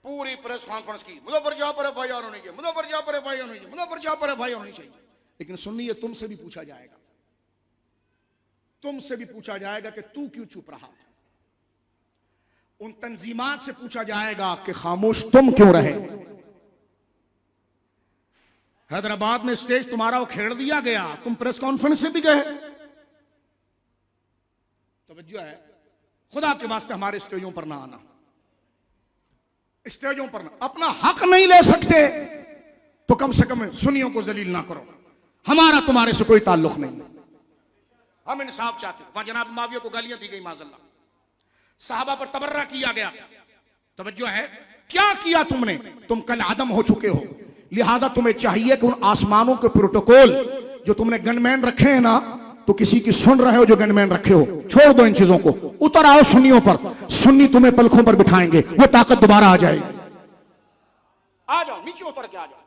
पूरी प्रेस कॉन्फ्रेंस की, मुजफ्फरजहाँ पर एफआईआर होनी चाहिए, मुजफ्फरजहाँ पर एफआईआर होनी चाहिए, मुजफ्फरजहाँ पर एफआईआर होनी चाहिए। लेकिन सुन्नी ये तुमसे भी पूछा जाएगा, तुमसे भी पूछा जाएगा कि तू क्यों चुप रहा? उन तंजीमात से पूछा जाएगा कि खामोश तुम क्यों रहे? हैदराबाद में स्टेज तुम्हारा वो खेड़ दिया गया, तुम प्रेस कॉन्फ्रेंस से भी गए। तवज्जो है? खुदा के वास्ते हमारे स्टेजों पर ना आना, स्टेजों पर ना। अपना हक नहीं ले सकते तो कम से कम सुन्नियों को जलील ना करो। हमारा तुम्हारे से कोई ताल्लुक नहीं, हम इंसाफ चाहते। वहां जनाब माविया को गालियां दी गई माज़अल्लाह, साहबा पर तबर्रा किया गया। तवज्जो है? क्या किया तुमने? तुम कल आदम हो चुके हो, लिहाजा तुम्हें चाहिए कि उन आसमानों के प्रोटोकॉल जो तुमने गनमैन रखे हैं ना, तो किसी की सुन रहे हो जो गनमैन रखे हो, छोड़ दो इन चीजों को, उतर आओ सुन्नियों पर। सुन्नी तुम्हें पलकों पर बिठाएंगे, वो ताकत दोबारा आ जाएगी। आ जाओ, नीचे उतर के आ जाओ,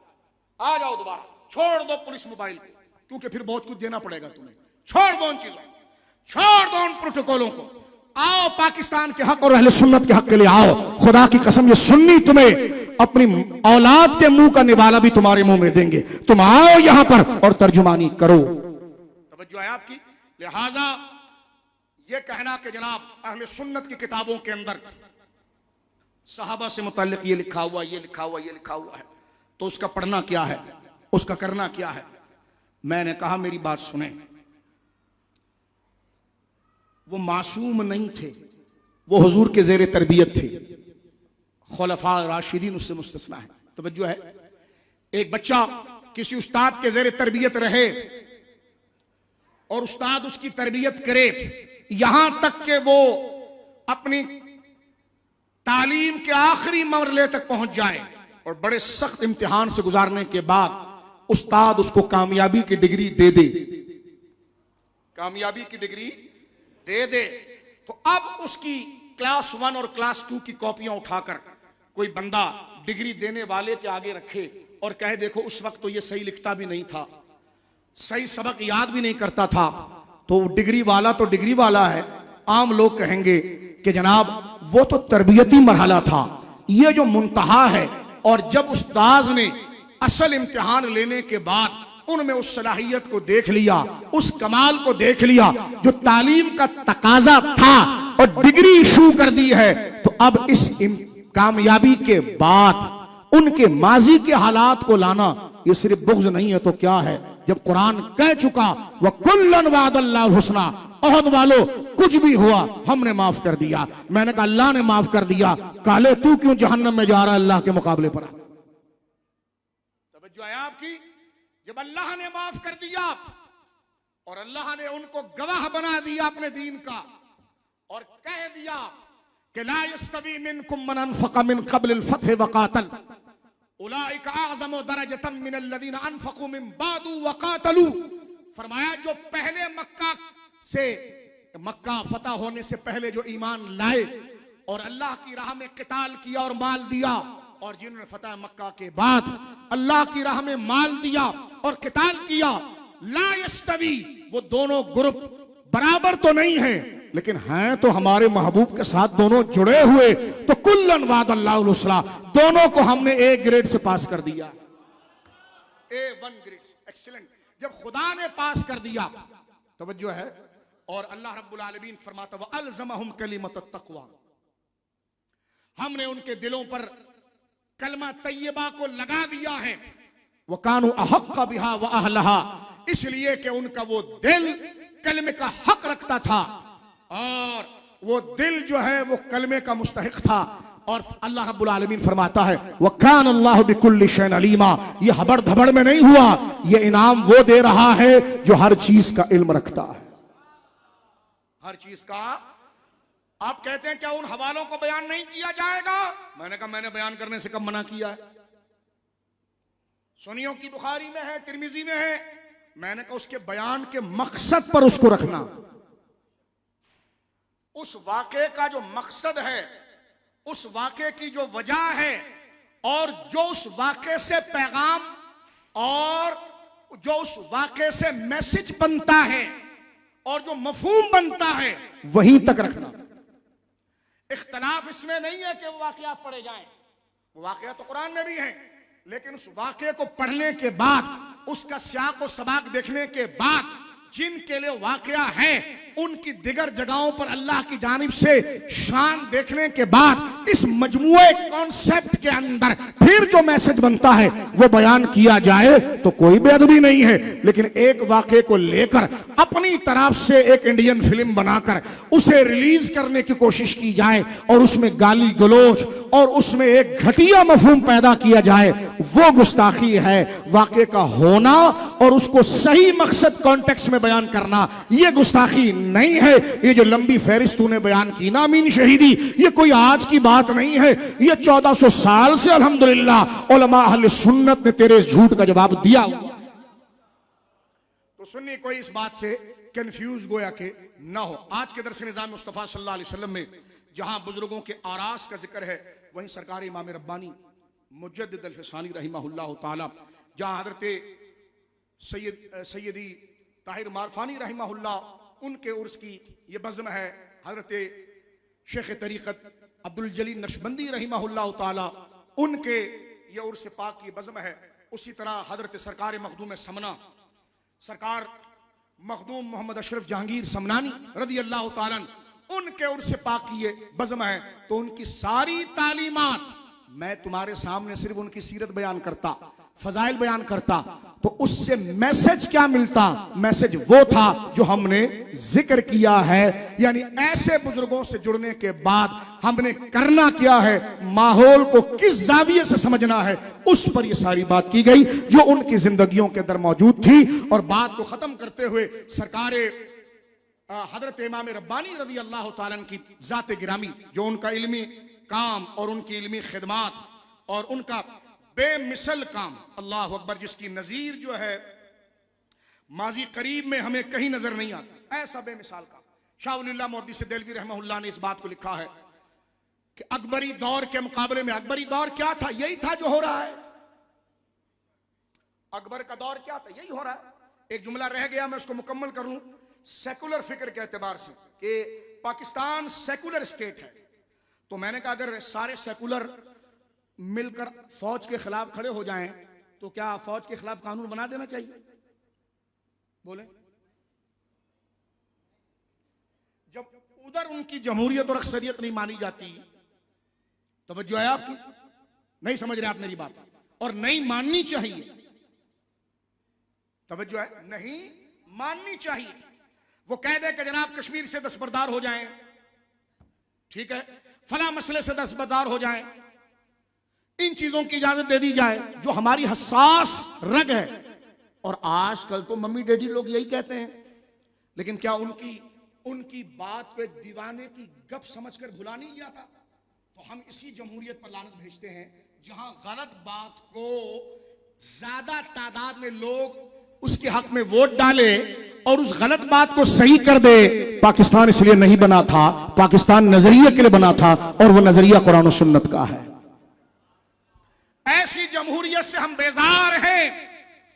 आ जाओ दोबारा। छोड़ दो पुलिस मोबाइल को, क्योंकि फिर बहुत कुछ देना पड़ेगा तुम्हें। छोड़ दो उन चीजों, छोड़ दो उन प्रोटोकॉलों को। आओ पाकिस्तान के हक और अहले सुन्नत के हक के लिए आओ। खुदा की कसम ये सुन्नी तुम्हें अपनी औलाद के मुंह का निवाला भी तुम्हारे मुंह में देंगे। तुम आओ यहां पर और तर्जुमानी करो। तवज्जो है आपकी? लिहाजा ये कहना कि जनाब अहले सुन्नत की किताबों के अंदर सहाबा से मुताल्लिक ये लिखा हुआ, ये लिखा हुआ, ये लिखा हुआ है, तो उसका पढ़ना क्या है, उसका करना क्या है। मैंने कहा मेरी बात सुने, वो मासूम नहीं थे, वो हुजूर के जेर तरबियत थे, खुलफा राशिदीन उससे मुस्तस्ना है। तवज्जो है, एक बच्चा किसी उस्ताद के जेर तरबियत रहे और उस्ताद उसकी तरबियत करे, यहां तक कि वो अपनी तालीम के आखिरी मरहले तक पहुंच जाए और बड़े सख्त इम्तिहान से गुजारने के बाद उस्ताद उसको कामयाबी की डिग्री दे दे, कामयाबी की डिग्री दे दे, तो अब उसकी क्लास 1 और क्लास 2 की कॉपियां उठाकर कोई बंदा डिग्री देने वाले के आगे रखे और कहे देखो उस वक्त तो ये सही लिखता भी नहीं था, सही सबक याद भी नहीं करता था, तो डिग्री वाला तो डिग्री वाला है। आम लोग कहेंगे कि जनाब वो तो तरबियती मरहला था, ये जो मुंतहा है। और जब उस्ताद ने असल इम्तिहान लेने के बाद उनमें उस सलाहियत को देख लिया, उस कमाल को देख लिया जो तालीम का तकाजा था और डिग्री इशू कर दी है, तो अब इस कामयाबी के बाद उनके माजी के हालात को लाना ये सिर्फ बुग़्ज़ नहीं है तो क्या है, जब कुरान कह चुका वह कुल्लन वादल्लाहु हुस्ना, ओहद वालों कुछ भी हुआ हमने माफ कर दिया। मैंने कहा अल्लाह ने माफ कर दिया, काले तू क्यों जहन्नम में जा रहा है अल्लाह के मुकाबले पर। तवज्जो है आपकी, जब अल्लाह ने माफ कर दिया और अल्लाह ने उनको गवाह बना दिया अपने दीन का और कह दिया कि ला यस्तवी मिनकुम मन अनफक़ मिन क़ब्ल अल-फ़त्ह व क़ातल उलाइका अअज़मु दरजतन मिन अल्लज़ीना अनफ़क़ू मिन बादु व क़ातलू। फरमाया जो पहले मक्का फतह होने से पहले जो ईमान लाए और अल्लाह की राह में क़िताल किया और माल दिया, और जिन्होंने फतह मक्का के बाद अल्लाह की राह में माल दिया और क़िताल किया, ला यस्तवी, वो दोनों ग्रुप बराबर तो नहीं है लेकिन हैं तो हमारे महबूब के साथ दोनों जुड़े हुए, तो कुल्लन वादल्लाहुल हुस्ना, दोनों को हमने ए ग्रेड से पास कर दिया, A1 ग्रेड, एक्सीलेंट। जब खुदा ने पास कर दिया, तवज्जो है, और अल्लाह रब्बुल आलमीन फरमाता व अलज़महुम कलिमत तक़वा, हमने उनके दिलों पर कलमा तैयबा को लगा दिया है, व कानू अहक्क़ बिहा व अहलहा, इसलिए कि उनका वो दिल कलमे का हक रखता था और वो दिल जो है वो कलमे का मुस्तहिक था। और अल्लाह रब्बुल आलमीन फरमाता है व कान अल्लाहु बिकुल्लि शैइन अलीमा, ये हबड़ धबड़ में नहीं हुआ, ये इनाम वो दे रहा है जो हर चीज का इल्म रखता है, हर चीज का। आप कहते हैं क्या उन हवालों को बयान नहीं किया जाएगा? मैंने कहा मैंने बयान करने से कब मना किया है? सुन्नियों की बुखारी में है, तिरमिजी में है, मैंने कहा उसके बयान के मकसद पर उसको रखना, उस वाक़े का जो मकसद है, उस वाक़े की जो वजह है और जो उस वाक़े से पैगाम और जो उस वाक़े से मैसेज बनता है और जो मफहूम बनता है वहीं तक रखना। इख्तलाफ इसमें नहीं है कि वो वाक़या पढ़े जाएं, वो वाक़या तो कुरान में भी है, लेकिन उस वाक़े को पढ़ने के बाद, उसका सियाक और सबाक देखने के बाद जिनके लिए वाक़या है उनकी दिगर जगहों पर अल्लाह की जानिब से शान देखने के बाद इस मजमूए कॉन्सेप्ट के अंदर फिर जो मैसेज बनता है वो बयान किया जाए तो कोई बेअदबी नहीं है। लेकिन एक वाक़े को लेकर अपनी तरफ से एक इंडियन फिल्म बनाकर उसे रिलीज करने की कोशिश की जाए और उसमें गाली गलोच और उसमें एक घटिया मफहूम पैदा किया जाए, वो गुस्ताखी है। वाक़े का होना और उसको सही मकसद कॉन्टेक्स्ट में बयान करना ये गुस्ताखी नहीं है। ये जो लंबी फहरिस्त तूने बयान की ना अमीन शहीदी, ये कोई आज की बात नहीं है, ये 1400 साल से अल्हम्दुलिल्लाह उलमा अहले सुन्नत ने तेरे इस झूठ का जवाब दिया हुआ। तो सुन्नी कोई इस बात से कंफ्यूज गोया के ना हो। आज के दरस निज़ाम मुस्तफ़ा सल्लल्लाहु अलैहि वसल्लम में जहां बुजुर्गों के आरास का जिक्र है, वहीं सरकार इमाम रब्बानी मुजद्दिद अल-फ़सानी रहमहुल्लाह ताला, जहां हज़रत सैयदी ताहिर मारफानी रहमहुल्लाह उनके उर्स की ये बज़्म है, हज़रत शेख तरीक़त अब्दुल जलील नक्शबंदी रहमहुल्लाह ताला उनके ये उर्स पाक की बज़्म है। उसी तरह हज़रत सरकार मखदूम समना, सरकार मखदूम मोहम्मद अशरफ जहांगीर समनानी रज़ी अल्लाह ताला उनके उर्स पाक की ये बज़्म है, तो उनकी सारी तालीमात, मैं तुम्हारे सामने सिर्फ उनकी सीरत बयान करता, फजाइल बयान करता, तो उससे मैसेज क्या मिलता? मैसेज वो था जो हमने जिक्र किया है। यानी ऐसे बुजुर्गों से जुड़ने के बाद हमने करना क्या है, माहौल को किस जाविये से समझना है, उस पर यह सारी बात की गई जो उनकी जिंदगियों के अंदर मौजूद थी। और बात को खत्म करते हुए सरकार हजरत इमाम रब्बानी रज़ी अल्लाह ताला की जाते गिरामी, जो उनका इल्मी काम और उनकी इल्मी खिदमात और उनका बेमिसल काम, अल्लाह अकबर, जिसकी नजीर जो है माजी करीब में हमें कहीं नजर नहीं आता, ऐसा बेमिसाल काम। शाह वलीउल्लाह मुहद्दिस देलवी रहमहुल्लाह ने इस बात को लिखा है कि अकबरी दौर के मुकाबले में, अकबरी दौर क्या था? यही था जो हो रहा है। अकबर का दौर क्या था? यही हो रहा है। एक जुमला रह गया, मैं उसको मुकम्मल कर लूं। सेकुलर फिक्र के एतबार से कि पाकिस्तान सेकुलर स्टेट है, तो मैंने कहा अगर सारे सेकुलर मिलकर फौज के खिलाफ खड़े हो जाएं तो क्या फौज के खिलाफ कानून बना देना चाहिए? बोले। जब उधर उनकी जमहूरियत और अक्सरियत नहीं मानी जाती, तवज्जो है आपकी? नहीं समझ रहे आप मेरी बात? और नहीं माननी चाहिए, तवज्जो है? नहीं माननी चाहिए। वो कह दे कि जनाब कश्मीर से दस्तबरदार हो जाएं, ठीक है, फला मसले से दस्तबरदार हो जाएं, इन चीजों की इजाजत दे दी जाए जो हमारी हसास रग है। और आजकल तो मम्मी डैडी लोग यही कहते हैं, लेकिन क्या उनकी बात को एक दीवाने की गप समझकर भुला नहीं गया था? तो हम इसी जमहूरियत पर लानत भेजते हैं जहां गलत बात को ज्यादा तादाद में लोग उसके हक में वोट डाले और उस गलत बात को सही कर दे। पाकिस्तान इसलिए नहीं बना था, पाकिस्तान नजरिए के लिए बना था, और वो नजरिया कुरान और सुन्नत का है। ऐसी जमहूरियत से हम बेजार हैं।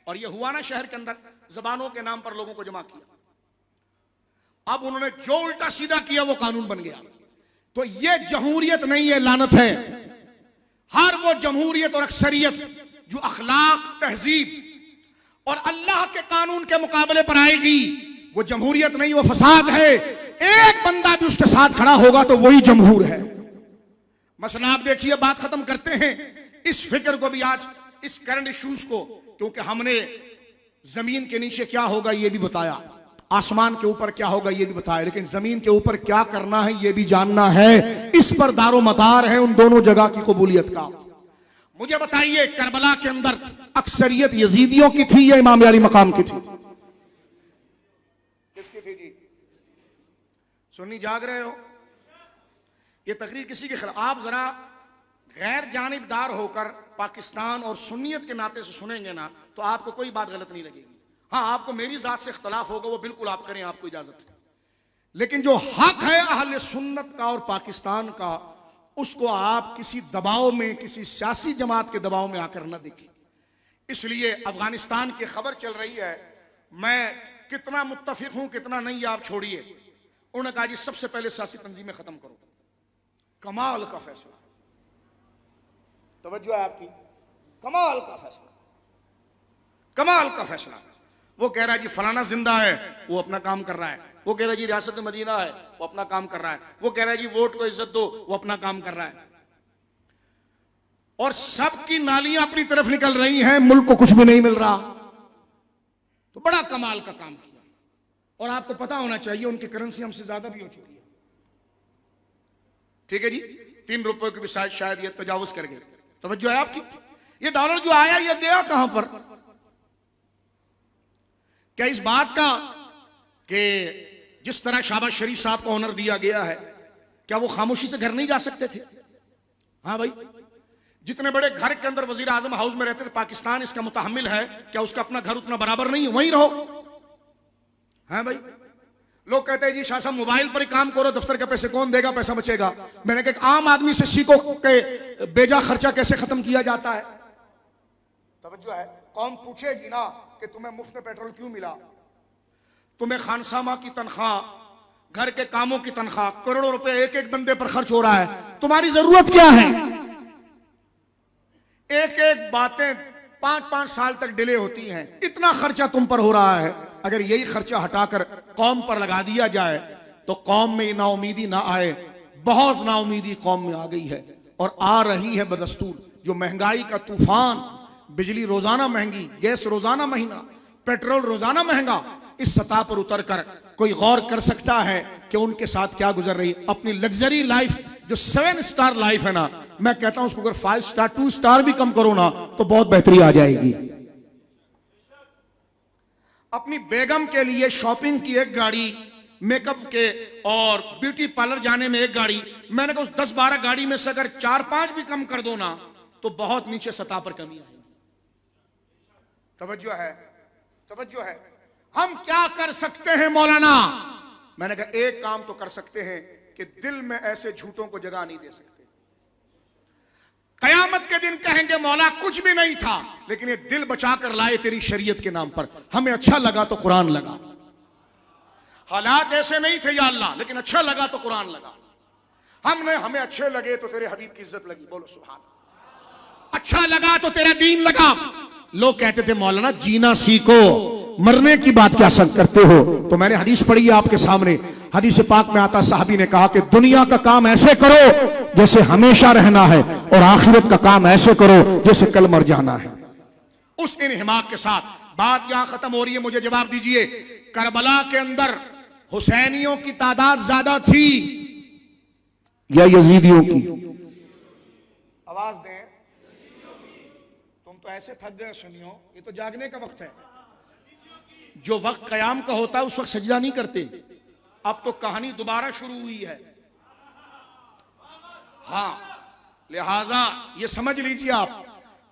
और यह हुआ ना शहर के अंदर, जबानों के नाम पर लोगों को जमा किया, अब उन्होंने जो उल्टा सीधा किया वो कानून बन गया। तो यह जमहूरियत नहीं है, लानत है। हर वो जमहूरियत और अक्सरियत जो अखलाक, तहजीब और अल्लाह के कानून के मुकाबले पर आएगी, वो जमहूरियत नहीं, वो फसाद है। एक बंदा भी उसके साथ खड़ा होगा तो वही जमहूर है। मसला आप देखिए, बात खत्म करते हैं इस फिक्र को भी आज, इस करंट इश्यूज को, क्योंकि हमने जमीन के नीचे क्या होगा ये भी बताया, आसमान के ऊपर क्या होगा ये भी बताया, लेकिन जमीन के ऊपर क्या करना है ये भी जानना है। इस पर दारो मदार है उन दोनों जगह की कबूलियत का। मुझे बताइए, करबला के अंदर अक्सरियत यजीदियों की थी या इमाम अली मकाम की थी? किसकी थी जी? सुन्नी जाग रहे हो? ये तकरीर किसी के खिलाफ? आप जरा गैर जानिबदार होकर पाकिस्तान और सुन्नियत के नाते से सुनेंगे ना, तो आपको कोई बात गलत नहीं लगेगी। हाँ, आपको मेरी जात से इख्तलाफ होगा, वो बिल्कुल आप करें, आपको इजाजत है। लेकिन जो हक है अहले सुन्नत का और पाकिस्तान का, उसको आप किसी दबाव में, किसी सियासी जमात के दबाव में आकर न देखें। इसलिए अफगानिस्तान की खबर चल रही है, मैं कितना मुत्तफिक हूं कितना नहीं आप छोड़िए। उन्होंने कहा जी सबसे पहले सियासी तंजीमें खत्म करो। कमाल का फैसला, तवज्जो है आपकी? कमाल का फैसला, कमाल का फैसला। वो कह रहा है जी फलाना जिंदा है, वो अपना काम कर रहा है। वो कह रहा है जी रियासत मदीना है, वो अपना काम कर रहा है। वो कह रहा है जी वोट को इज्जत दो, वो अपना काम कर रहा है। और सबकी नालियां अपनी तरफ निकल रही हैं, मुल्क को कुछ भी नहीं मिल रहा। तो बड़ा कमाल का काम किया। और आपको पता होना चाहिए उनकी करेंसी हमसे ज्यादा भी हो चुकी है, ठीक है जी, 3 रुपए की भी शायद ये तजावुज कर गए। तवज्जो है आपकी? ये डॉलर जो आया ये गया कहां पर? क्या इस बात का कि जिस तरह शहबाज शरीफ साहब को ऑनर दिया गया है, क्या वो खामोशी से घर नहीं जा सकते थे? हाँ भाई, जितने बड़े घर के अंदर वजीर आजम हाउस में रहते थे, पाकिस्तान इसका मुतहम्मिल है, क्या उसका अपना घर उतना बराबर नहीं है? वहीं रहो। हाँ भाई, लोग कहते हैं जी शाह साहब मोबाइल पर ही काम करो, दफ्तर के पैसे कौन देगा, पैसा बचेगा। मैंने कहा आम आदमी से सीखो के बेजा खर्चा कैसे खत्म किया जाता है। तवज्जो है? कौन पूछेगी ना कि तुम्हें मुफ्त में पेट्रोल क्यों मिला, तुम्हें खानसामा की तनख्वाह, घर के कामों की तनख्वाह, करोड़ों रुपए एक एक बंदे पर खर्च हो रहा है, तुम्हारी जरूरत क्या है? एक एक बातें 5-5 साल तक डिले होती हैं, इतना खर्चा तुम पर हो रहा है। अगर यही खर्चा हटाकर कौम पर लगा दिया जाए तो कौम में नाउमीदी ना आए। बहुत नाउमीदी कौम में आ गई है और आ रही है बदस्तूर। जो महंगाई का तूफान, बिजली रोजाना महंगी, गैस रोजाना महंगा, पेट्रोल रोजाना महंगा, इस सतह पर उतर कर कोई गौर कर सकता है कि उनके साथ क्या गुजर रही है। अपनी लग्जरी लाइफ जो 7 स्टार लाइफ है ना, मैं कहता हूं उसको अगर 5 स्टार 2 स्टार भी कम करो ना तो बहुत बेहतरी आ जाएगी। अपनी बेगम के लिए शॉपिंग की एक गाड़ी, मेकअप के और ब्यूटी पार्लर जाने में एक गाड़ी, मैंने कहा उस 10-12 गाड़ी में से अगर 4-5 भी कम कर दो ना तो बहुत नीचे सतह पर कमी आएगी। तवज्जो है, तवज्जो है। हम क्या कर सकते हैं मौलाना? मैंने कहा एक काम तो कर सकते हैं कि दिल में ऐसे झूठों को जगह नहीं दे सकते। कयामत के दिन कहेंगे मौला कुछ भी नहीं था, लेकिन ये दिल बचा कर लाए तेरी शरीयत के नाम पर। हमें अच्छा लगा तो कुरान लगा, हालात ऐसे नहीं थे या अल्लाह, लेकिन अच्छा लगा तो कुरान लगा। हमें अच्छे लगे तो तेरे हबीब की इज्जत लगी, बोलो सुभान। अच्छा लगा तो तेरा दीन लगा। लोग कहते थे मौलाना जीना सीखो, मरने की बात क्या सब करते हो? तो मैंने हदीस पढ़ी है आपके सामने। हदीस पाक में आता, साहबी ने कहा कि दुनिया का काम ऐसे करो जैसे हमेशा रहना है और आखिरत का काम ऐसे करो जैसे कल मर जाना है। उस इन्हिमाक के साथ बात यहां खत्म हो रही है। मुझे जवाब दीजिए, करबला के अंदर हुसैनियों की तादाद ज्यादा थी या यजीदियों की? आवाज दें। तुम तो ऐसे थक गए सुनियो, ये तो जागने का वक्त है। जो वक्त कयाम का होता है उस वक्त सजदा नहीं करते। अब तो कहानी दोबारा शुरू हुई है। हाँ, लिहाजा ये समझ लीजिए आप,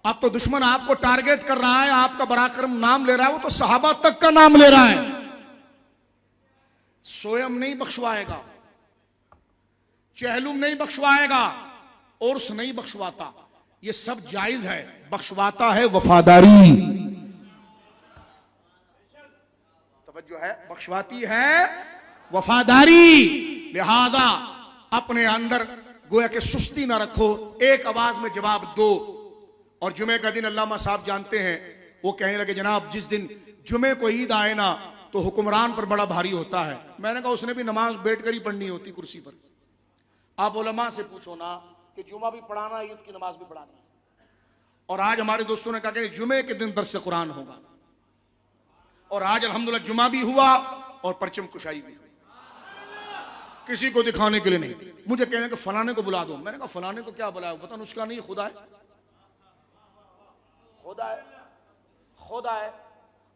अब तो दुश्मन आपको टारगेट कर रहा है, आपका बराकरम नाम ले रहा है, वो तो सहाबा तक का नाम ले रहा है। सोयम नहीं बख्शवाएगा, चहलुम नहीं बख्शवाएगा, उर्स नहीं बख्शवाता, ये सब जायज है। बख्शवाता है वफादारी, तवज्जो है, बख्शवाती है वफादारी। लिहाजा अपने अंदर गोया के सुस्ती ना रखो, एक आवाज में जवाब दो। और जुमे का दिन अल्लामा साहब जानते हैं, वो कहने लगे जनाब जिस दिन जुमे को ईद आए ना तो हुक्मरान पर बड़ा भारी होता है। मैंने कहा उसने भी नमाज बैठकर ही पढ़नी होती कुर्सी पर। आप उलमा से पूछो ना कि जुमा भी पढ़ाना, ईद की नमाज भी पढ़ानी। और आज हमारे दोस्तों ने कहा कि जुमे के दिन दर्स कुरान होगा, और आज अल्हम्दुलिल्लाह जुमा भी हुआ और परचम कुशाई भी हुई। किसी को दिखाने के लिए नहीं। मुझे कहने कि फलाने को बुला दो। मैंने कहा फलाने को क्या बुलाया? वतन उसका नहीं, खुदा है, खुदा है, खुदा है।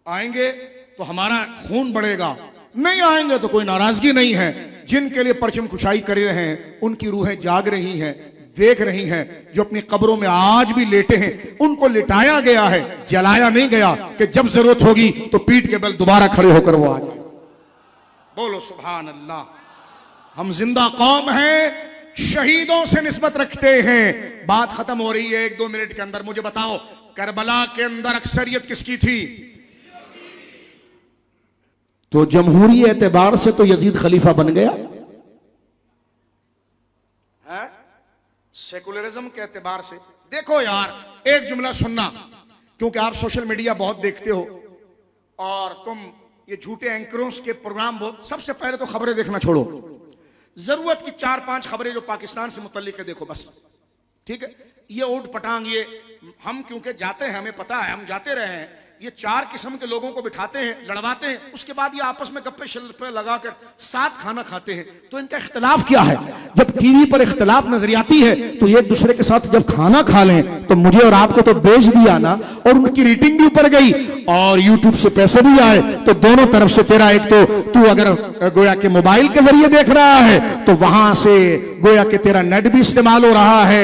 आएंगे तो हमारा खून बढ़ेगा, नहीं आएंगे तो कोई नाराजगी नहीं है। जिनके लिए परचम कुशाई कर रहे हैं उनकी रूहें जाग रही हैं, देख रही हैं। जो अपनी कब्रों में आज भी लेटे हैं उनको लिटाया गया है, जलाया नहीं गया कि जब जरूरत होगी तो पीठ के बल दोबारा खड़े होकर वो आ जाए। बोलो सुभान अल्लाह। हम जिंदा कौम हैं, शहीदों से निस्बत रखते हैं। बात खत्म हो रही है 1-2 मिनट के अंदर। मुझे बताओ करबला के अंदर अक्सरियत किसकी थी? तो जमहूरी एतबार से तो यजीद खलीफा बन गया है, सेकुलरिज्म के एतबार से। देखो यार एक जुमला सुनना, क्योंकि आप सोशल मीडिया बहुत देखते हो और तुम ये झूठे एंकरों के प्रोग्राम बहुत। सबसे पहले तो खबरें देखना छोड़ो, जरूरत की 4-5 खबरें जो पाकिस्तान से मुतल्लिक है देखो बस, ठीक है। ये ऊट पटांग, ये हम क्योंकि जाते हैं, हमें पता है, हम जाते रहे हैं। ये 4 किस्म के लोगों को बिठाते हैं, लड़वाते हैं, उसके बाद ये आपस में गप्पे शल्पे लगाकर साथ खाना खाते हैं। तो इनका इख्तिलाफ क्या है? जब टीवी पर इख्तिलाफ नजरियाती है तो एक दूसरे के साथ जब खाना खा लें तो मुझे और आपको तो बेच दिया ना, और उनकी रेटिंग भी ऊपर गई और यूट्यूब से पैसे भी आए। तो दोनों तरफ से तेरा, एक तो तू अगर गोया के मोबाइल के जरिए देख रहा है तो वहां से गोया के तेरा नेट भी इस्तेमाल हो रहा है,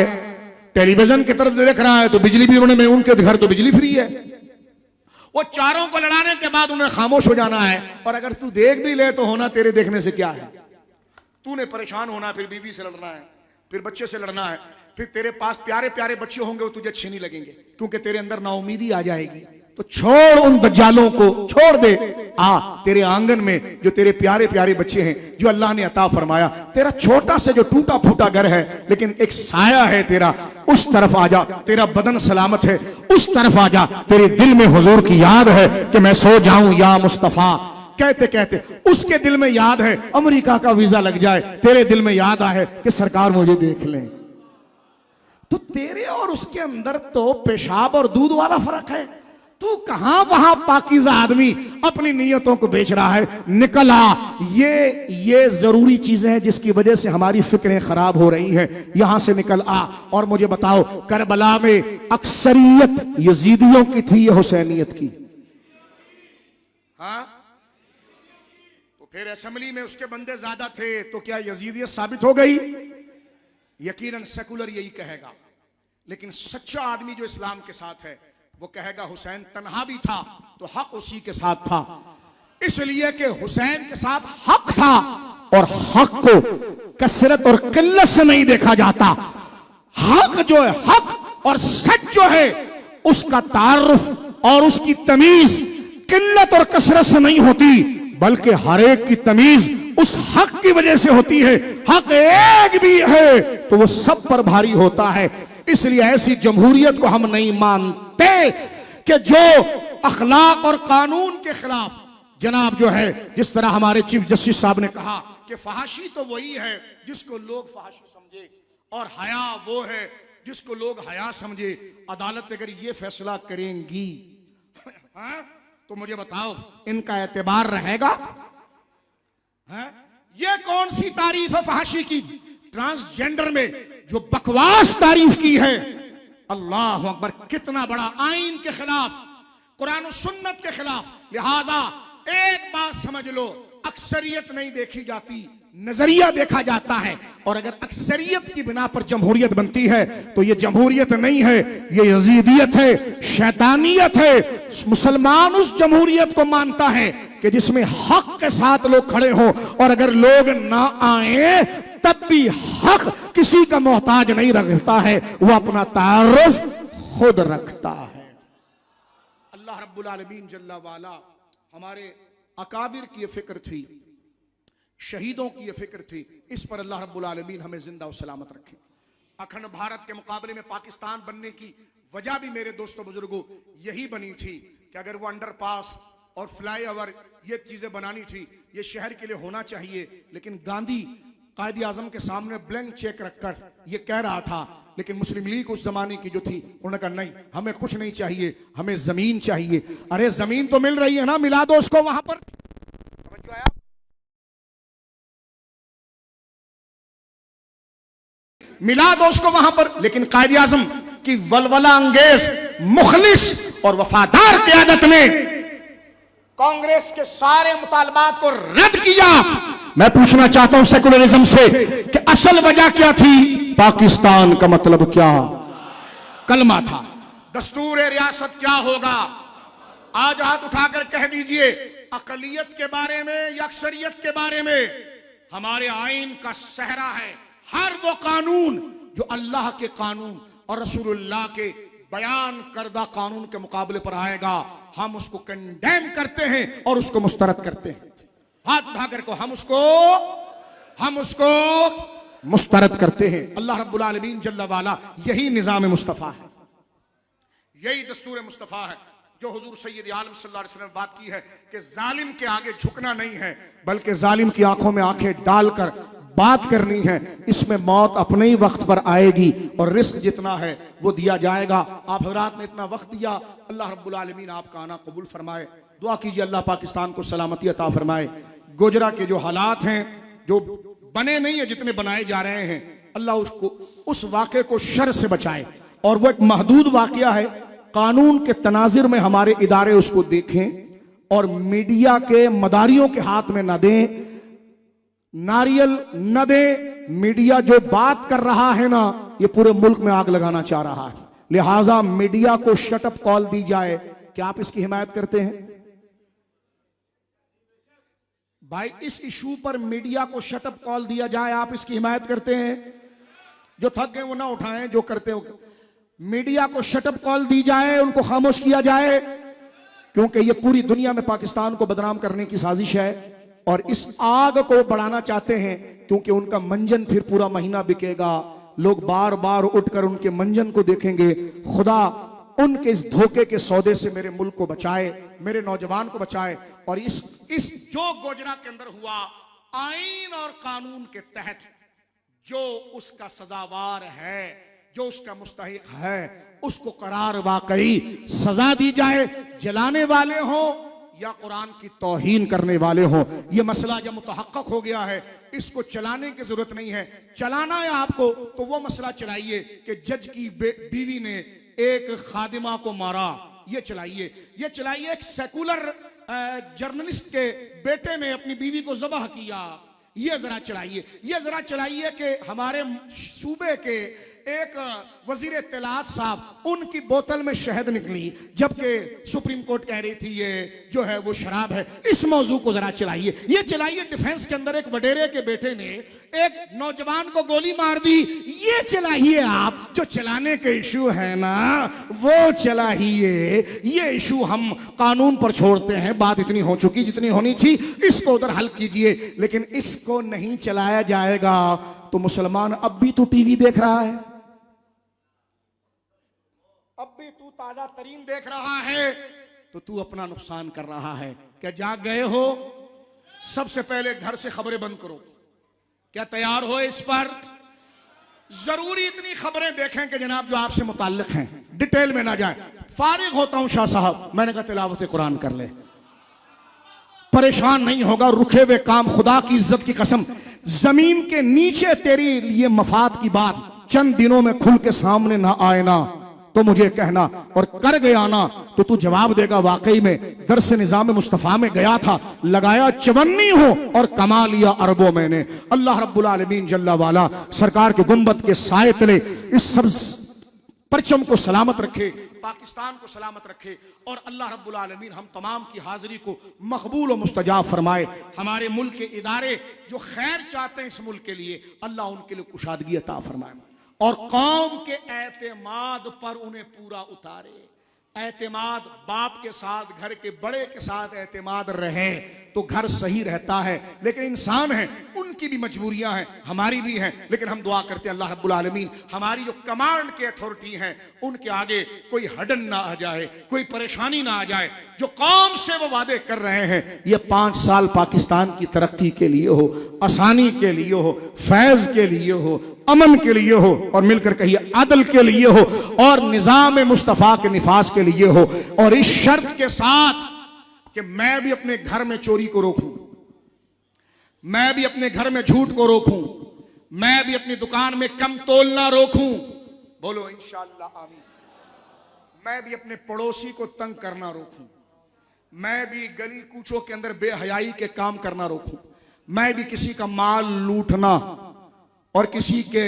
टेलीविजन की तरफ देख रहा है तो बिजली भी उन्होंने, उनके घर तो बिजली फ्री है। वो चारों को लड़ाने के बाद उन्हें खामोश हो जाना है। और अगर तू देख भी ले तो होना तेरे देखने से क्या है? तूने परेशान होना, फिर बीवी से लड़ना है, फिर बच्चे से लड़ना है, फिर तेरे पास प्यारे प्यारे बच्चे होंगे वो तुझे अच्छे नहीं लगेंगे क्योंकि तेरे अंदर नाउमीदी आ जाएगी। तो छोड़ उन दज्जालों को, छोड़ दे। तेरे आंगन में जो तेरे प्यारे प्यारे बच्चे हैं जो अल्लाह ने अता फरमाया, तेरा छोटा से जो टूटा फूटा घर है लेकिन एक साया है तेरा, उस तरफ आ जा। तेरा बदन सलामत है, उस तरफ आ जा। तेरे दिल में हुजूर की याद है कि मैं सो जाऊं या मुस्तफा, कहते कहते उसके दिल में याद है अमेरिका का वीजा लग जाए, तेरे दिल में याद आए कि सरकार मुझे देख लें। तो तेरे और उसके अंदर तो पेशाब और दूध वाला फर्क है। तू कहां वहां पाकीज़ा आदमी अपनी नियतों को बेच रहा है। निकल आ, ये जरूरी चीजें हैं जिसकी वजह से हमारी फिक्रें खराब हो रही हैं। यहां से निकल आ और मुझे बताओ, करबला में अक्सरियत यजीदियों की थी या हुसैनियत की? हाँ, तो फिर असेंबली में उसके बंदे ज्यादा थे तो क्या यजीदियत साबित हो गई? यकीनन सेकुलर यही कहेगा, लेकिन सच्चा आदमी जो इस्लाम के साथ है वो कहेगा हुसैन तन्हा भी था तो हक उसी के साथ था, इसलिए कि हुसैन के साथ हक था और हक को कसरत और किल्लत से नहीं देखा जाता। हक जो है, हक और सच जो है, उसका तारुफ और उसकी तमीज किल्लत और कसरत से नहीं होती, बल्कि हर एक की तमीज उस हक की वजह से होती है। हक एक भी है तो वो सब पर भारी होता है। इसलिए ऐसी जमहूरियत को हम नहीं मानते कि जो अखलाक और कानून के खिलाफ, जनाब जो है, जिस तरह हमारे चीफ जस्टिस साहब ने कहा कि फहाशी तो वही है जिसको लोग फहाशी समझे और हया वो है जिसको लोग हया समझे। अदालत अगर ये फैसला करेंगी हाँ, तो मुझे बताओ इनका एतबार रहेगा? हाँ? ये कौन सी तारीफ है फहाशी की? ट्रांसजेंडर में जो बकवास तारीफ की है, अल्लाह अकबर, कितना बड़ा आइन के खिलाफ, कुरान और सुन्नत के खिलाफ। लिहाजा एक बात समझ लो, अक्सरियत नहीं देखी जाती, नजरिया देखा जाता है। और अगर अक्सरियत की बिना पर जमहूरियत बनती है तो ये जमहूरियत नहीं है, ये यजीदियत है, शैतानियत है। मुसलमान उस जमहूरियत को मानता है कि जिसमें हक के साथ लोग खड़े हों, और अगर लोग ना आए तब भी हक किसी का मोहताज नहीं रखता है, वो अपना तारुफ खुद रखता है। अल्लाह रब्बुल आलमीन जल्ला वाला हमारे अकाबिर की ये फिक्र थी, शहीदों की ये फिक्र थी, इस पर अल्लाह रब्बुल आलमीन हमें जिंदा और सलामत रखे। अखंड भारत के मुकाबले में पाकिस्तान बनने की वजह भी मेरे दोस्तों बुजुर्गों यही बनी थी कि अगर वो अंडरपास और फ्लाईओवर ये चीजें बनानी थी, ये शहर के लिए होना चाहिए। लेकिन गांधी कायद आजम के सामने ब्लैंक चेक रखकर ये कह रहा था, लेकिन मुस्लिम लीग उस जमाने की जो थी उन्होंने कहा नहीं, हमें कुछ नहीं चाहिए, हमें जमीन चाहिए। अरे जमीन तो मिल रही है ना, मिला दो उसको वहां पर। मिला दो उसको वहां पर। लेकिन कायद आजम की वलवला अंगेज, मुखलिस और वफादार क़यादत ने कांग्रेस के सारे मुतालबात को रद्द किया। मैं पूछना चाहता हूं सेकुलरिज्म से कि असल वजह क्या थी? पाकिस्तान का मतलब क्या? कलमा था। दस्तूर रियासत क्या होगा? आज हाथ उठाकर कह दीजिए, अकलियत के बारे में या अक्सरियत के बारे में हमारे आइन का सहरा है। हर वो कानून जो अल्लाह के कानून और रसूलुल्लाह के बयान करदा कानून के मुकाबले पर आएगा, हम उसको कंडेम करते हैं और उसको मुस्तरद करते हैं। हाथ उठाकर को हम उसको मुस्तरद करते हैं। अल्लाह रब्बुल आलमीन जल्ला वाला यही निज़ाम मुस्तफ़ा है, यही दस्तूर मुस्तफ़ा है जो हुजूर सैयद आलम सल्लल्लाहु अलैहि वसल्लम ने बात की है कि जालिम के आगे झुकना नहीं है, बल्कि जालिम की आंखों में आंखें डालकर बात करनी है। इसमें मौत अपने ही वक्त पर आएगी और रिस्क जितना है वो दिया जाएगा। आप हजरात ने इतना वक्त दिया, अल्लाह रब्बुल आलमीन आपका आना कबूल फरमाए। दुआ कीजिए अल्लाह पाकिस्तान को सलामती अता फरमाए। गोजरा के जो हालात हैं, जो बने नहीं है, जितने बनाए जा रहे हैं, अल्लाह उसको उस वाक़े को शर से बचाए। और वो एक महदूद वाक़या है, कानून के तनाजिर में हमारे इदारे उसको देखें और मीडिया के मदारियों के हाथ में न दें, नारियल न दे। मीडिया जो बात कर रहा है ना, ये पूरे मुल्क में आग लगाना चाह रहा है। लिहाजा मीडिया को शटअप कॉल दी जाए। क्या आप इसकी हिमायत करते हैं भाई? इस इशू पर मीडिया को शटअप कॉल दिया जाए, आप इसकी हिमायत करते हैं? जो थक गए वो ना उठाएं, जो करते हो। मीडिया को शटअप कॉल दी जाए, उनको खामोश किया जाए, क्योंकि ये पूरी दुनिया में पाकिस्तान को बदनाम करने की साजिश है और इस आग को बढ़ाना चाहते हैं, क्योंकि उनका मंजन फिर पूरा महीना बिकेगा। लोग बार बार उठकर उनके मंजन को देखेंगे। खुदा उनके इस धोखे के सौदे से मेरे मुल्क को बचाए, मेरे नौजवान को बचाए और इस इस जो गोजरा के अंदर हुआ, आईन और कानून के तहत जो उसका सजावार है, जो उसका मुस्तहिक है, उसको करार वाकई सजा दी जाए। जलाने वाले हो या कुरान की तौहीन करने वाले हो, यह मसला जब मुतहक्कक हो गया है, इसको चलाने की जरूरत नहीं है। चलाना है आपको तो वो मसला चलाइए कि जज की बीवी ने एक खादिमा को मारा, ये चलाइए। ये चलाइए एक सेकुलर जर्नलिस्ट के बेटे ने अपनी बीवी को ज़बह किया, ये जरा चलाइए। ये जरा चलाइए कि हमारे सूबे के एक वजीर इत्तलात साहब, उनकी बोतल में शहद निकली जबकि सुप्रीम कोर्ट कह रही थी ये जो है वो शराब है। इस मौजू को जरा चलाइए। ये चलाइए डिफेंस के अंदर एक वडेरे के बेटे ने एक नौजवान को गोली मार दी, ये चलाइए आप। जो चलाने के इशू है ना वो चलाइए। ये इशू हम कानून पर छोड़ते हैं, बात इतनी हो चुकी जितनी होनी थी, इसको उधर हल कीजिए। लेकिन इसको नहीं चलाया जाएगा तो मुसलमान अब भी तू टीवी देख रहा है, अब भी तू ताजा तरीन देख रहा है, तो तू अपना नुकसान कर रहा है। क्या जाग गए हो? सबसे पहले घर से खबरें बंद करो। क्या तैयार हो इस पर? जरूरी इतनी खबरें देखें कि जनाब जो आपसे मुताल्लिक हैं, डिटेल में ना जाए। फारिग होता हूं शाह साहब, मैंने कहा तिलावत कुरान कर ले, परेशान नहीं होगा। रुके हुए काम, खुदा की इज्जत की कसम, जमीन के नीचे तेरे लिए मफाद की बात चंद दिनों में खुल के सामने ना आए ना तो मुझे कहना, और कर गया ना तो तू जवाब देगा। वाकई में दरस निजाम मुस्तफा में गया था, लगाया 54 हो और कमा लिया अरबों मैंने। अल्लाह रब्बुल आलमीन जल्ला वाला सरकार के गुंबद के साए तले इस सब परचम को सलामत रखे, पाकिस्तान को सलामत रखे, और अल्लाह रब्बुल आलमीन हम तमाम की हाजिरी को मकबूल और मुस्तजाब फरमाए। हमारे मुल्क के इदारे जो खैर चाहते हैं इस मुल्क के लिए, अल्लाह उनके लिए कुशादगी अता फरमाए, और कौम के एतमाद पर उन्हें पूरा उतारे। एतमाद बाप के साथ, घर के बड़े के साथ एतमाद रहे तो घर सही रहता है। लेकिन इंसान है, उनकी भी मजबूरियां हैं, हमारी भी हैं। लेकिन हम दुआ करते हैं अल्लाह रब्बुल आलमीन हमारी जो कमांड के अथॉरिटी हैं उनके आगे कोई हडन ना आ जाए, कोई परेशानी ना आ जाए। जो कौम से वो वादे कर रहे हैं, ये 5 साल पाकिस्तान की तरक्की के लिए हो, आसानी के लिए हो, फैज के लिए हो, अमन के लिए हो, और मिलकर कहिए आदल के लिए हो, और निजाम मुस्तफा के निफास के लिए हो। और इस शर्त के साथ कि मैं भी अपने घर में चोरी को रोकूं, मैं भी अपने घर में झूठ को रोकूं, मैं भी अपनी दुकान में कम तोलना रोकूं। बोलो इंशाअल्लाह आमीन। मैं भी अपने पड़ोसी को तंग करना रोकूं, मैं भी गली कूचों के अंदर बेहयाई के काम करना रोकूं, मैं भी किसी का माल लूटना और किसी के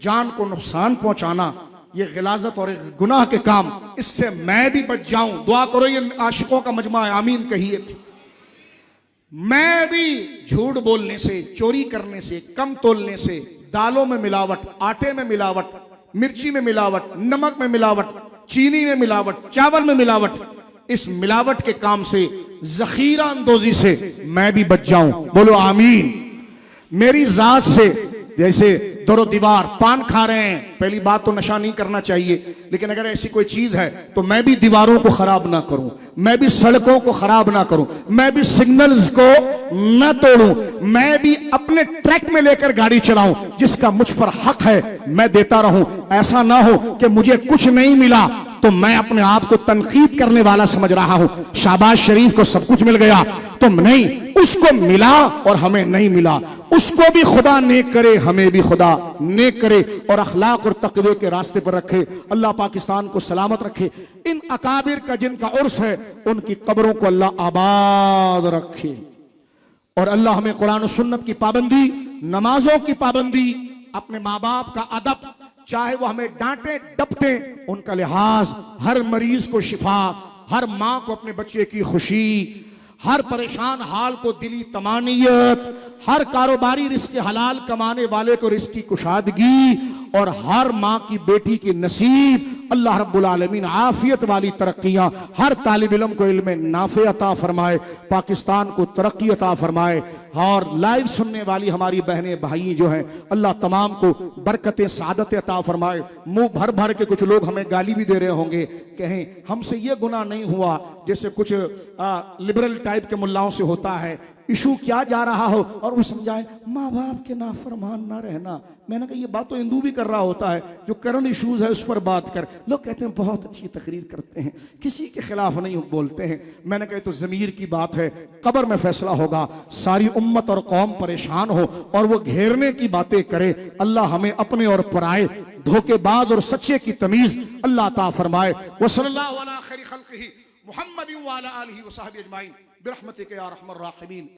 जान को नुकसान पहुंचाना, ये गिलाजत और एक गुनाह के काम, इससे मैं भी बच जाऊं। दुआ करो, ये आशिकों का मजमा है, आमीन कहिए। मैं भी झूठ बोलने से, चोरी करने से, कम तोलने से, दालों में मिलावट, आटे में मिलावट, मिर्ची में मिलावट, नमक में मिलावट, चीनी में मिलावट, चावल में मिलावट, इस मिलावट के काम से, जखीरा अंदोजी से मैं भी बच जाऊं। बोलो आमीन। मेरी जात से, जैसे दरो दीवार पान खा रहे हैं, पहली बात तो नशा नहीं करना चाहिए, लेकिन अगर ऐसी कोई चीज है तो मैं भी दीवारों को खराब ना करूं, मैं भी सड़कों को खराब ना करूं, मैं भी सिग्नल्स को ना तोड़ूं, मैं भी अपने ट्रैक में लेकर गाड़ी चलाऊं। जिसका मुझ पर हक है मैं देता रहूं। ऐसा ना हो कि मुझे कुछ नहीं मिला तो मैं अपने आप को तनकीद करने वाला समझ रहा हूं। शाबाश शरीफ को सब कुछ मिल गया, तुम नहीं, उसको मिला और हमें नहीं मिला। उसको भी खुदा नेक करे, हमें भी खुदा नेक करे, और अखलाक और तकवे के रास्ते पर रखे। अल्लाह पाकिस्तान को सलामत रखे। इन अकाबिर का जिनका उर्स है उनकी कब्रों को अल्लाह आबाद रखे, और अल्लाह हमें कुरान और सुन्नत की पाबंदी, नमाजों की पाबंदी, अपने माँ बाप का अदब, चाहे वो हमें डांटे डपटे, उनका लिहाज, हर मरीज को शिफा, हर माँ को अपने बच्चे की खुशी, हर परेशान हाल को दिली तमानियत, हर कारोबारी रिस्क हलाल कमाने वाले को रिस्क की कुशादगी, और हर माँ की बेटी की नसीब अल्लाह रब्बुल आलमीन आफियत वाली तरक्कियां हर तालिब इल्म को इल्म नाफे अता फरमाए, पाकिस्तान को तरक्की अता फरमाए। और लाइव सुनने वाली हमारी बहनें भाई जो हैं, अल्लाह तमाम को बरकतें सादत अता फरमाए। मुंह भर भर के कुछ लोग हमें गाली भी दे रहे होंगे, कहें हमसे ये गुनाह नहीं हुआ, जैसे कुछ लिबरल टाइप के मुल्लाओं से होता है, इशू क्या जा रहा हो और वो समझाए माँ बाप के नाफरमान ना रहना। मैंने कहा ये बात तो हिंदू भी कर रहा होता है, जो करंट इश्यूज है उस पर बात कर। लोग कहते हैं बहुत अच्छी तकरीर करते हैं, किसी के खिलाफ नहीं बोलते हैं। मैंने कहा तो ज़मीर की बात है, कब्र में फैसला होगा, सारी उम्मत और कौम परेशान हो और वो घेरने की बातें करे। अल्लाह हमें अपने और पराए, धोखेबाज और सच्चे की तमीज अल्लाह अता फरमाए। व सल्लल्लाहु अला खैरि खल्क़िही मुहम्मदिन व अला आलिहि व सहबिही अजमाइन बिरहमतिका या अरहमर राहिमीन।